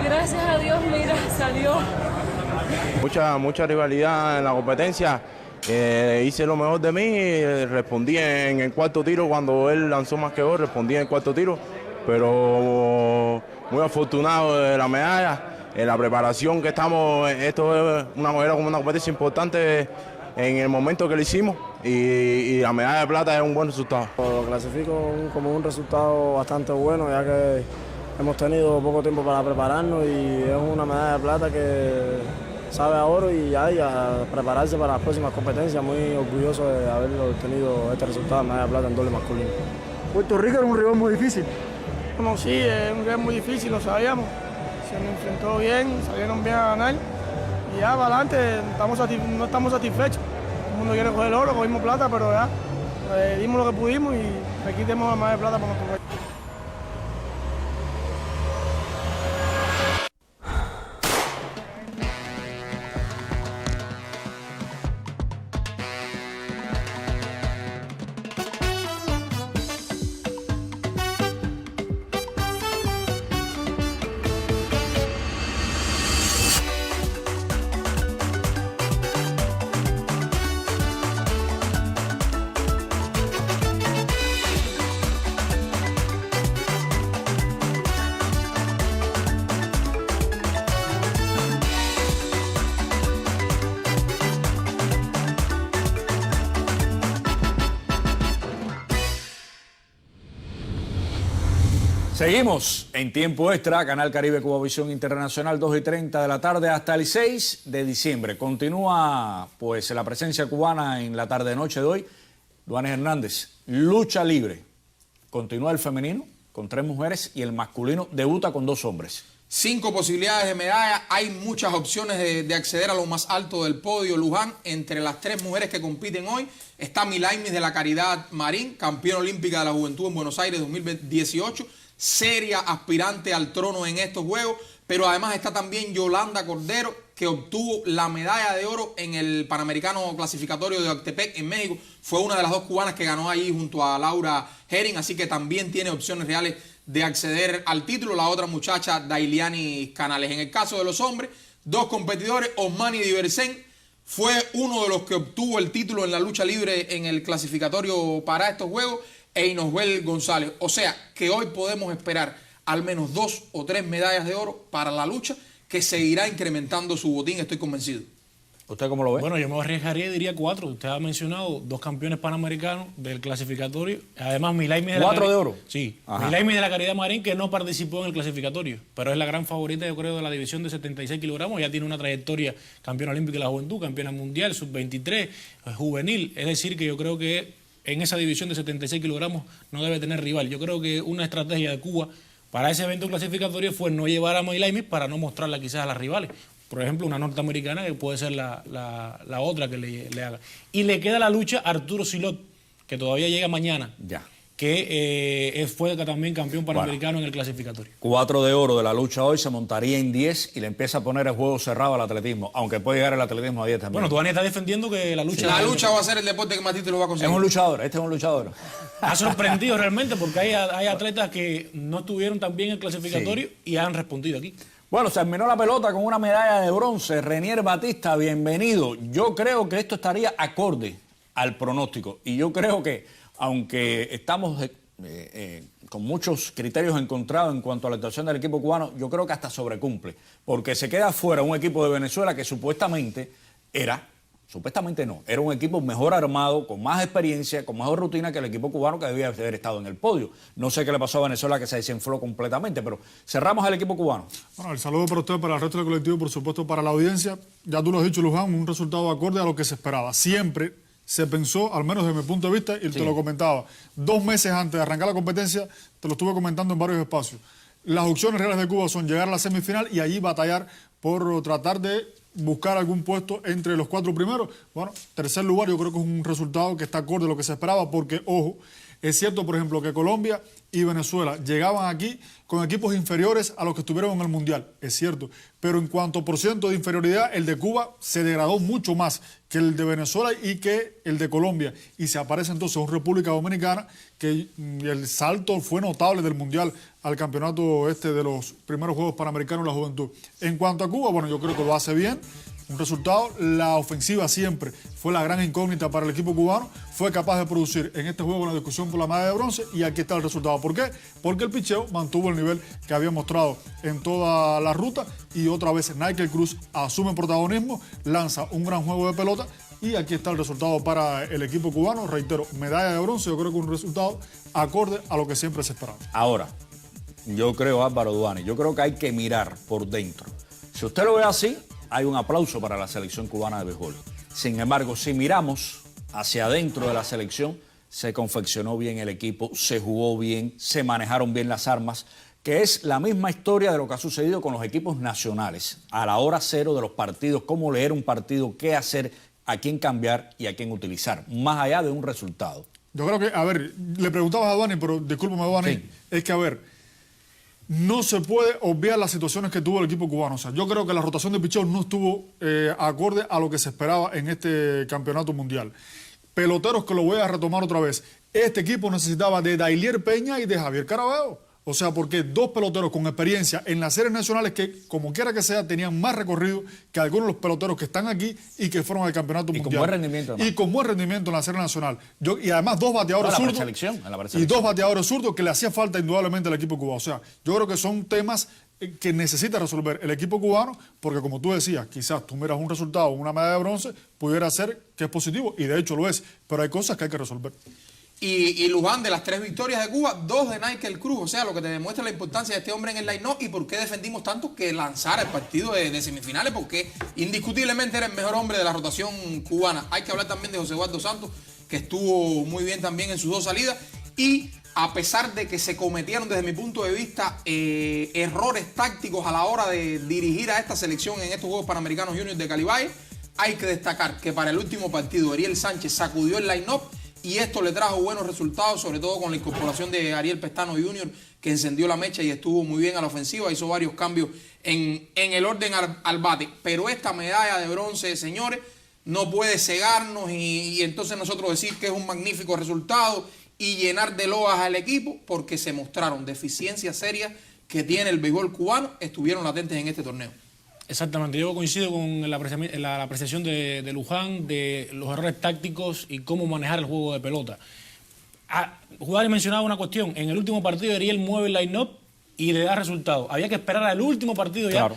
gracias a Dios, mira, salió.
Mucha rivalidad en la competencia. Hice lo mejor de mí, respondí en el 4º tiro cuando él lanzó más que yo, respondí en el 4º tiro, pero muy afortunado de la medalla, en la preparación que estamos, esto es una competencia importante en el momento que lo hicimos y la medalla de plata es un buen resultado.
Lo clasifico como un resultado bastante bueno, ya que hemos tenido poco tiempo para prepararnos y es una medalla de plata que sabe a oro y a prepararse para las próximas competencias. Muy orgulloso de haber obtenido este resultado de medalla de plata en doble masculino.
Puerto Rico era un rival muy difícil.
Bueno, sí, es un rival muy difícil, lo sabíamos. Se nos enfrentó bien, salieron bien a ganar y ya para adelante no estamos satisfechos. Todo el mundo quiere coger el oro, cogimos plata, pero ya dimos lo que pudimos y aquí tenemos la medalla de plata para nuestro país.
Seguimos en tiempo extra, Canal Caribe Cubavisión Internacional, 2:30 de la tarde hasta el 6 de diciembre. Continúa pues la presencia cubana en la tarde-noche de hoy. Duanes Hernández, lucha libre. Continúa el femenino con 3 mujeres y el masculino debuta con 2 hombres.
5 posibilidades de medalla, hay muchas opciones de acceder a lo más alto del podio, Luján. Entre las 3 mujeres que compiten hoy está Milaimis de la Caridad Marín, campeona olímpica de la juventud en Buenos Aires 2018, seria aspirante al trono en estos Juegos, pero además está también Yolanda Cordero, que obtuvo la medalla de oro en el Panamericano Clasificatorio de Oaxtepec en México. Fue una de las 2 cubanas que ganó ahí junto a Laura Herring, así que también tiene opciones reales de acceder al título. La otra muchacha, Dailiani Canales. En el caso de los hombres, 2 competidores, Osmani Diversen fue uno de los que obtuvo el título en la lucha libre en el clasificatorio para estos Juegos, e Inosbel González. O sea que hoy podemos esperar al menos 2 o 3 medallas de oro para la lucha, que seguirá incrementando su botín, estoy convencido.
¿Usted cómo lo ve?
Bueno, yo me arriesgaría y diría 4. Usted ha mencionado 2 campeones panamericanos del clasificatorio. Además, Milaimis de
4 de oro.
Sí, Milaimis de la Caridad Marín, que no participó en el clasificatorio, pero es la gran favorita, yo creo, de la división de 76 kilogramos. Ya tiene una trayectoria, campeona olímpica de la juventud, campeona mundial, sub-23, juvenil. Es decir, que yo creo que en esa división de 76 kilogramos no debe tener rival. Yo creo que una estrategia de Cuba para ese evento clasificatorio fue no llevar a Milaimis para no mostrarla quizás a las rivales. Por ejemplo, una norteamericana que puede ser la otra que le haga. Y le queda la lucha a Arturo Silot, que todavía llega mañana.
Ya.
Que fue también campeón panamericano en el clasificatorio.
4 de oro de la lucha hoy, se montaría en 10 y le empieza a poner el juego cerrado al atletismo, aunque puede llegar el atletismo a 10 también.
Bueno, Duani está defendiendo que la lucha...
Sí. La lucha va a ser el deporte que más títulos va a conseguir.
Es un luchador, este es un luchador.
Ha sorprendido realmente porque hay atletas que no estuvieron tan bien en el clasificatorio y han respondido aquí.
Bueno, se terminó la pelota con una medalla de bronce. Renier Batista, bienvenido. Yo creo que esto estaría acorde al pronóstico. Y yo creo que, aunque estamos con muchos criterios encontrados en cuanto a la actuación del equipo cubano, yo creo que hasta sobrecumple. Porque se queda fuera un equipo de Venezuela que supuestamente era un equipo mejor armado, con más experiencia, con mejor rutina que el equipo cubano, que debía haber estado en el podio. No sé qué le pasó a Venezuela, que se desinfló completamente, pero cerramos el equipo cubano.
Bueno, el saludo para usted, para el resto del colectivo y por supuesto para la audiencia. Ya tú lo has dicho, Luján, un resultado acorde a lo que se esperaba. Siempre se pensó, al menos desde mi punto de vista, y te lo comentaba, 2 meses antes de arrancar la competencia, te lo estuve comentando en varios espacios. Las opciones reales de Cuba son llegar a la semifinal y allí batallar por tratar de buscar algún puesto entre los 4 primeros. Bueno, tercer lugar yo creo que es un resultado que está acorde a lo que se esperaba, porque, ojo, es cierto, por ejemplo, que Colombia y Venezuela llegaban aquí con equipos inferiores a los que estuvieron en el Mundial, es cierto, pero en cuanto a porciento de inferioridad, el de Cuba se degradó mucho más que el de Venezuela y que el de Colombia, y se aparece entonces una República Dominicana que el salto fue notable del Mundial al campeonato de los primeros Juegos Panamericanos de la Juventud. En cuanto a Cuba, bueno, yo creo que lo hace bien. Un resultado, la ofensiva siempre fue la gran incógnita para el equipo cubano, fue capaz de producir en este juego una discusión por la medalla de bronce y aquí está el resultado. ¿Por qué? Porque el picheo mantuvo el nivel que había mostrado en toda la ruta y otra vez Nigel Cruz asume protagonismo, lanza un gran juego de pelota y aquí está el resultado para el equipo cubano. Reitero, medalla de bronce, yo creo que un resultado acorde a lo que siempre se esperaba.
Ahora, yo creo, Álvaro Duani, yo creo que hay que mirar por dentro. Si usted lo ve así, hay un aplauso para la selección cubana de béisbol. Sin embargo, si miramos hacia adentro de la selección, se confeccionó bien el equipo, se jugó bien, se manejaron bien las armas, que es la misma historia de lo que ha sucedido con los equipos nacionales. A la hora cero de los partidos, cómo leer un partido, qué hacer, a quién cambiar y a quién utilizar, más allá de un resultado.
Yo creo que, a ver, le preguntabas a Duani, pero discúlpame, Duani, sí. Es que, a ver, no se puede obviar las situaciones que tuvo el equipo cubano. O sea, yo creo que la rotación de picheo no estuvo acorde a lo que se esperaba en este campeonato mundial. Peloteros, que lo voy a retomar otra vez. Este equipo necesitaba de Dailier Peña y de Javier Caraballo. O sea, porque 2 peloteros con experiencia en las series nacionales que, como quiera que sea, tenían más recorrido que algunos de los peloteros que están aquí y que fueron al campeonato mundial.
Con buen rendimiento, además.
Y con buen rendimiento en la serie nacional. Y además 2 bateadores zurdos. Y 2 bateadores zurdos que le hacía falta indudablemente al equipo cubano. O sea, yo creo que son temas que necesita resolver el equipo cubano, porque como tú decías, quizás tú miras un resultado, una medalla de bronce, pudiera ser que es positivo, y de hecho lo es, pero hay cosas que hay que resolver.
Y Luján, de las 3 victorias de Cuba, 2 de Nigel Cruz. O sea, lo que te demuestra la importancia de este hombre en el line-up y por qué defendimos tanto que lanzara el partido de semifinales, porque indiscutiblemente era el mejor hombre de la rotación cubana. Hay que hablar también de José Eduardo Santos, que estuvo muy bien también en sus 2 salidas. Y a pesar de que se cometieron desde mi punto de vista errores tácticos a la hora de dirigir a esta selección en estos Juegos Panamericanos Juniors de Cali Valle, hay que destacar que para el último partido Ariel Sánchez sacudió el line-up y esto le trajo buenos resultados, sobre todo con la incorporación de Ariel Pestano Jr., que encendió la mecha y estuvo muy bien a la ofensiva, hizo varios cambios en el orden al bate. Pero esta medalla de bronce, señores, no puede cegarnos y entonces nosotros decir que es un magnífico resultado y llenar de loas al equipo, porque se mostraron deficiencias serias que tiene el béisbol cubano, estuvieron latentes en este torneo.
Exactamente, yo coincido con la apreciación de Luján de los errores tácticos y cómo manejar el juego de pelota. Jugadores mencionaba una cuestión, en el último partido Ariel mueve el line-up y le da resultado. Había que esperar al último partido ya,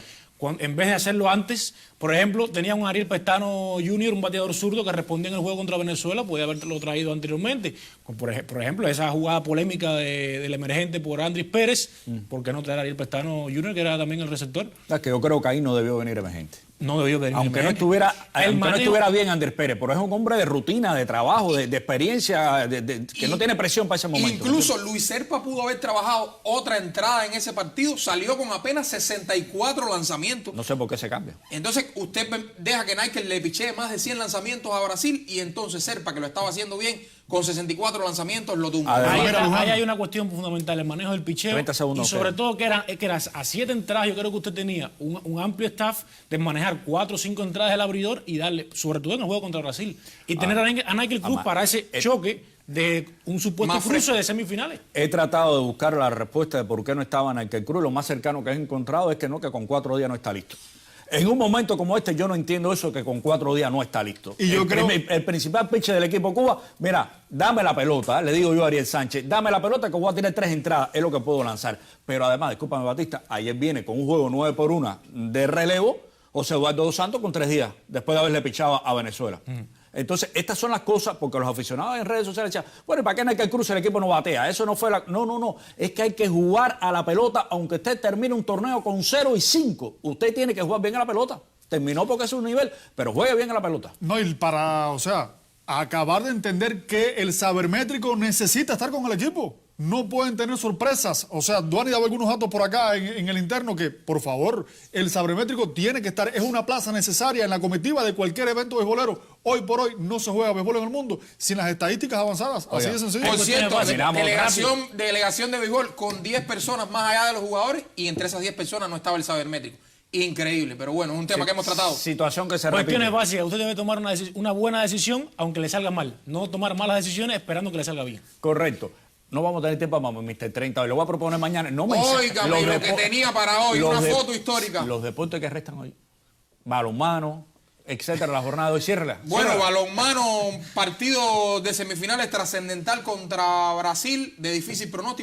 en vez de hacerlo antes. Por ejemplo, tenía un Ariel Pestano Jr., un bateador zurdo que respondía en el juego contra Venezuela, podía haberlo traído anteriormente. Por ejemplo, esa jugada polémica del emergente por Andrés Pérez, ¿por qué no traer a Ariel Pestano Jr., que era también el receptor?
Es que yo creo que ahí no debió venir emergente.
No debió venir
aunque
emergente.
No estuviera bien Andrés Pérez, pero es un hombre de rutina, de trabajo, de experiencia, que no tiene presión para ese momento.
Incluso Luis Serpa pudo haber trabajado otra entrada en ese partido, salió con apenas 64 lanzamientos.
No sé por qué se cambia.
Entonces usted deja que Nigel le pichee más de 100 lanzamientos a Brasil y entonces Serpa, que lo estaba haciendo bien, con 64 lanzamientos lo tumba.
Ahí hay una cuestión fundamental, el manejo del picheo.
30 segundos,
y sobre todo que era a 7 entradas, yo creo que usted tenía un amplio staff de manejar 4 o 5 entradas del abridor y darle, sobre todo en el juego contra Brasil, y tener a Nigel Cruz para ese choque de un supuesto cruce de semifinales.
He tratado de buscar la respuesta de por qué no estaba Nigel Cruz. Lo más cercano que he encontrado es que con 4 días no está listo. En un momento como este yo no entiendo eso, que con 4 días no está listo. Y yo creo el principal pitcher del equipo Cuba, mira, dame la pelota, le digo yo a Ariel Sánchez, dame la pelota que voy a tener 3 entradas, es lo que puedo lanzar. Pero además, discúlpame Batista, ayer viene con un juego 9-1 de relevo, José Eduardo dos Santos con 3 días, después de haberle pichado a Venezuela. Entonces, estas son las cosas, porque los aficionados en redes sociales decían, bueno, ¿para qué Nigel Cruz el equipo no batea? Eso no fue No, es que hay que jugar a la pelota, aunque usted termine un torneo con 0-5. Usted tiene que jugar bien a la pelota. Terminó porque es un nivel, pero juegue bien a la pelota.
No, y acabar de entender que el sabermétrico necesita estar con el equipo. No pueden tener sorpresas. O sea, Duani daba algunos datos por acá en el interno que, por favor, el sabermétrico tiene que estar. Es una plaza necesaria en la comitiva de cualquier evento beisbolero. Hoy por hoy no se juega béisbol en el mundo sin las estadísticas avanzadas. Así de sencillo.
Por cierto, delegación de béisbol con 10 personas más allá de los jugadores y entre esas 10 personas no estaba el sabermétrico. Increíble, pero bueno, es un tema que hemos tratado.
Situación que se repite.
Cuestiones básicas. Usted debe tomar una buena decisión aunque le salga mal. No tomar malas decisiones esperando que le salga bien.
Correcto. No vamos a tener tiempo para Mr. 30 hoy. Lo voy a proponer mañana.
Óigame, lo que tenía para hoy, una foto histórica.
Los deportes que restan hoy. Balonmano, etcétera, la jornada de hoy. Ciérrela.
Bueno, balonmano, partido de semifinales trascendental contra Brasil, de difícil pronóstico.